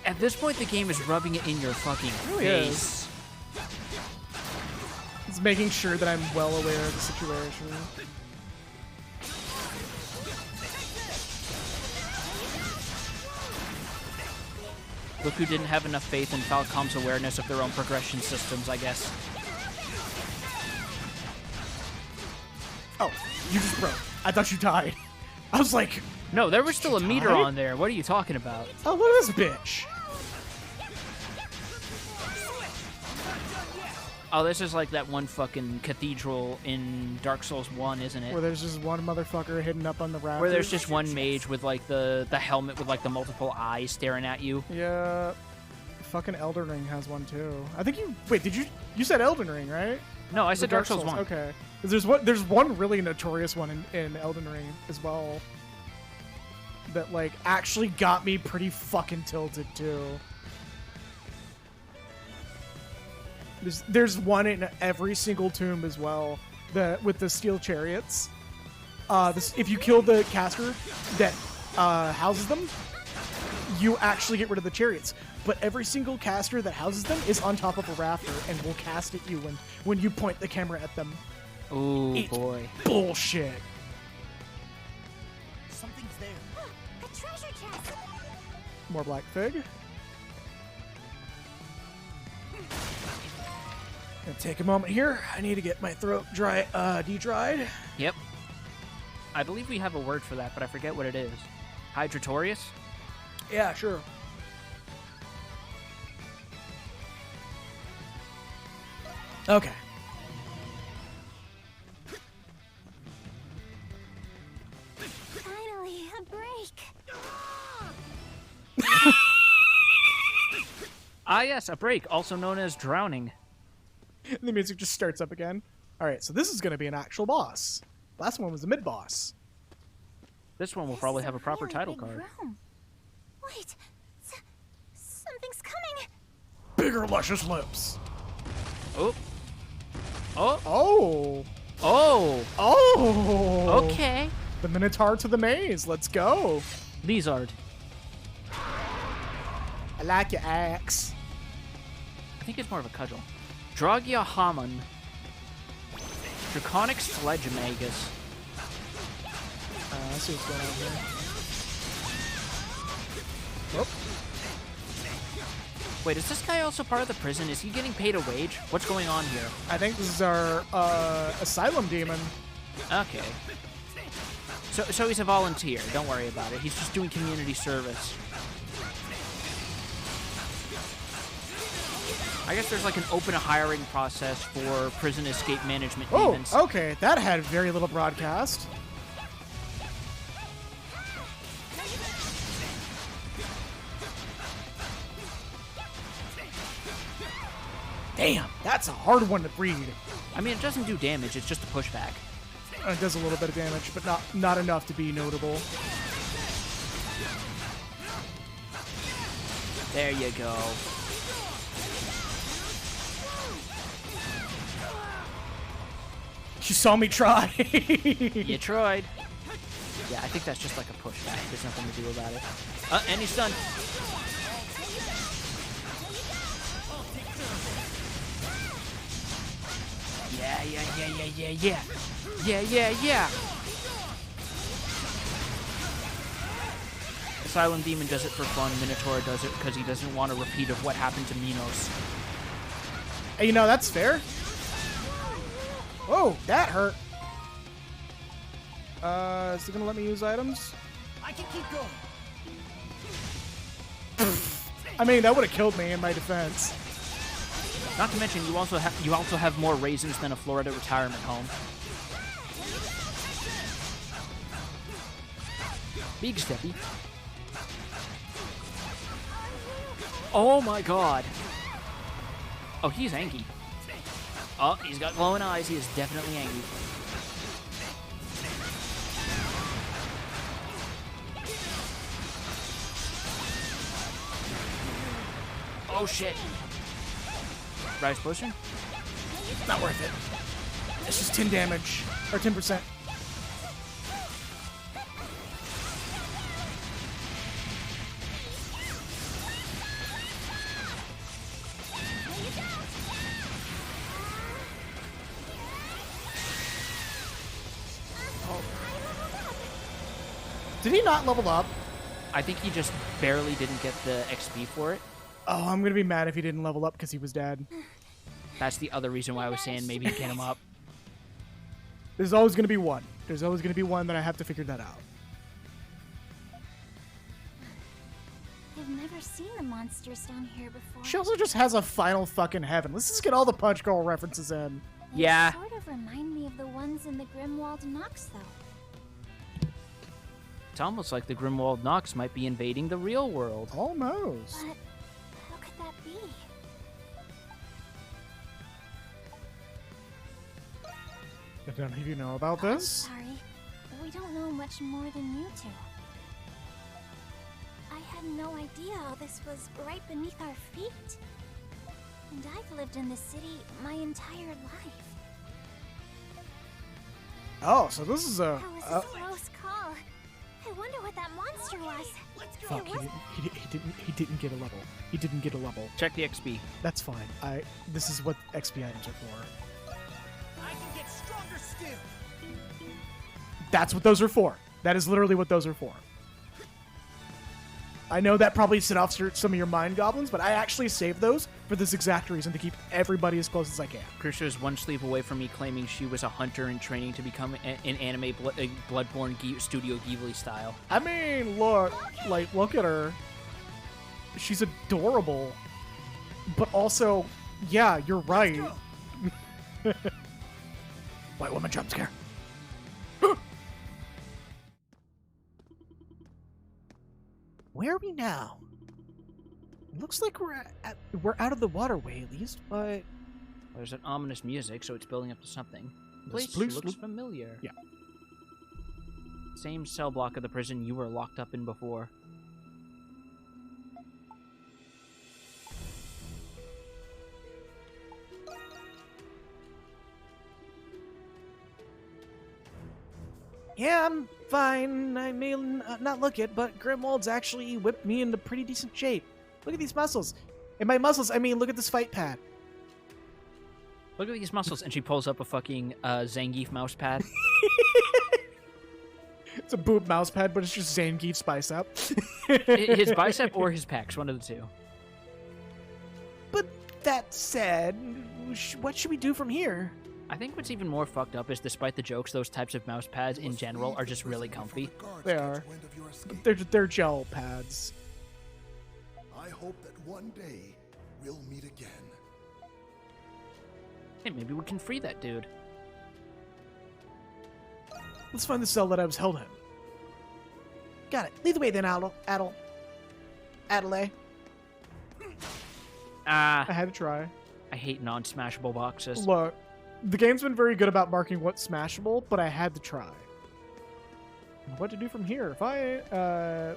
At this point, the game is rubbing it in your fucking really face. It's making sure that I'm well aware of the situation. Look who didn't have enough faith in Falcom's awareness of their own progression systems, I guess. Oh, you just broke. I thought you died. I was like... No, there was still a meter on there. What are you talking about? Oh, look at this bitch. Oh, this is like that one fucking cathedral in Dark Souls 1, isn't it? Where there's just one motherfucker hidden up on the rafters. Where there's just one mage with like the helmet with like the multiple eyes staring at you. Yeah. Fucking Elden Ring has one too. I think you... Wait, did you... You said Elden Ring, right? No, I said Dark Souls 1. Okay. 'Cause there's one really notorious one in Elden Ring as well. That, like, actually got me pretty fucking tilted too. There's one in every single tomb as well. With the steel chariots. If you kill the caster that houses them, you actually get rid of the chariots. But every single caster that houses them is on top of a rafter and will cast at you when you point the camera at them. Oh It's boy. bullshit. Something's there. A treasure chest! More black fig. Gonna take a moment here. I need to get my throat de-dried. Yep. I believe we have a word for that, but I forget what it is. Hydratorious? Yeah, sure. Okay. Finally, a break! Ah, yes, a break, also known as drowning. The music just starts up again. Alright, so this is gonna be an actual boss. Last one was a mid-boss. This one will This probably is have a proper really title big card. room. Wait, something's coming! Bigger, luscious lips. Oh. Oh. Oh. Oh. Oh. Okay. The Minotaur to the maze. Let's go. Lizard. I like your axe. I think it's more of a cudgel. Dragia Hamon. Draconic Sledge Magus. Let's see what's going on here. Whoop. Wait, is this guy also part of the prison? Is he getting paid a wage? What's going on here? I think this is our asylum demon. Okay. So he's a volunteer. Don't worry about it. He's just doing community service. I guess there's like an open hiring process for prison escape management demons. Oh, okay. That had very little broadcast. Damn, that's a hard one to read. I mean, it doesn't do damage. It's just a pushback. It does a little bit of damage, but not enough to be notable. There you go. You saw me try. You tried. Yeah, I think that's just like a pushback. There's nothing to do about it. And he's done. Yeah. Asylum Demon does it for fun. Minotaur does it because he doesn't want a repeat of what happened to Minos. Hey, you know, that's fair. Whoa, that hurt. Is it gonna let me use items? I can keep going. I mean, that would have killed me in my defense. Not to mention, you also have more raisins than a Florida retirement home. Big steppy. Oh my god. Oh, he's angry. Oh, he's got glowing eyes. He is definitely angry. Oh shit. Rise potion? Not worth it. It's just 10 damage. Or 10%. Did he not level up? I think he just barely didn't get the XP for it. Oh, I'm gonna be mad if he didn't level up because he was dead. That's the other reason why I was saying maybe get him up. There's always gonna be one. There's always gonna be one that I have to figure that out. I've never seen the monsters down here before. She also just has a final fucking heaven. Let's just get all the Punch Girl references in. Yeah. They sort of remind me of the ones in the Grimwald Nox, though. It's almost like the Grimwald Nox might be invading the real world. Almost. But how could that be? Did any of you know about I'm this? sorry, but we don't know much more than you two. I had no idea all this was right beneath our feet. And I've lived in this city my entire life. Oh, so this is a... That was a close call. I wonder what that monster was. Fuck, he didn't get a level. He didn't get a level. Check the XP. That's fine. This is what XP items are for. I can get stronger still. That's what those are for. That is literally what those are for. I know that probably set off some of your mind goblins, but I actually saved those for this exact reason, to keep everybody as close as I can. Krisha is one sleep away from me claiming she was a hunter in training to become an anime Bloodborne Studio Ghibli style. I mean, look at her. She's adorable. But also, yeah, you're right. White woman jump scare. Where are we now? It looks like we're out of the waterway at least, but There's an ominous music, so it's building up to something. This Place looks familiar. Yeah. Same cell block of the prison you were locked up in before. yeah, I'm fine. I may not look it, but Grimwald's actually whipped me into pretty decent shape. Look at these muscles. And by muscles, I mean look at this fight pad. Look at these muscles, and she pulls up a fucking Zangief mouse pad. It's a boob mouse pad, but it's just Zangief's bicep. His bicep or his pecs, one of the two. But that said, what should we do from here? I think what's even more fucked up is, despite the jokes, those types of mouse pads in general are just really comfy. They are. They're gel pads. I hope that one day we'll meet again. Hey, maybe we can free that dude. Let's find the cell that I was held in. Got it. Lead the way then, Adol. Adelaide. I had to try. I hate non-smashable boxes. Look, the game's been very good about marking what's smashable, but I had to try. What to do from here? If I,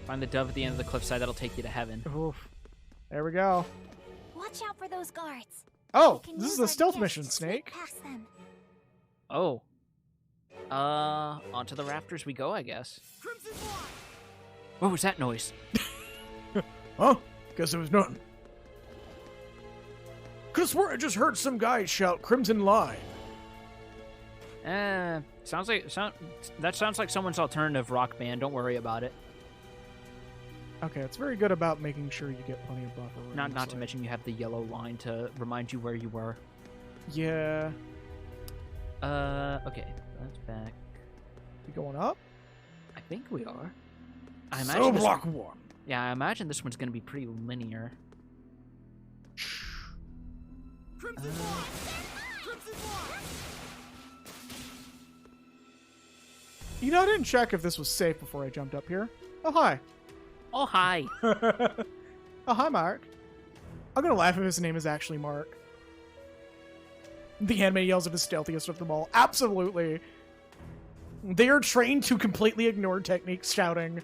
Find the dove at the end of the cliffside, that'll take you to heaven. Oof. There we go. Watch out for those guards. Oh, We can this use is a our stealth gifts mission, to sneak Snake. past them. Oh. Onto the rafters we go, I guess. What was that noise? Huh? Guess it was nothing. Could've swore I just heard some guy shout Crimson Line. That sounds like someone's alternative rock band. Don't worry about it. Okay, it's very good about making sure you get plenty of buffer room. Not to mention you have the yellow line to remind you where you were. Yeah. Okay, that's back. We going up? I think we are. I So imagine block one. Yeah, I imagine this one's gonna be pretty linear. You know, I didn't check if this was safe before I jumped up here. Oh, hi. Oh, hi. Oh, hi, Mark. I'm gonna laugh if his name is actually Mark. The anime yells at the stealthiest of them all. Absolutely. They are trained to completely ignore techniques shouting.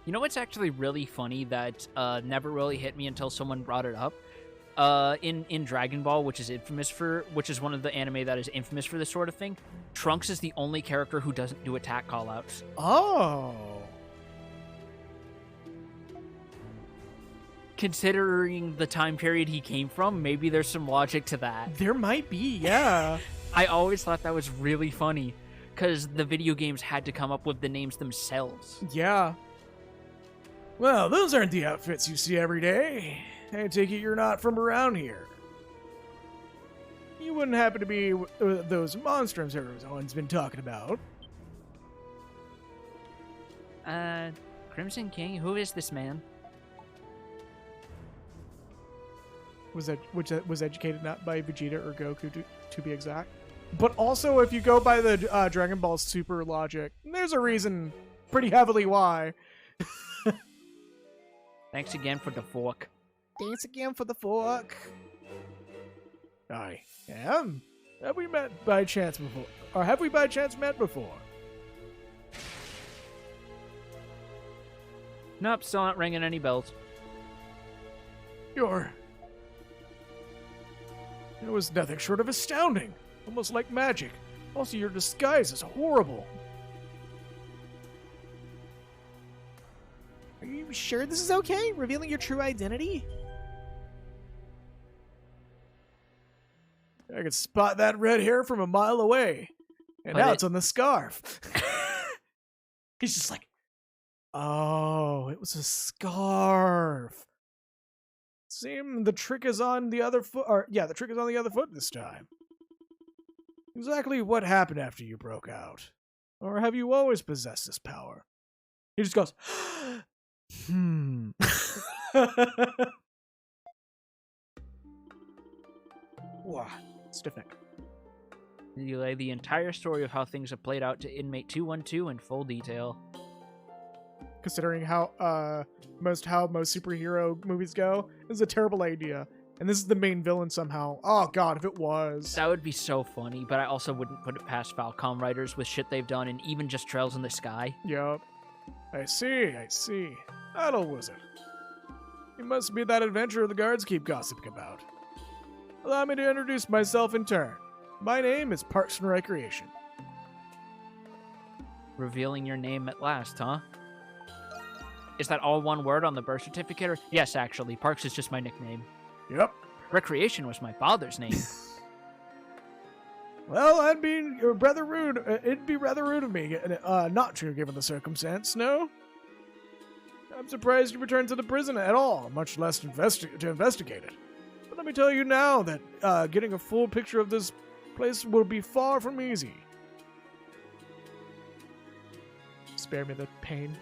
You know what's actually really funny that never really hit me until someone brought it up? In Dragon Ball, which is one of the anime that is infamous for this sort of thing, Trunks is the only character who doesn't do attack callouts. Oh. Considering the time period he came from, maybe there's some logic to that. There might be, yeah. I always thought that was really funny, because the video games had to come up with the names themselves. Yeah. Well, those aren't the outfits you see every day. I take it you're not from around here. You wouldn't happen to be those monstrums everyone's been talking about. Crimson King, who is this man? Was educated not by Vegeta or Goku to be exact. But also, if you go by the Dragon Ball Super logic, there's a reason pretty heavily why. Thanks again for the fork. Thanks again for the fork. I am. Have we met by chance before? Or have we by chance met before? Nope, still not ringing any bells. You're It was nothing short of astounding, almost like magic. Also, your disguise is horrible. Are you sure this is okay? Revealing your true identity? I could spot that red hair from a mile away. And But now it- it's on the scarf. He's just like, oh, it was a scarf. Seem the trick is on the other foot. Or yeah, the trick is on the other foot this time. Exactly what happened after you broke out? Or have you always possessed this power? He just goes, Wow, stiff neck. You lay the entire story of how things have played out to inmate 212 in full detail. Considering how most superhero movies go, this is a terrible idea. And this is the main villain somehow. Oh god, if it was. That would be so funny, but I also wouldn't put it past Falcom writers with shit they've done and even just Trails in the Sky. Yup. I see. Adol was it? He must be that adventurer the guards keep gossiping about. Allow me to introduce myself in turn. My name is Parks and Recreation. Revealing your name at last, huh? Is that all one word on the birth certificate? Or yes, actually, Parks is just my nickname. Yep. Recreation was my father's name. Well, it'd be rather rude of me not to, given the circumstance, no? I'm surprised you returned to the prison at all, much less to investigate it. But let me tell you now that getting a full picture of this place will be far from easy. Spare me the pain.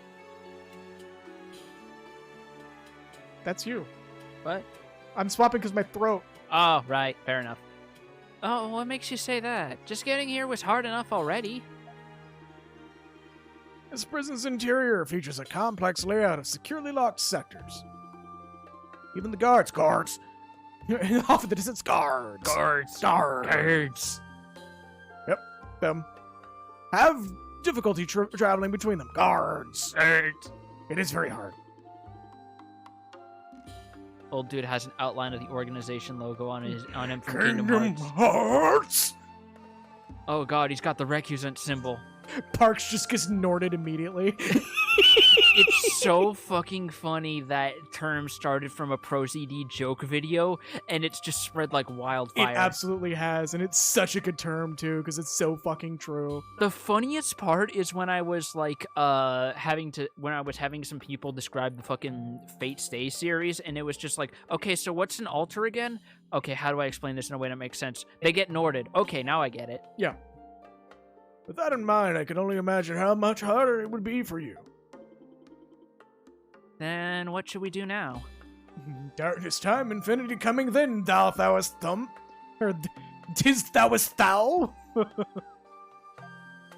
That's you. What? I'm swapping because my throat. Oh, right. Fair enough. Oh, what makes you say that? Just getting here was hard enough already. This prison's interior features a complex layout of securely locked sectors. Even the guards, off in the distance, guards. Yep, them. Have difficulty traveling between them. Guards. It is very hard. Old dude has an outline of the organization logo on him from Kingdom Kingdom Hearts. Hearts. Oh god, he's got the recusant symbol. Parks just gets snorted immediately. It's so fucking funny that term started from a ProZD joke video, and it's just spread like wildfire. It absolutely has, and it's such a good term too, because it's so fucking true. The funniest part is when I was like having some people describe the fucking Fate Stay series, and it was just like, okay, so what's an altar again? Okay, how do I explain this in a way that makes sense? They get Norded. Okay, now I get it. Yeah. With that in mind, I can only imagine how much harder it would be for you. Then what should we do now? Darkness time, infinity coming, then thou thouest thumb. Or tis thouest thou?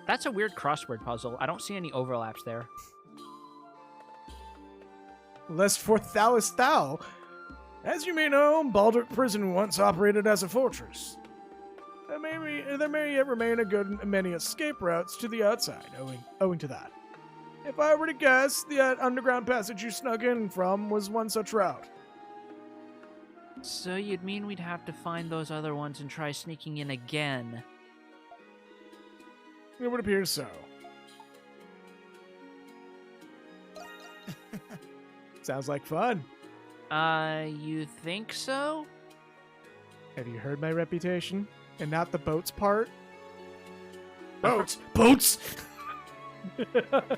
That's a weird crossword puzzle. I don't see any overlaps there. Lest for thouest thou. As you may know, Baldurk Prison once operated as a fortress. There may yet remain a good many escape routes to the outside, owing to that. If I were to guess, the underground passage you snuck in from was one such route. So you'd mean we'd have to find those other ones and try sneaking in again? It would appear so. Sounds like fun. You think so? Have you heard my reputation? And not the boats part? Boats! Boats!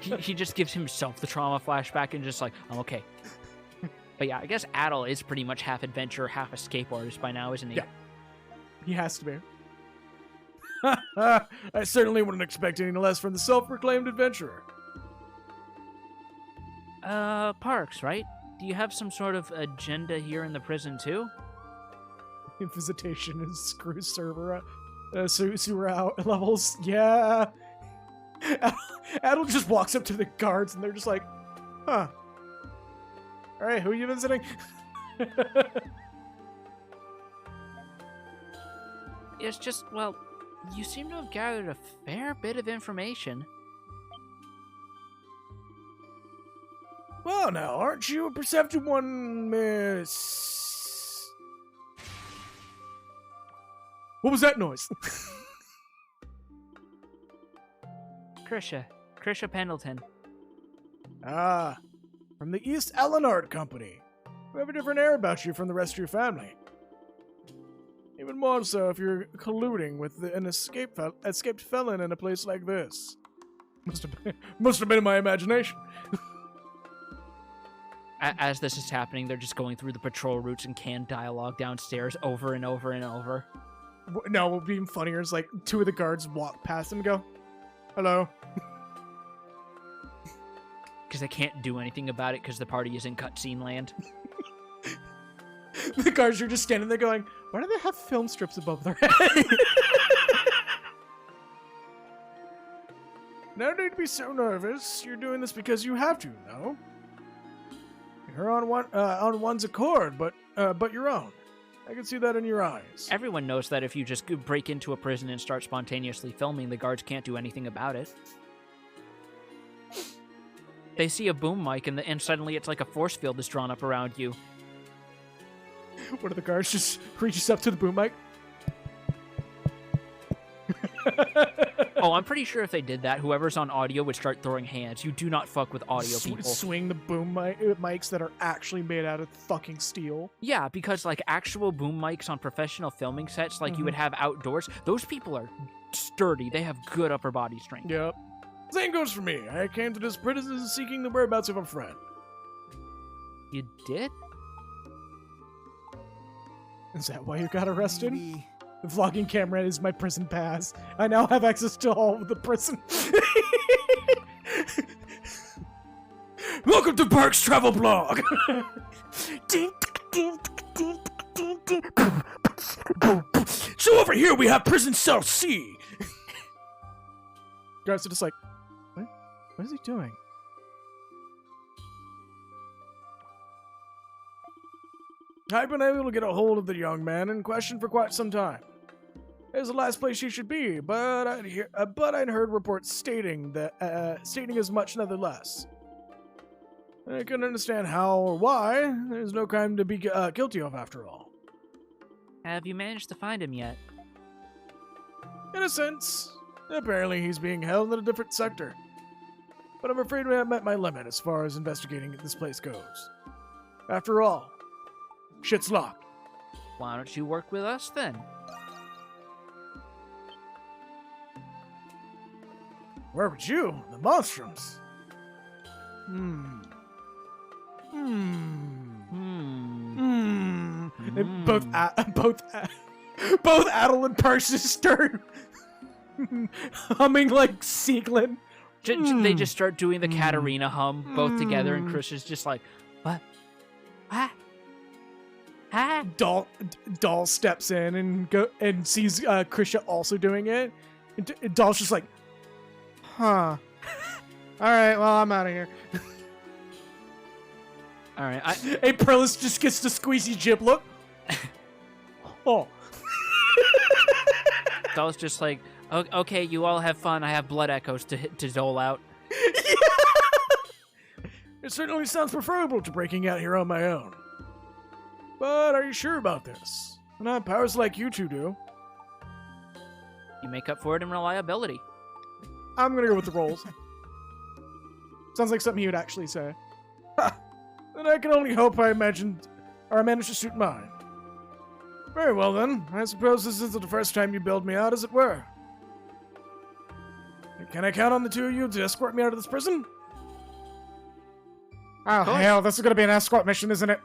he just gives himself the trauma flashback and just like, I'm okay. But yeah, I guess Adol is pretty much half adventurer, half escape artist by now, isn't he? Yeah. He has to be. I certainly wouldn't expect any less from the self-proclaimed adventurer. Parks, right? Do you have some sort of agenda here in the prison too? Visitation and screw server sewer out levels. Yeah. Adol just walks up to the guards and they're just like, huh. Alright, who are you visiting? It's just, well, you seem to have gathered a fair bit of information. Well now, aren't you a perceptive one, Miss... What was that noise? Krisha Pendleton. Ah, from the East Eleanor Company. You have a different air about you from the rest of your family. Even more so if you're colluding with an escaped felon in a place like this. Must have been in my imagination. As this is happening, they're just going through the patrol routes and canned dialogue downstairs over and over and over. No, what would be even funnier is like two of the guards walk past him and go, "Hello." Because they can't do anything about it because the party is in cutscene land. The guards are just standing there going, "Why do they have film strips above their head?" No need to be so nervous. You're doing this because you have to, no? You're on one's accord, but your own. I can see that in your eyes. Everyone knows that if you just break into a prison and start spontaneously filming, the guards can't do anything about it. They see a boom mic and suddenly it's like a force field is drawn up around you. One of the guards just reaches up to the boom mic. Oh, I'm pretty sure if they did that, whoever's on audio would start throwing hands. You do not fuck with audio people. Swing the boom mics that are actually made out of fucking steel. Yeah, because like actual boom mics on professional filming sets, like you would have outdoors, those people are sturdy. They have good upper body strength. Yep. Same goes for me. I came to this prison seeking the whereabouts of a friend. You did? Is that why you got arrested? Maybe. The vlogging camera is my prison pass. I now have access to all of the prison. Welcome to Park's Travel Blog. So over here we have prison cell C. Guards are just like, what? What is he doing? I've been able to get a hold of the young man in question for quite some time. It's the last place he should be, but I'd heard reports stating as much nevertheless. I couldn't understand how or why. There's no crime to be guilty of after all. Have you managed to find him yet? In a sense, apparently he's being held in a different sector. But I'm afraid we have met my limit as far as investigating this place goes. After all, shit's locked. Why don't you work with us then? Where would you? The Monstrums. Both Adol and Parks just start humming like Sieglin. They just start doing the Katarina hum both together, and Chris is just like, what? Ah. Ah. Doll steps in and sees Krisha also doing it. And Doll's just like, huh. All right, well, I'm out of here. All right. Hey, Perlis just gets the squeezy jib look. Oh. Doll's just like, okay, you all have fun. I have blood echoes to dole out. It certainly sounds preferable to breaking out here on my own. But are you sure about this? Not powers like you two do. You make up for it in reliability. I'm gonna go with the rolls. Sounds like something he would actually say. Then I can only hope I managed to suit mine. Very well then. I suppose this isn't the first time you bailed me out, as it were. Can I count on the two of you to escort me out of this prison? Oh, hell, this is gonna be an escort mission, isn't it?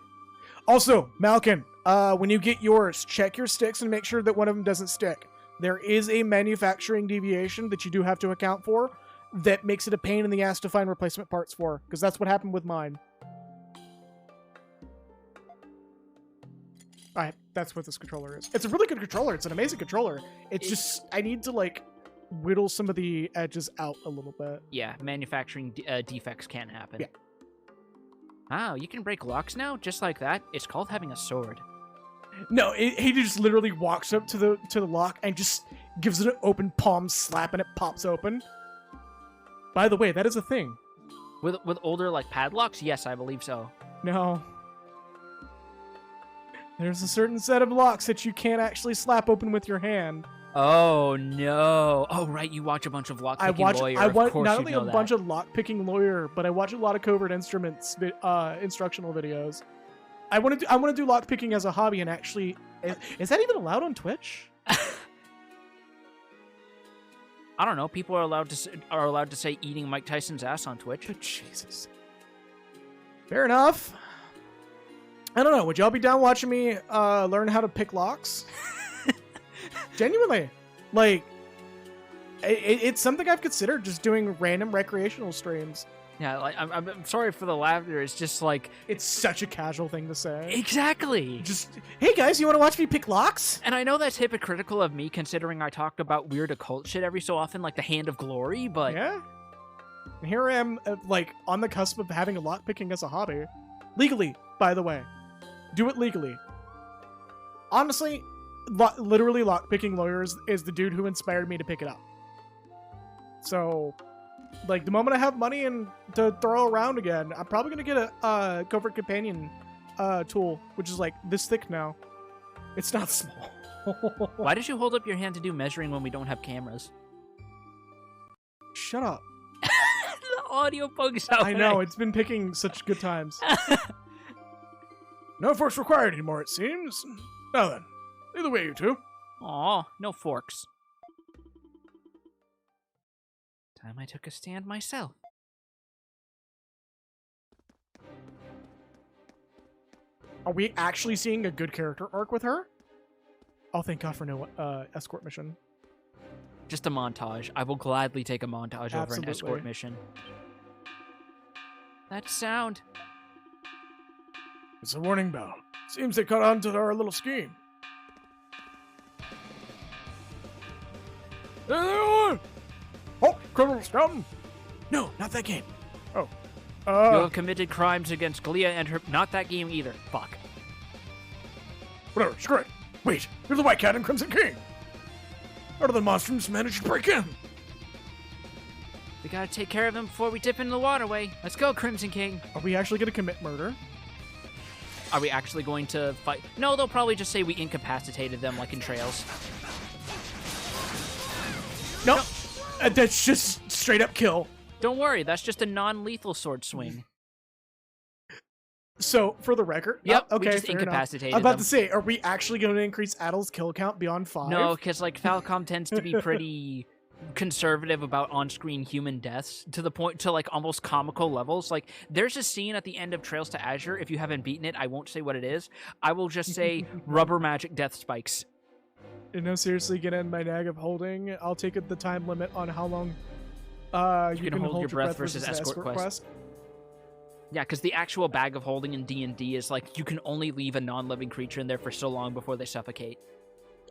Also, Malkin, when you get yours, check your sticks and make sure that one of them doesn't stick. There is a manufacturing deviation that you do have to account for that makes it a pain in the ass to find replacement parts for, because that's what happened with mine. Alright, that's what this controller is. It's a really good controller. It's an amazing controller. It's just, I need to, like, whittle some of the edges out a little bit. Yeah, manufacturing defects can happen. Yeah. Wow, you can break locks now? Just like that? It's called having a sword. No, he just literally walks up to the lock and just gives it an open palm slap and it pops open. By the way, that is a thing. With older, like, padlocks? Yes, I believe so. No. There's a certain set of locks that you can't actually slap open with your hand. Oh no! Oh right, you watch a bunch of lockpicking lawyer. I watch of course not you only know a that. bunch of lockpicking lawyer, but I watch a lot of covert instruments instructional videos. I want to do lockpicking as a hobby, and actually, is that even allowed on Twitch? I don't know. People are allowed to say eating Mike Tyson's ass on Twitch. But Jesus. Fair enough. I don't know. Would y'all be down watching me learn how to pick locks? Genuinely, like, it's something I've considered, just doing random recreational streams. Yeah, like I'm sorry for the laughter. It's just like It's such a casual thing to say. exactly. Just, hey guys, you want to watch me pick locks? And I know that's hypocritical of me, considering I talk about weird occult shit every so often, like the Hand of Glory. But Yeah. And here I am, like, on the cusp of having a lockpicking as a hobby. Legally, by the way. Do it legally. Honestly, literally lockpicking lawyers is the dude who inspired me to pick it up. So, like, the moment I have money and to throw around again, I'm probably going to get a covert companion tool, which is like this thick now. It's not small. why did you hold up your hand to do measuring when we don't have cameras? Shut up. The audio bugs out. I know, it's been picking such good times. No force required anymore, it seems. Now then, either way, you two. Aw, no forks. Time I took a stand myself. Are we actually seeing a good character arc with her? Oh, thank God for no escort mission. Just a montage. I will gladly take a montage over an escort Absolutely. mission. That sound. It's a warning bell. Seems they caught on to our little scheme. There they are! Oh, criminal scum! No, not that game. You have committed crimes against Glia and her. Not that game either. Fuck. Whatever, screw it. Wait, you're the White Cat and Crimson King. How do the monstrums manage to break in? We gotta take care of them before we dip into the waterway. Let's go, Crimson King. Are we actually going to commit murder? Are we actually going to fight? No, they'll probably just say we incapacitated them like in Trails. Nope. That's just straight up kill. Don't worry, that's just a non-lethal sword swing. So, for the record, Yep, okay, we just fair enough. incapacitated I'm about them. to say, are we actually going to increase Adol's kill count beyond 5? No, because like Falcom tends to be pretty conservative about on-screen human deaths to the point to like almost comical levels. Like there's a scene at the end of Trails to Azure. If you haven't beaten it, I won't say what it is. I will just say rubber magic death spikes. No, seriously, get in my nag of holding. I'll take the time limit on how long you can hold your breath versus escort quest. Yeah, because the actual bag of holding in D&D is like you can only leave a non-living creature in there for so long before they suffocate.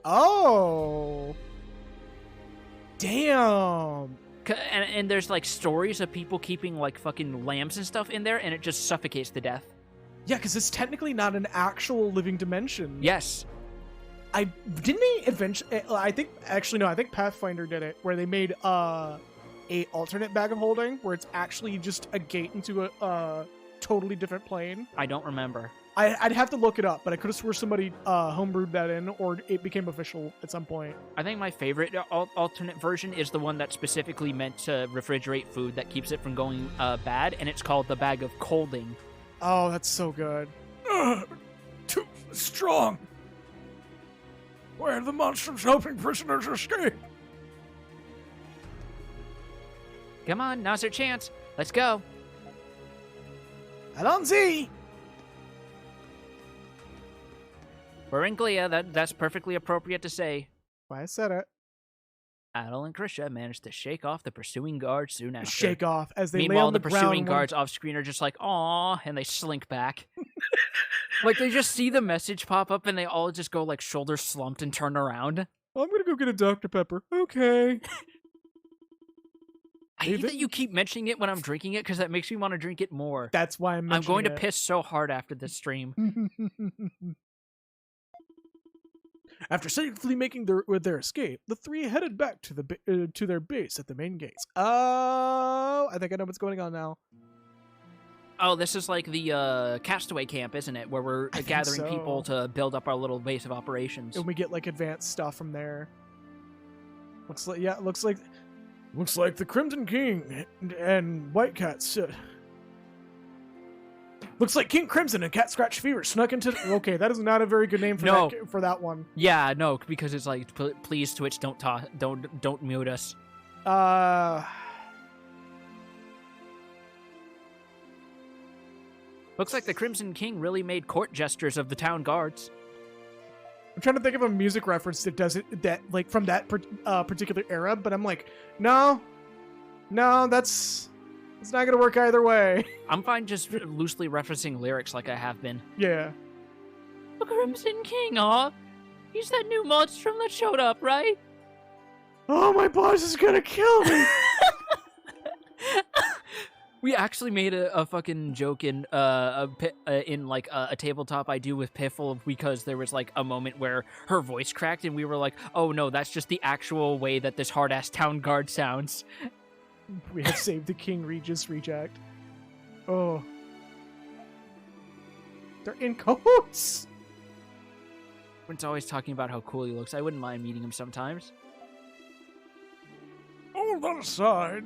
Oh. Damn. And there's like stories of people keeping like fucking lambs and stuff in there, and it just suffocates to death. Yeah, because it's technically not an actual living dimension. Yes. Didn't they eventually? I think Pathfinder did it, where they made a alternate bag of holding, where it's actually just a gate into a totally different plane. I don't remember. I'd have to look it up, but I could have swore somebody homebrewed that in, or it became official at some point. I think my favorite alternate version is the one that's specifically meant to refrigerate food that keeps it from going bad, and it's called the Bag of Colding. Oh, that's so good. Too strong. Where are the monstrums helping prisoners escape? Come on, now's our chance. Let's go. I don't see. We're in Glia. That's perfectly appropriate to say. Why I said it. Adol and Krisha managed to shake off the pursuing guards soon after. Shake off as they lay Meanwhile, on the the pursuing ground. guards off screen are just like, "Aw," and they slink back. Like they just see the message pop up and they all just go like shoulders slumped and turn around. I'm gonna go get a Dr. Pepper. Okay. I hate that you keep mentioning it when I'm drinking it because that makes me want to drink it more. That's why I'm going to it. piss so hard after this stream. After safely making their escape, the three headed back to their base at the main gates. Oh, I think I know what's going on now. Oh, this is like the castaway camp, isn't it? Where we're gathering people to build up our little base of operations. And we get like advanced stuff from there. Looks like the Crimson King and White Cats. Looks like King Crimson and Cat Scratch Fever snuck into. Okay, that is not a very good name for that one. Yeah, no, because it's like, please Twitch, don't mute us. Looks like the Crimson King really made court gestures of the town guards. I'm trying to think of a music reference that does it like from that particular era, but I'm like, no, that's not gonna work either way. I'm fine just loosely referencing lyrics like I have been. Yeah. The Crimson King, he's that new monstrum that showed up, right? Oh, my boss is gonna kill me. We actually made a fucking joke in like a tabletop I do with Piffle because there was like a moment where her voice cracked and we were like, oh no, that's just the actual way that this hard-ass town guard sounds. We have saved the King Regis reject. Oh. They're in cahoots! It's always talking about how cool he looks. I wouldn't mind meeting him sometimes. All that aside,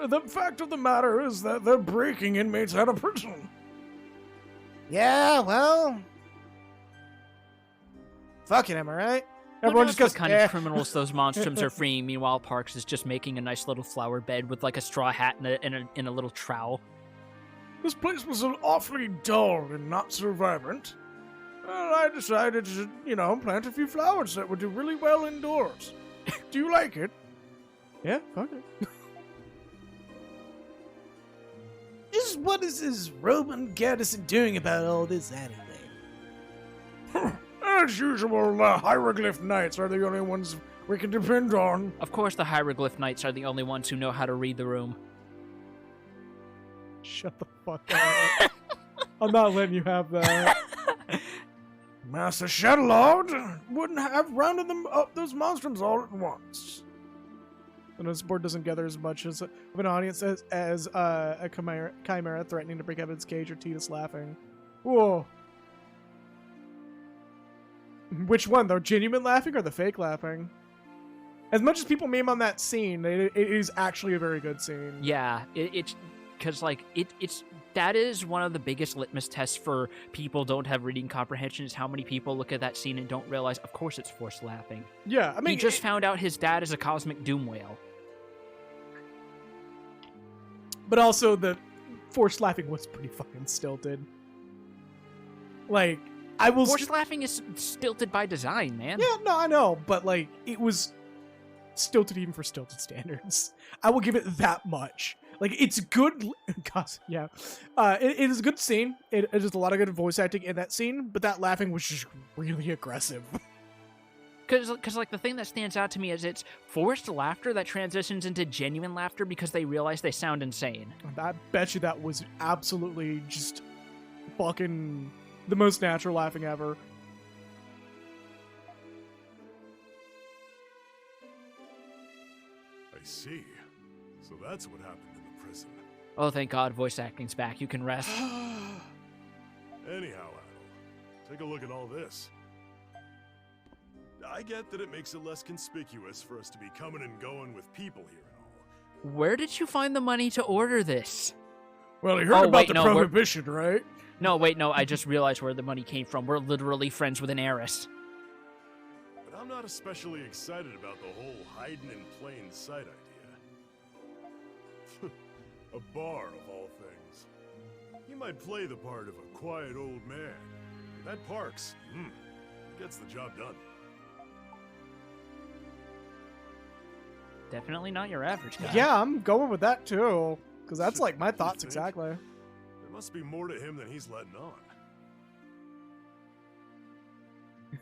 the fact of the matter is that they're breaking inmates out of prison. Yeah, well... Fuck it, am I right? Everyone just goes, what kind of criminals those monstrums are freeing. Meanwhile, Parks is just making a nice little flower bed with like a straw hat and a little trowel. This place was awfully dull and not so vibrant. Well, I decided to, plant a few flowers that would do really well indoors. Do you like it? Yeah, fuck it. What is this Roman Garrison doing about all this anyway? As usual, hieroglyph knights are the only ones we can depend on. Of course the hieroglyph knights are the only ones who know how to read the room. Shut the fuck up. I'm not letting you have that. Master Shadowlord wouldn't have rounded them up those monstrums all at once. And this board doesn't gather as much of an audience as a chimera threatening to break out of its cage or Titus laughing. Whoa. Which one, the genuine laughing or the fake laughing? As much as people meme on that scene, it is actually a very good scene. Yeah, it's because that is one of the biggest litmus tests for people don't have reading comprehension is how many people look at that scene and don't realize, of course it's forced laughing. Yeah, I mean... He just found out his dad is a cosmic doom whale. But also, the forced laughing was pretty fucking stilted. Like, forced laughing is stilted by design, man. Yeah, no, I know, but, like, it was stilted even for stilted standards. I will give it that much. Like, it's good... yeah. It is a good scene. It is a lot of good voice acting in that scene, but that laughing was just really aggressive. Because like, the thing that stands out to me is it's forced laughter that transitions into genuine laughter because they realize they sound insane. I bet you that was absolutely just fucking the most natural laughing ever. I see. So that's what happened in the prison. Oh, thank God, voice acting's back. You can rest. Anyhow, Adol, take a look at all this. I get that it makes it less conspicuous for us to be coming and going with people here and all. Where did you find the money to order this? Well, you heard about the prohibition, right? No, wait, no, I just realized where the money came from. We're literally friends with an heiress. But I'm not especially excited about the whole hiding in plain sight idea. A bar, of all things. He might play the part of a quiet old man. That Parks, gets the job done. Definitely not your average guy. Yeah, I'm going with that too. Because that's like my thoughts exactly. There must be more to him than he's letting on.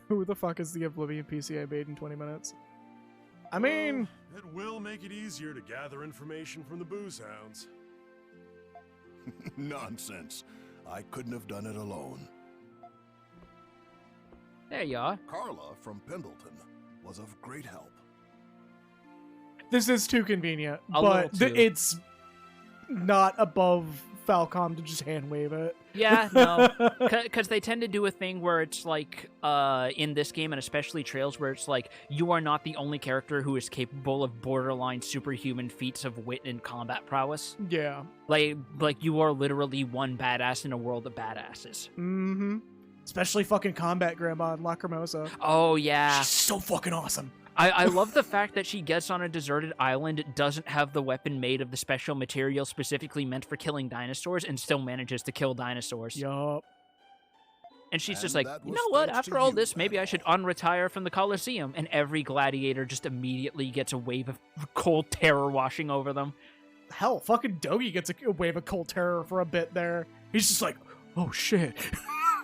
Who the fuck is the Oblivion PC I made in 20 minutes? I mean... it will make it easier to gather information from the booze hounds. Nonsense. I couldn't have done it alone. There you are. Carla from Pendleton was of great help. This is too convenient, but it's not above Falcom to just hand wave it. Yeah, no, because they tend to do a thing where it's like, in this game, and especially Trails, where it's like, you are not the only character who is capable of borderline superhuman feats of wit and combat prowess. Yeah. Like you are literally one badass in a world of badasses. Mm-hmm. Especially fucking Combat Grandma and Lacrimosa. Oh, yeah. She's so fucking awesome. I love the fact that she gets on a deserted island, doesn't have the weapon made of the special material specifically meant for killing dinosaurs, and still manages to kill dinosaurs. Yup. And she's just like, you know what, after all this, maybe I should unretire from the Colosseum. And every gladiator just immediately gets a wave of cold terror washing over them. Hell, fucking Dogi gets a wave of cold terror for a bit there. He's just like, oh shit.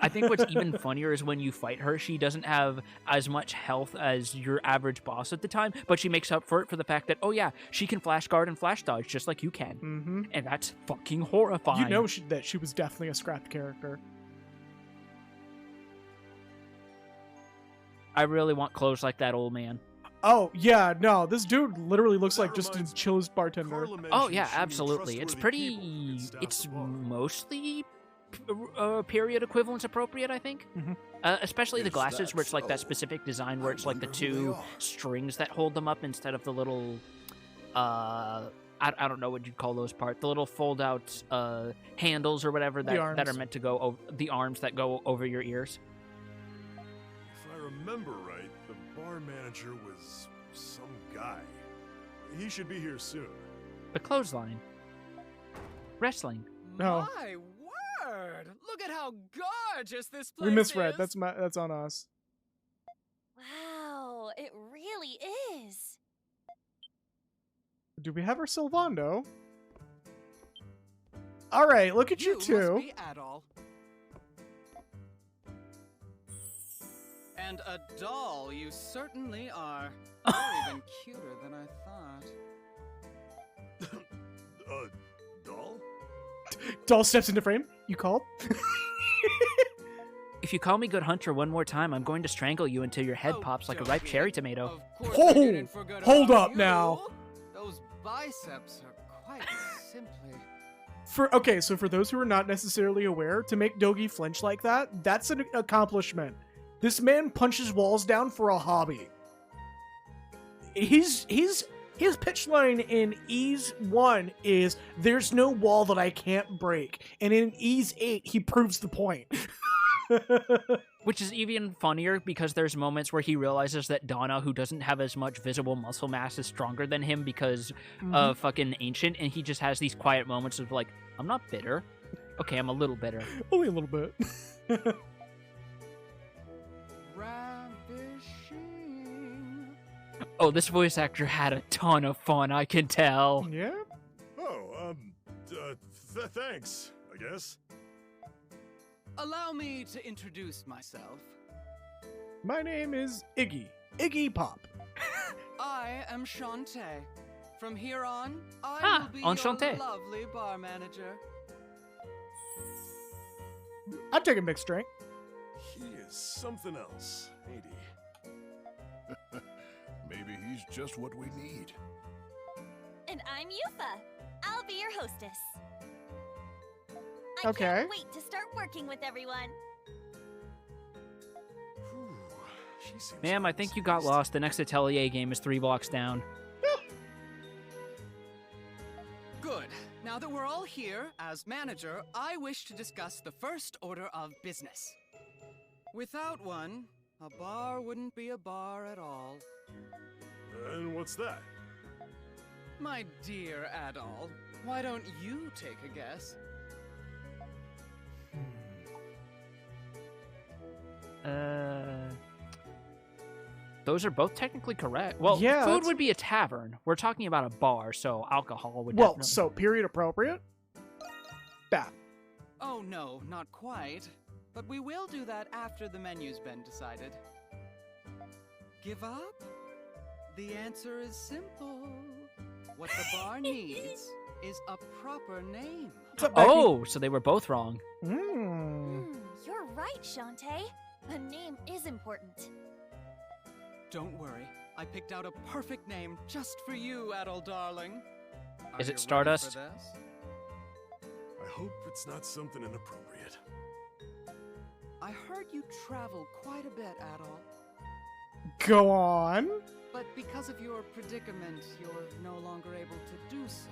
I think what's even funnier is when you fight her, she doesn't have as much health as your average boss at the time, but she makes up for it for the fact that, oh yeah, she can flash guard and flash dodge just like you can. Mm-hmm. And that's fucking horrifying. You know that she was definitely a scrap character. I really want clothes like that old man. Oh, yeah, no, this dude literally looks like just a Chili's bartender. Oh yeah, absolutely. It's pretty... It's mostly... period equivalence appropriate, I think. Mm-hmm. Especially the glasses, where it's like that specific design where it's like the two strings that hold them up instead of the little, I don't know what you'd call those parts, the little fold-out handles or whatever that are meant to go over the arms that go over your ears. If I remember right, the bar manager was some guy. He should be here soon. The clothesline. Wrestling. No. My word! Look at how gorgeous this place We misread. is. That's on us. Wow, it really is. Do we have our Sylvando? All right, look at you two. Must be Adol. And Adol, you certainly are. You're even cuter than I thought. Doll? Doll steps into frame. You called? If you call me Good Hunter one more time, I'm going to strangle you until your head pops like a ripe cherry tomato. Hold up now. Those biceps are quite simply... So for those who are not necessarily aware, to make Dogi flinch like that, that's an accomplishment. This man punches walls down for a hobby. His pitch line in Ease 1 is, there's no wall that I can't break. And in Ease 8, he proves the point. Which is even funnier because there's moments where he realizes that Donna, who doesn't have as much visible muscle mass, is stronger than him because of fucking Ancient, and he just has these quiet moments of like, I'm not bitter. Okay, I'm a little bitter. Only a little bit. Oh, this voice actor had a ton of fun, I can tell. Yeah? Oh, thanks, I guess. Allow me to introduce myself. My name is Iggy. Iggy Pop. I am Shantae. From here on, I will be Enchanté. your lovely bar manager. I'd take a mixed drink. He is something else, ain't he? Maybe he's just what we need. And I'm Yufa. I'll be your hostess. I Okay. can't wait to start working with everyone. Whew, she seems Ma'am, I think you got lost. The next Atelier game is 3 blocks down. Good. Now that we're all here, as manager, I wish to discuss the first order of business. Without one, a bar wouldn't be a bar at all. And what's that? My dear Adol, why don't you take a guess? Those are both technically correct. Well, Yeah, food that's- would be a tavern. We're talking about a bar, so alcohol would Well, definitely... so period appropriate? Bad. Oh no, not quite. But we will do that after the menu's been decided. Give up? The answer is simple. What the bar needs is a proper name. Oh, so they were both wrong. You're right, Shantae. A name is important. Don't worry, I picked out a perfect name just for you, Adol darling. Is it Are you ready Stardust? for this? I hope it's not something inappropriate. I heard you travel quite a bit, Adol. Go on. But because of your predicament, you're no longer able to do so.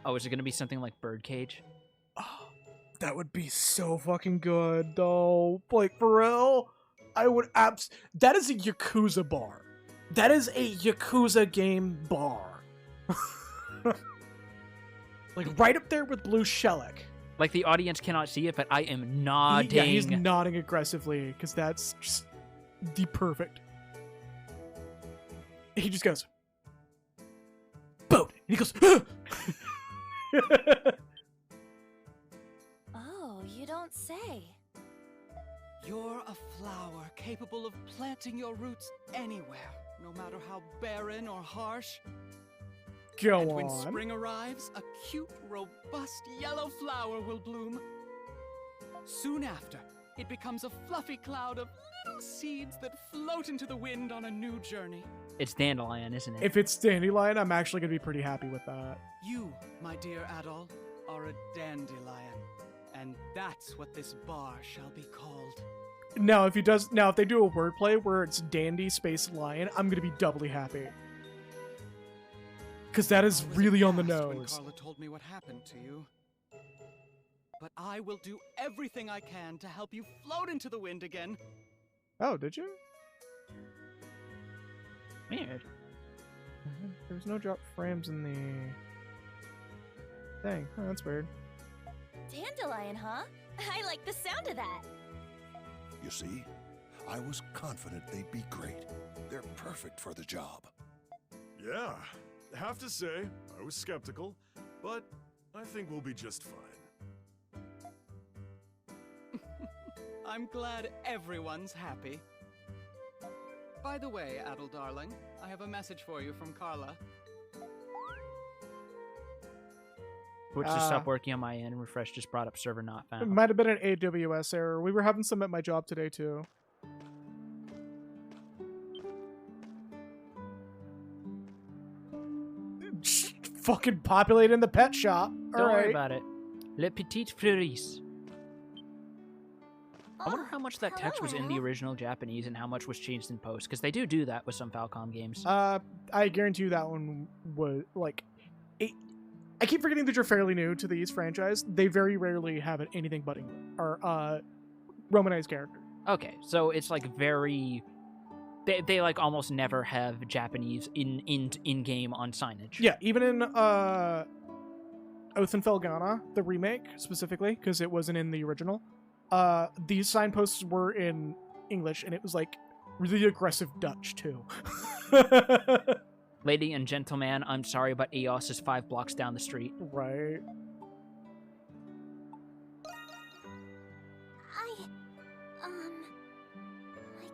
Oh, is it going to be something like Birdcage? Oh, that would be so fucking good, though. Like, for real? I would that is a Yakuza bar. That is a Yakuza game bar. Like, right up there with Blue Shellac. Like, the audience cannot see it, but I am nodding. Yeah, he's nodding aggressively, because that's just the perfect. He just goes, boat! And he goes, Oh, you don't say. You're a flower capable of planting your roots anywhere, no matter how barren or harsh. Go and on. when spring arrives, a cute, robust yellow flower will bloom. Soon after, it becomes a fluffy cloud of little seeds that float into the wind on a new journey. It's Dandelion, isn't it? If it's Dandelion, I'm actually going to be pretty happy with that. You, my dear Adol, are a dandelion, and that's what this bar shall be called. Now, if they do a wordplay where it's Dandy Space Lion, I'm going to be doubly happy. Because that is really on the nose. When Carla told me what happened to you. But I will do everything I can to help you float into the wind again. Oh, did you? Weird. There's no drop frames in the thing. Oh, that's weird. Dandelion, huh? I like the sound of that. You see, I was confident they'd be great. They're perfect for the job. Yeah, have to say, I was skeptical, but I think we'll be just fine. I'm glad everyone's happy. By the way, Adol darling, I have a message for you from Carla. Which just stopped working on my end. Refresh just brought up server not It found. might have been an AWS error. We were having some at my job today, too. Just fucking populate in the pet shop. Don't worry about it. Le Petit Fleuris. I wonder Oh, how much that hello, text was in the Anna. original Japanese and how much was changed in post, because they do that with some Falcom games. I guarantee you that one was, like... I keep forgetting that you're fairly new to these franchise. They very rarely have anything but English, or Romanized character. Okay, so it's like very... They like almost never have Japanese in game on signage. Yeah, even in Oath and Felghana, the remake specifically, because it wasn't in the original, these signposts were in English, and it was like really aggressive Dutch too. Lady and gentleman, I'm sorry, but EOS is 5 blocks down the street. Right. I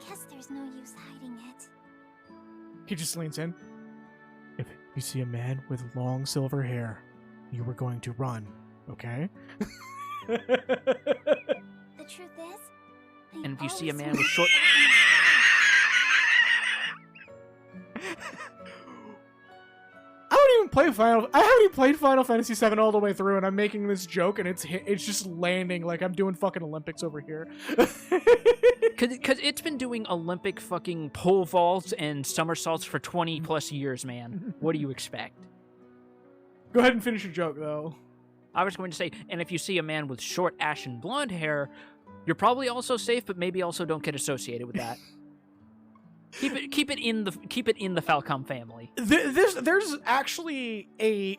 guess there's no use hiding it. He just leans in. If you see a man with long silver hair, you were going to run, okay? The truth is, I And if you see a always man with short... I haven't even played Final Fantasy VII all the way through, and I'm making this joke, and it's just landing like I'm doing fucking Olympics over here. Because it's been doing Olympic fucking pole vaults and somersaults for 20 plus years, man. What do you expect? Go ahead and finish your joke, though. I was going to say, and if you see a man with short ashen blonde hair, you're probably also safe, but maybe also don't get associated with that. Keep it in the Falcom family. There's actually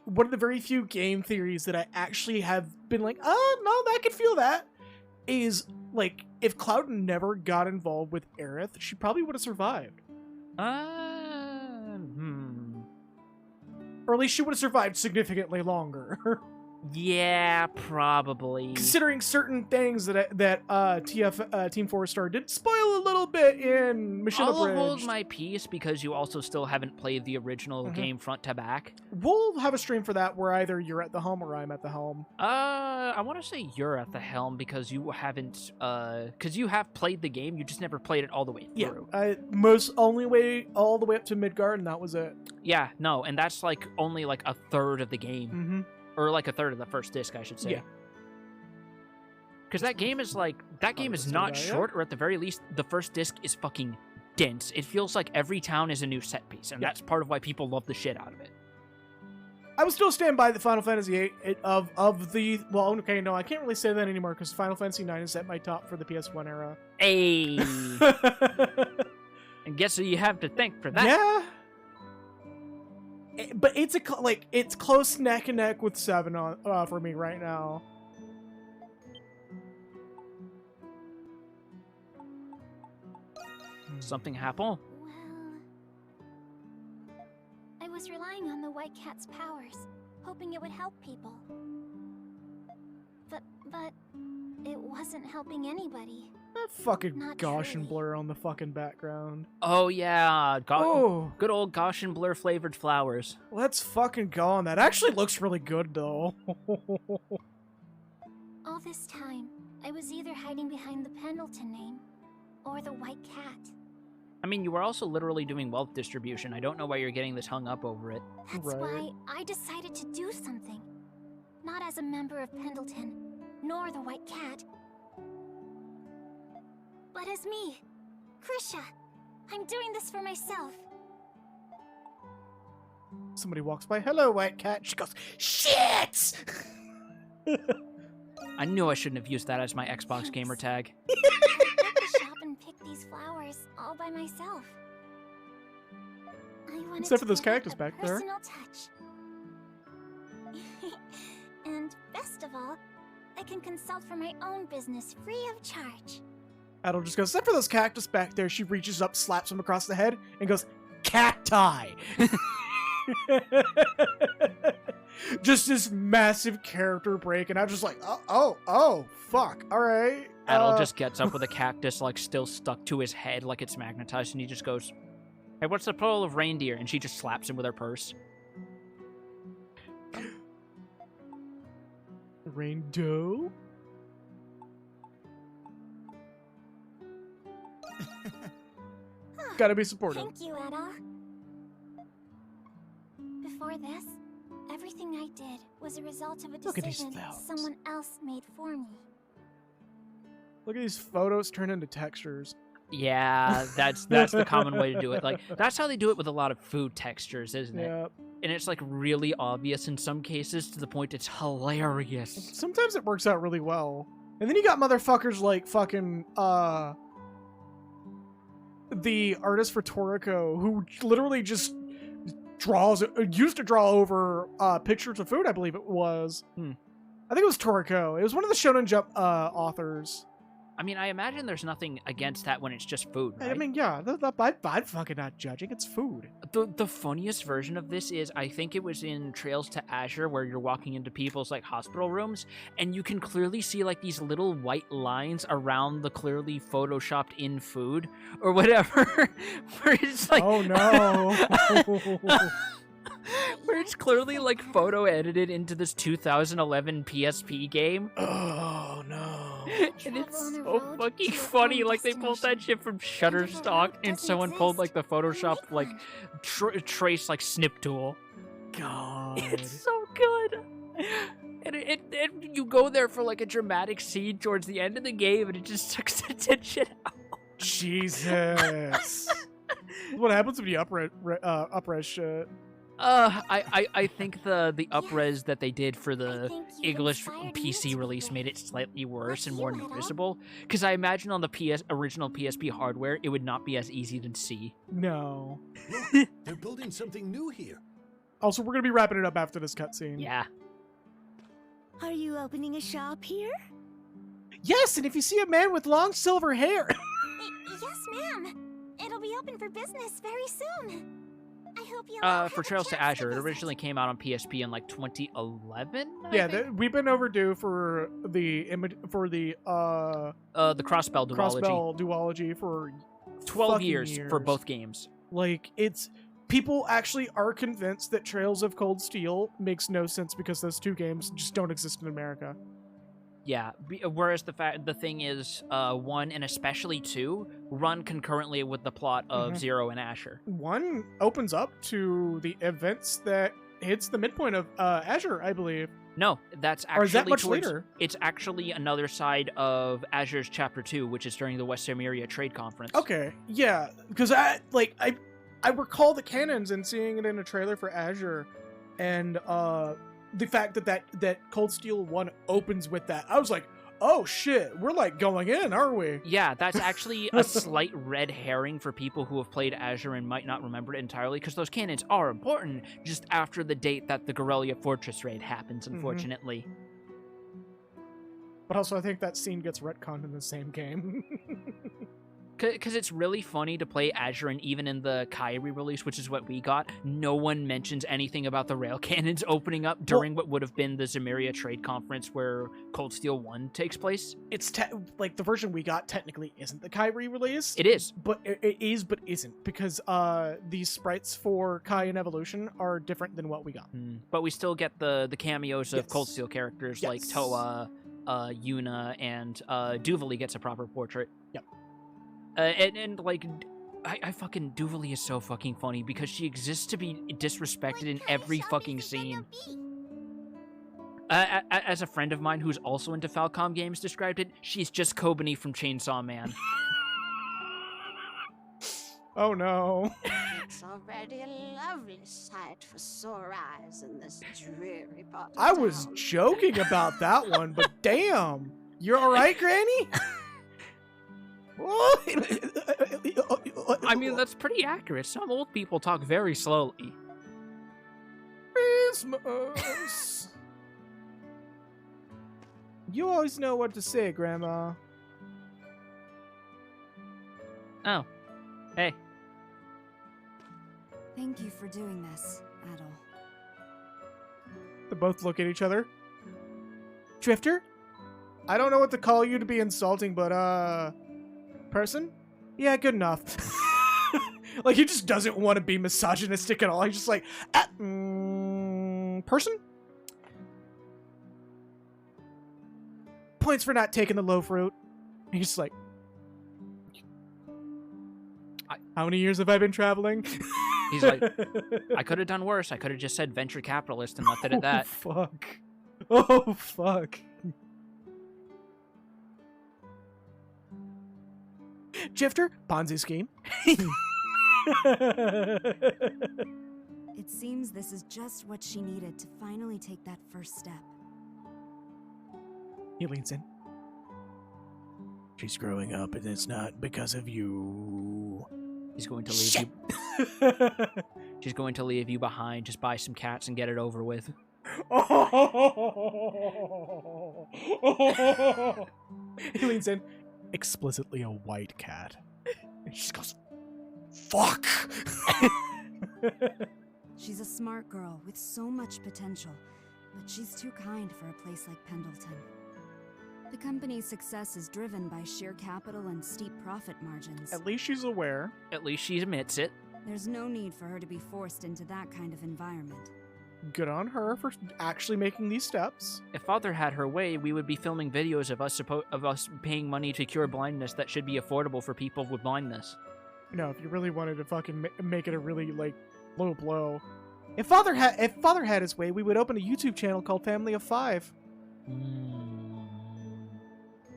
one of the very few game theories that I actually have been like, oh no, I could feel that. Is like if Cloud never got involved with Aerith, she probably would have survived. Or at least she would have survived significantly longer. Yeah, probably. Considering certain things that Team 4 Star did spoil a little bit in Mission I'll Abridged. hold my peace because you also still haven't played the original game front to back. We'll have a stream for that where either you're at the helm or I'm at the helm. I want to say you're at the helm because you haven't, because you have played the game, you just never played it all the way through. Yeah, most only way all the way up to Midgard, and that was it. Yeah, no, and that's like only like a third of the game. Mm-hmm. Or like a third of the first disc, I should say. Yeah. Because that game is like, that game is not short, or at the very least, the first disc is fucking dense. It feels like every town is a new set piece, and that's part of why people love the shit out of it. I would still stand by the Final Fantasy VIII of the... Well, okay, no, I can't really say that anymore because Final Fantasy IX is at my top for the PS1 era. Hey! And guess who you have to thank for that? Yeah. But it's it's close neck and neck with 7 on for me right now. Something happened? Well, I was relying on the White Cat's powers, hoping it would help people. But it wasn't helping anybody. That fucking Not Gaussian truly. blur on the fucking background. Oh, yeah. Oh. Good old Gaussian blur flavored flowers. Let's fucking go on that. Actually looks really good, though. All this time, I was either hiding behind the Pendleton name or the White Cat. I mean, you were also literally doing wealth distribution. I don't know why you're getting this hung up over it. That's Right. why I decided to do something. Not as a member of Pendleton, nor the White Cat, but as me, Krisha. I'm doing this for myself. Somebody walks by. Hello, White Cat. She goes, shit! I knew I shouldn't have used that as my Xbox gamer tag. I went to the shop and picked these flowers all by myself. I wanted Except for to those give it cactus a back there. personal touch. And best of all, I can consult for my own business free of charge. Adol just goes, except for those cactus back there. She reaches up, slaps him across the head, and goes, cacti! Just this massive character break, and I'm just like, oh, fuck, all right. Adol just gets up with a cactus, like, still stuck to his head like it's magnetized, and he just goes, hey, what's the plural of reindeer? And she just slaps him with her purse. Rainbow? Gotta be supportive. Thank you, Adol. Before this, everything I did was a result of a Look at these decision flowers. someone else made for me. Look at these photos turn into textures. Yeah, that's the common way to do it. Like, that's how they do it with a lot of food textures, isn't it? Yeah. And it's, like, really obvious in some cases to the point it's hilarious. Sometimes it works out really well. And then you got motherfuckers like fucking, the artist for Toriko, who literally just used to draw over pictures of food, I believe it was. I think it was Toriko. It was one of the Shonen Jump authors. I mean, I imagine there's nothing against that when it's just food, right? I mean, yeah, I'm fucking not judging. It's food. The funniest version of this is, I think it was in Trails to Azure, where you're walking into people's, like, hospital rooms, and you can clearly see, like, these little white lines around the clearly photoshopped in food, or whatever, where it's like... Oh, no. where it's clearly, like, photo edited into this 2011 PSP game. Oh, no. And it's so fucking funny. Like, they pulled that shit from Shutterstock, and someone pulled, like, the Photoshop, like, trace, like, snip tool. God. It's so good. And you go there for, like, a dramatic scene towards the end of the game, and it just sucks the tension out. Jesus. What happens when you upres shit? I think the upres that they did for the think you've English inspired me PC to release made it create. slightly worse and Like more you, Adol. noticeable. Because I imagine on the original PSP hardware, it would not be as easy to see. No. Look, they're building something new here. Also, we're gonna be wrapping it up after this cutscene. Yeah. Are you opening a shop here? Yes, and if you see a man with long silver hair. Yes, ma'am. It'll be open for business very soon. I hope you'll all For have a Trails to chance Azure, it visit. originally came out on PSP in like 2011. Yeah, we've been overdue for the Crossbell duology. Crossbell duology for 12 fucking years for both games. Like, it's people actually are convinced that Trails of Cold Steel makes no sense because those two games just don't exist in America. Yeah, whereas the thing is, 1 and especially 2 run concurrently with the plot of 0 and Asher. 1 opens up to the events that hits the midpoint of Azure, I believe. No, that's actually Or is that much later? It's actually another side of Azure's Chapter 2, which is during the West Samaria Trade Conference. Okay, yeah, because I recall the cannons and seeing it in a trailer for Azure, and the fact that Cold Steel 1 opens with that, I was like, oh shit, we're like going in, aren't we? Yeah, that's actually a slight red herring for people who have played Azure and might not remember it entirely, because those cannons are important just after the date that the Guerrilla Fortress raid happens, unfortunately. But also, I think that scene gets retconned in the same game. Because it's really funny to play Azure, and even in the Kyrie release, which is what we got, no one mentions anything about the rail cannons opening up during what would have been the Zamiria Trade Conference where Cold Steel 1 takes place. It's like the version we got technically isn't the Kyrie release. It is. But it is, but isn't, because these sprites for Kai and Evolution are different than what we got. But we still get the cameos of Cold Steel characters like Toa, Yuna, and Duvali gets a proper portrait. Yep. And like, I fucking, Duvali is so fucking funny because she exists to be disrespected in every fucking scene. As a friend of mine who's also into Falcom games described it, she's just Kobani from Chainsaw Man. Oh no. It's already a lovely sight for sore eyes in this dreary part of I was town. joking about that one, but damn. You're alright, Granny? I mean, that's pretty accurate. Some old people talk very slowly. Christmas. You always know what to say, Grandma. Oh. Hey. Thank you for doing this, Adol. They both look at each other. Drifter? I don't know what to call you to be insulting, but, person? Yeah, good enough. Like, he just doesn't want to be misogynistic at all. He's just like, person? Points for not taking the low fruit. He's just like, how many years have I been traveling? He's like, I could have done worse. I could have just said venture capitalist and left it at that. Fuck. Oh, fuck. Drifter, Ponzi scheme. It seems this is just what she needed to finally take that first step. He leans in. She's growing up, and it's not because of you. He's going to leave you. She's going to leave you behind. Just buy some cats and get it over with. He leans in. Explicitly a white cat. And she just goes, fuck! She's a smart girl with so much potential, but she's too kind for a place like Pendleton. The company's success is driven by sheer capital and steep profit margins. At least she's aware. At least she admits it. There's no need for her to be forced into that kind of environment. Good on her for actually making these steps. If Father had her way, we would be filming videos of us paying money to cure blindness that should be affordable for people with blindness. No, if you really wanted to fucking make it a really, like, low blow. If Father had his way, we would open a YouTube channel called Family of 5.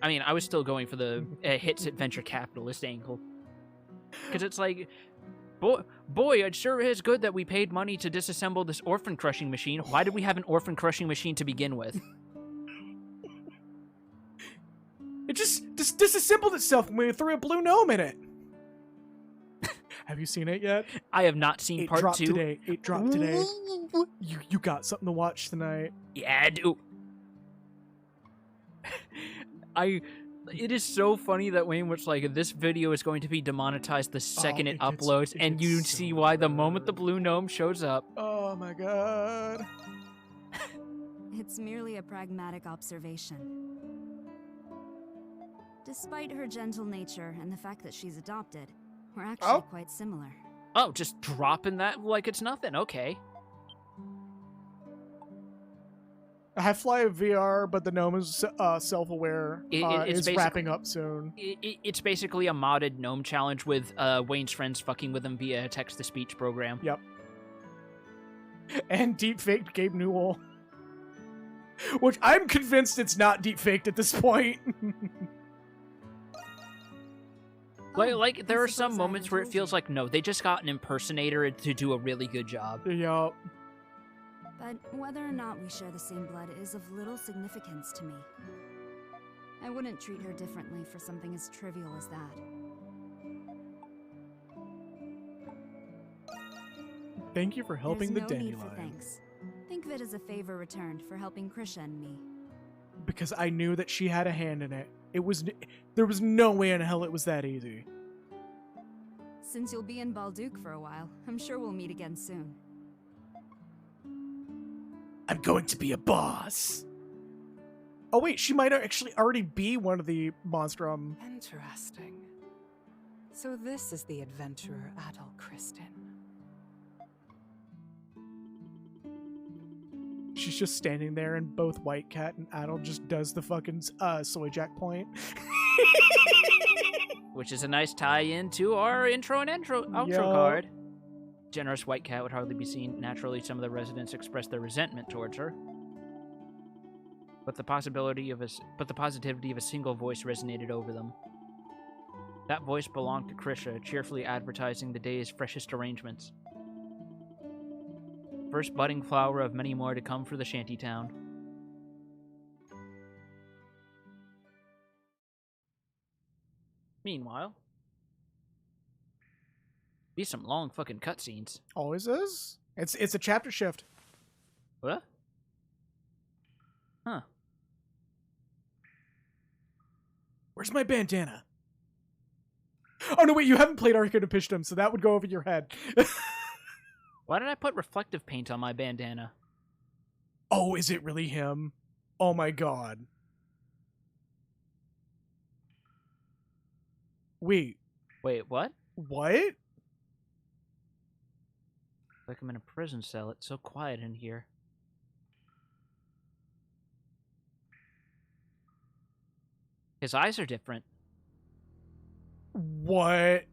I mean, I was still going for the hits at venture capitalist angle. Because it's like, boy, it sure is good that we paid money to disassemble this orphan crushing machine. Why did we have an orphan crushing machine to begin with? It just disassembled itself when we threw a blue gnome in it. Have you seen it yet? I have not seen part 2. It dropped today. You got something to watch tonight. Yeah, I do. It is so funny that Wayne was like, this video is going to be demonetized the second it uploads, and you see why the moment the blue gnome shows up. Oh my god. It's merely a pragmatic observation. Despite her gentle nature and the fact that she's adopted, we're actually quite similar. Oh, just dropping that like it's nothing. Okay. Half-Life VR, but the gnome is self-aware. It's wrapping up soon. It's basically a modded gnome challenge with Wayne's friends fucking with him via a text-to-speech program. Yep. And deep-faked Gabe Newell. Which I'm convinced it's not deep-faked at this point. Like there are some moments where it feels like, no, they just got an impersonator to do a really good job. Yup. But whether or not we share the same blood is of little significance to me. I wouldn't treat her differently for something as trivial as that. Thank you for helping There's the no need dandelion. for thanks. Think of it as a favor returned for helping Krisha and me. Because I knew that she had a hand in it. There was no way in hell it was that easy. Since you'll be in Balduke for a while, I'm sure we'll meet again soon. I'm going to be a boss. Oh wait, she might actually already be one of the Monstrum. Interesting. So this is the adventurer Adol Kristen. She's just standing there, and both White Cat and Adol just does the fucking soy jack point. Which is a nice tie-in to our intro and outro card. Generous White Cat would hardly be seen. Naturally, some of the residents expressed their resentment towards her. But the positivity of a single voice resonated over them. That voice belonged to Krisha, cheerfully advertising the day's freshest arrangements. First budding flower of many more to come for the shantytown. Meanwhile, these some long fucking cutscenes. Always is. It's a chapter shift. What? Huh. Where's my bandana? Oh no, wait, you haven't played Arcade of Pishdom, so that would go over your head. Why did I put reflective paint on my bandana? Oh, is it really him? Oh my god. Wait, what? What? Like I'm in a prison cell. It's so quiet in here. His eyes are different. What?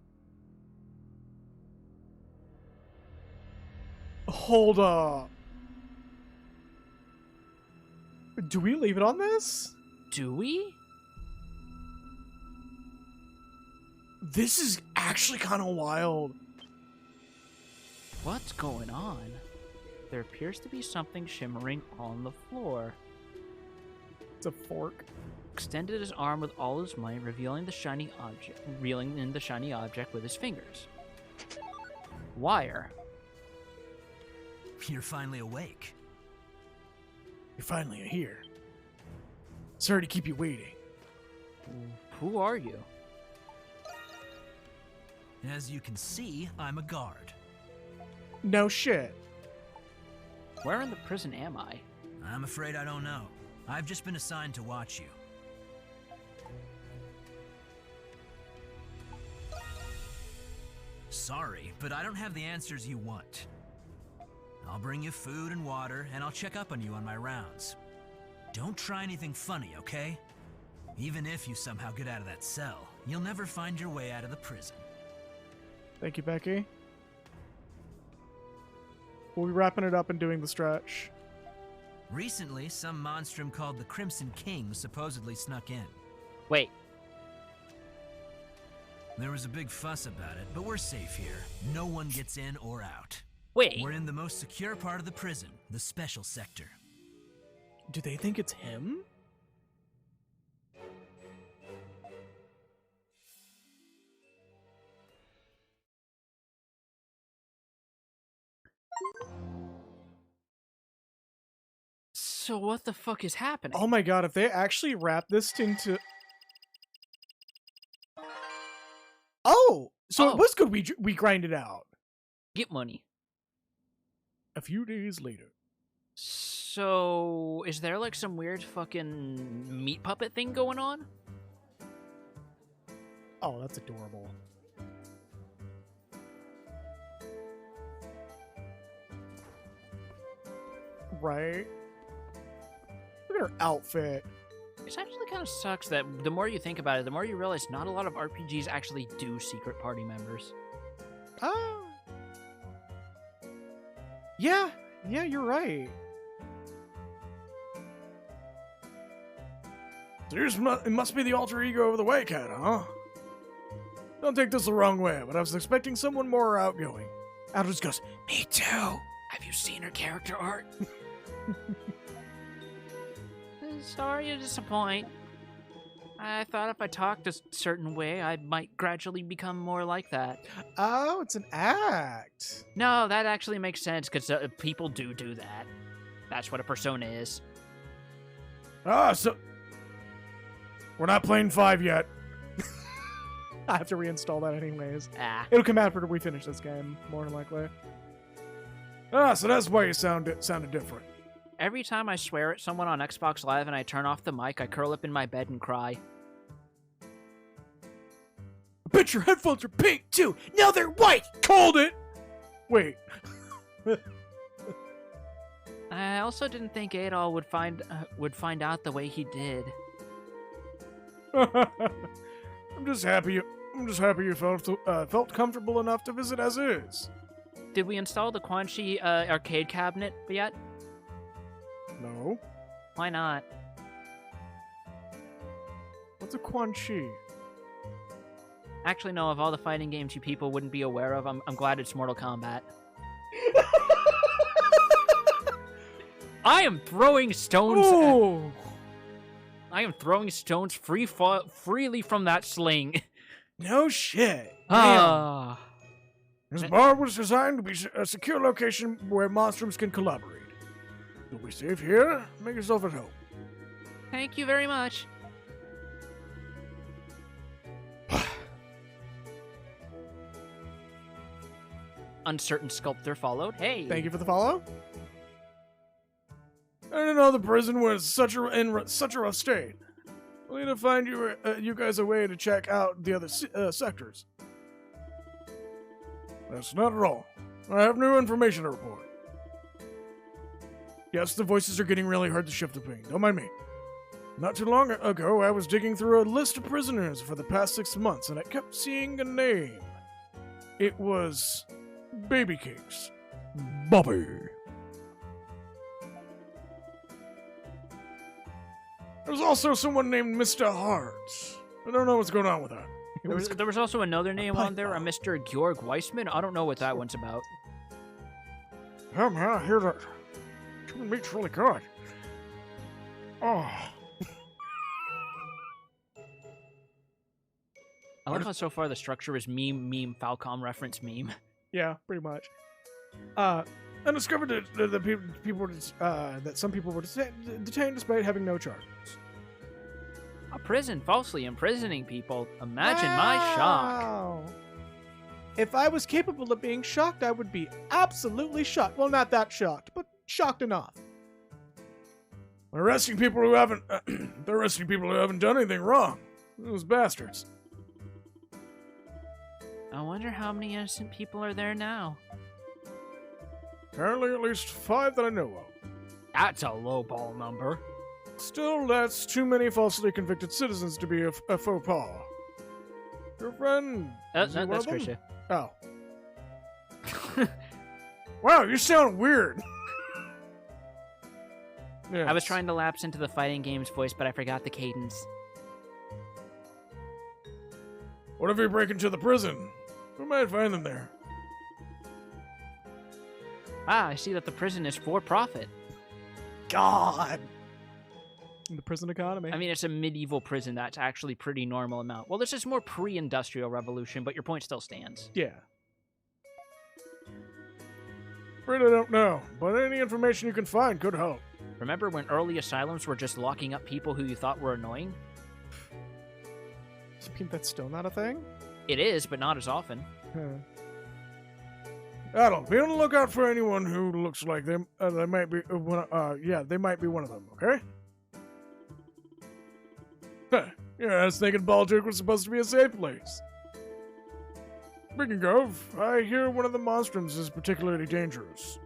Hold up. Do we leave it on this? Do we? This is actually kind of wild. What's going on? There appears to be something shimmering on the floor. It's a fork. Extended his arm with all his might, revealing in the shiny object with his fingers. Wire. You're finally awake. You're finally here. Sorry to keep you waiting. Who are you? As you can see, I'm a guard. No shit. Where in the prison am I? I'm afraid I don't know. I've just been assigned to watch you. Sorry, but I don't have the answers you want. I'll bring you food and water, and I'll check up on you on my rounds. Don't try anything funny, okay? Even if you somehow get out of that cell, you'll never find your way out of the prison. Thank you, Becky. We'll be wrapping it up and doing the stretch. Recently, some monstrum called the Crimson King supposedly snuck in. Wait. There was a big fuss about it, but we're safe here. No one gets in or out. Wait. We're in the most secure part of the prison, the special sector. Do they think it's him? So what the fuck is happening? Oh my god, if they actually wrap this into... Oh! So it was good we grinded out. Get money. A few days later. So, is there like some weird fucking meat puppet thing going on? Oh, that's adorable. Right? Look at her outfit. It actually kind of sucks that the more you think about it, the more you realize not a lot of RPGs actually do secret party members. Yeah, Yeah, you're right. It must be the alter ego of the White Cat, huh? Don't take this the wrong way, but I was expecting someone more outgoing. Adol just goes, me too. Have you seen her character art? Sorry to disappoint. I thought if I talked a certain way, I might gradually become more like that. Oh, it's an act. No, that actually makes sense, because people do that. That's what a persona is. So... We're not playing 5 yet. I have to reinstall that anyways. It'll come after we finish this game, more than likely. So that's why you sounded different. Every time I swear at someone on Xbox Live and I turn off the mic, I curl up in my bed and cry. I bet your headphones are pink, too! Now they're white! Called it! Wait. I also didn't think Adol would find out the way he did. I'm just happy you felt comfortable enough to visit as is. Did we install the Quan Chi arcade cabinet yet? No. Why not? What's a Quan Chi? Actually, no, of all the fighting games you people wouldn't be aware of, I'm glad it's Mortal Kombat. I am throwing stones. I am throwing stones freely from that sling. No shit. Ah. This bar was designed to be a secure location where monstrums can collaborate. You'll be safe here. Make yourself at home. Thank you very much. Uncertain Sculptor followed. Hey. Thank you for the follow. I didn't know the prison was in such a rough state. We'll need to find you guys a way to check out the other sectors. That's not at all. I have new information to report. Yes, the voices are getting really hard to shift the ping. Don't mind me. Not too long ago, I was digging through a list of prisoners for the past 6 months, and I kept seeing a name. It was... Baby Cakes. Bobby. There's also someone named Mr. Hearts. I don't know what's going on with that. There was also another name on there, a Mr. Georg Weissman. I don't know what that one's about. Yeah, man, I hear that. Human meat's really good. Oh. I love how so far the structure is meme, Falcom reference meme. Yeah, pretty much. I discovered that some people were detained despite having no charges. A prison falsely imprisoning people. Imagine my shock. If I was capable of being shocked, I would be absolutely shocked. Well, not that shocked, but shocked enough. They're arresting people who haven't. They're arresting people who haven't done anything wrong. Those bastards. I wonder how many innocent people are there now. Currently, at least 5 that I know of. That's a lowball number. Still, that's too many falsely convicted citizens to be a faux pas. Your friend. That's Krisha. Oh. Wow, you sound weird. Yes. I was trying to lapse into the fighting games voice, but I forgot the cadence. What if we break into the prison? We might find them there. Ah, I see that the prison is for profit. God. The prison economy. I mean, it's a medieval prison. That's actually pretty normal amount. Well, this is more pre-industrial revolution, but your point still stands. Yeah. Really don't know, but any information you can find could help. Remember when early asylums were just locking up people who you thought were annoying? You mean that's still not a thing? It is, but not as often. Adol, be on the lookout for anyone who looks like them. They might be they might be one of them, okay? Yeah, I was thinking Baltic was supposed to be a safe place. Speaking of, I hear one of the monstrums is particularly dangerous.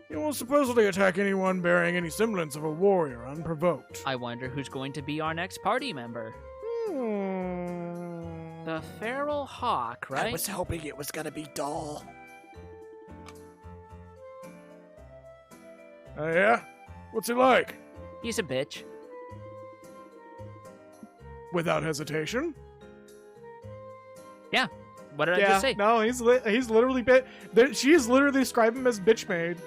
He will supposedly attack anyone bearing any semblance of a warrior unprovoked. I wonder who's going to be our next party member. The Feral Hawk, right? I was hoping it was gonna be Adol. Oh, yeah? What's he like? He's a bitch. Without hesitation? Yeah. What did I just say? No, he's literally she is literally describing him as bitch made.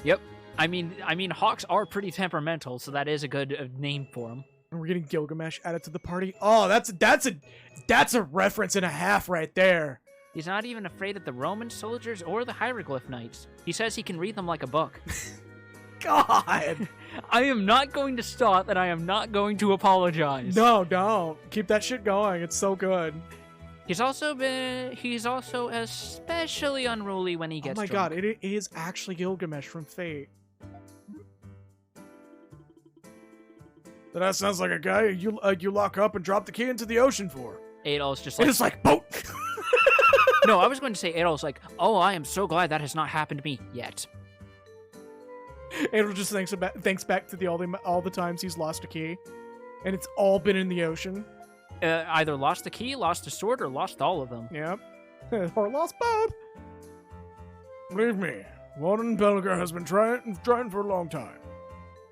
Yep. I mean, hawks are pretty temperamental, so that is a good name for him. And we're getting Gilgamesh added to the party. Oh, that's a reference and a half right there. He's not even afraid of the Roman soldiers or the hieroglyph knights. He says he can read them like a book. God! I am not going to stop, and I am not going to apologize. No, don't. Keep that shit going. It's so good. He's also especially unruly when he gets Oh my drunk. god, it is actually Gilgamesh from Fate. That sounds like a guy you lock up and drop the key into the ocean for. Adol's just like... It's like, boat! No, I was going to say Adol's like, oh, I am so glad that has not happened to me yet. Adol just thinks back to all the times he's lost a key. And it's all been in the ocean. Either lost the key, lost a sword, or lost all of them. Yep. Or lost both. Believe me, Warden Belger has been trying for a long time.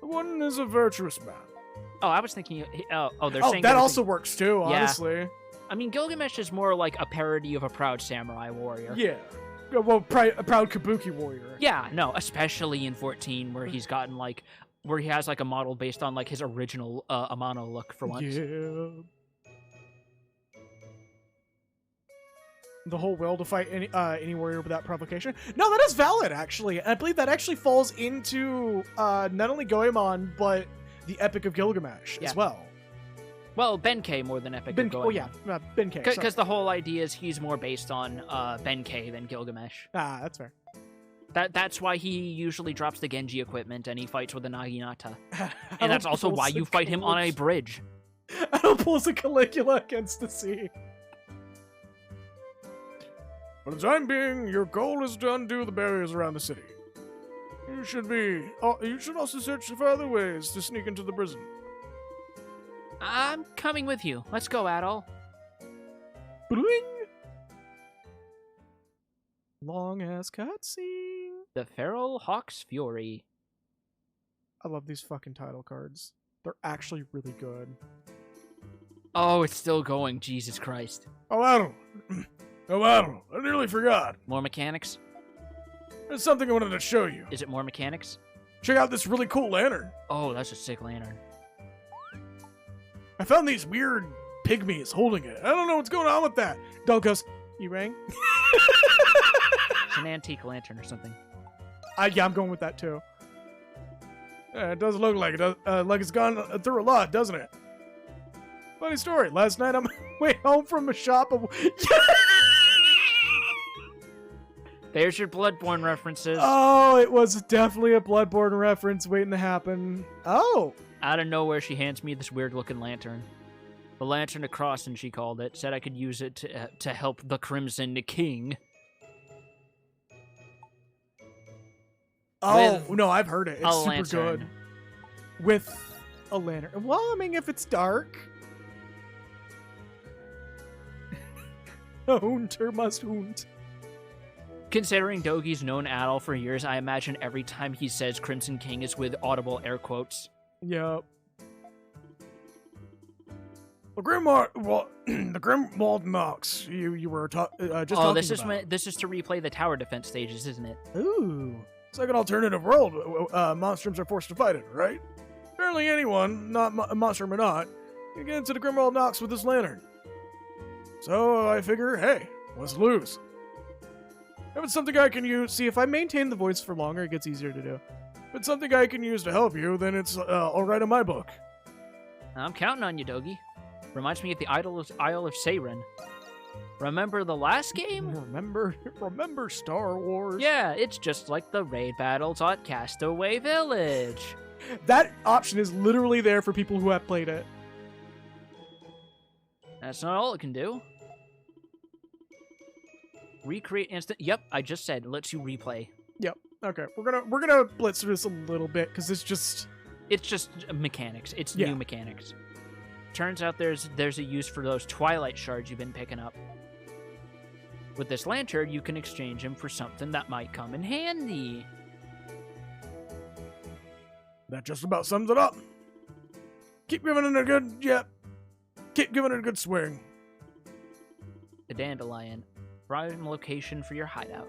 The Warden is a virtuous man. Oh, I was thinking... they're saying... that also works too, honestly. Yeah. I mean, Gilgamesh is more like a parody of a proud samurai warrior. Yeah. Well, a proud kabuki warrior. Yeah, no, especially in 14, where he's gotten, like... Where he has, like, a model based on, like, his original Amano look, for once. Yeah. The whole will to fight any warrior without provocation. No, that is valid, actually. I believe that actually falls into not only Goemon, but the Epic of Gilgamesh as well. Well, Benkei more than Epic of Goemon. Oh, yeah, Benkei. Because the whole idea is he's more based on Benkei than Gilgamesh. Ah, that's fair. That's why he usually drops the Genji equipment and he fights with a Naginata. And that's also why you fight him on a bridge. Adol pulls a Caligula against the sea. For the time being, your goal is to undo the barriers around the city. You should also search for other ways to sneak into the prison. I'm coming with you. Let's go, Adol. Bling! Long ass cutscene. The Feral Hawk's Fury. I love these fucking title cards. They're actually really good. Oh, it's still going. Jesus Christ. Oh, Adol. I nearly forgot. More mechanics? There's something I wanted to show you. Is it more mechanics? Check out this really cool lantern. Oh, that's a sick lantern. I found these weird pygmies holding it. I don't know what's going on with that. Dog goes, you rang? It's an antique lantern or something. Yeah, I'm going with that too. It does look like it. Like it's gone through a lot, doesn't it? Funny story. Last night on my way home from a shop of... There's your Bloodborne references. Oh, it was definitely a Bloodborne reference waiting to happen. Oh. Out of nowhere, she hands me this weird-looking lantern. The Lantern of Crossin, she called it. Said I could use it to help the Crimson King. Oh, no, I've heard it. It's super lantern. good. With a lantern. Well, I mean, if it's dark. A hunter must hunt. Considering Dogi's known Adol for years, I imagine every time he says Crimson King is with audible air quotes. Yep. The Grimwald Nox. You were just talking about. This is to replay the tower defense stages, isn't it? Ooh. It's like an alternative world. Monstroms are forced to fight it, right? Apparently anyone, not a monstrum or not, can get into the Grimwald Nox with this lantern. So I figure, hey, let's lose. If it's something I can use... See, if I maintain the voice for longer, it gets easier to do. If it's something I can use to help you, then it's alright in my book. I'm counting on you, Dogi. Reminds me of the Isle of Seiren. Remember the last game? Remember Star Wars? Yeah, it's just like the raid battles at Castaway Village. That option is literally there for people who have played it. That's not all it can do. Recreate instant. Yep, I just said it lets you replay. Yep. Okay, we're gonna blitz through this a little bit because it's just mechanics. It's new mechanics. Turns out there's a use for those Twilight shards you've been picking up. With this lantern, you can exchange them for something that might come in handy. That just about sums it up. Keep giving it a good, keep giving it a good swing. The Dandelion. Prime location for your hideout.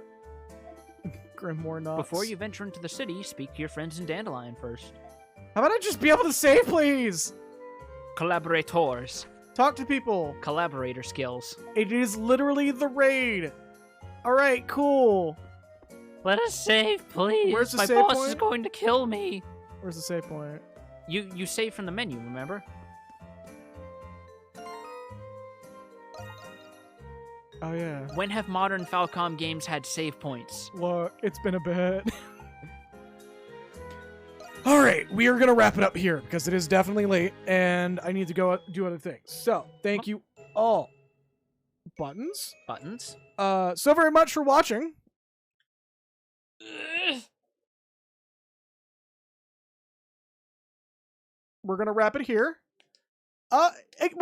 Grimoire Nox. Before you venture into the city, speak to your friends in Dandelion first. How about I just be able to save, please? Collaborators. Talk to people. Collaborator skills. It is literally the raid. All right, cool. Let us save, please. Where's the My save boss point? is going to kill me. Where's the save point? You save from the menu, remember? Oh, yeah. When have modern Falcom games had save points? Look, it's been a bit. All right, we are going to wrap it up here because it is definitely late and I need to go do other things. So, thank you all. Buttons? Buttons. So very much for watching. We're going to wrap it here. Well,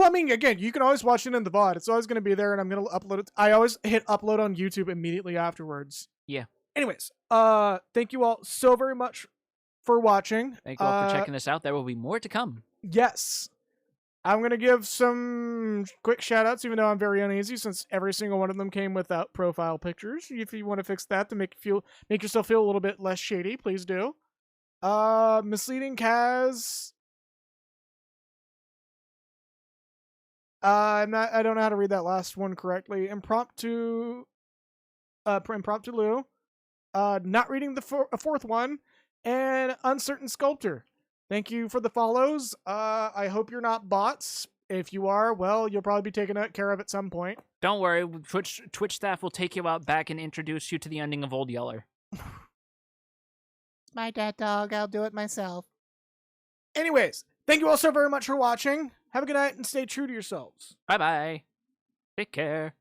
I mean, again, you can always watch it in the VOD. It's always going to be there, and I'm going to upload it. I always hit upload on YouTube immediately afterwards. Yeah. Anyways, thank you all so very much for watching. Thank you all for checking us out. There will be more to come. Yes. I'm going to give some quick shout-outs, even though I'm very uneasy, since every single one of them came without profile pictures. If you want to fix that to make yourself feel a little bit less shady, please do. Misleading Kaz... I don't know how to read that last one correctly. Impromptu Lou. Not reading the fourth one. And Uncertain Sculptor. Thank you for the follows. I hope you're not bots. If you are, well, you'll probably be taken care of at some point. Don't worry. Twitch staff will take you out back and introduce you to the ending of Old Yeller. My dead dog. I'll do it myself. Anyways, thank you all so very much for watching. Have a good night and stay true to yourselves. Bye-bye. Take care.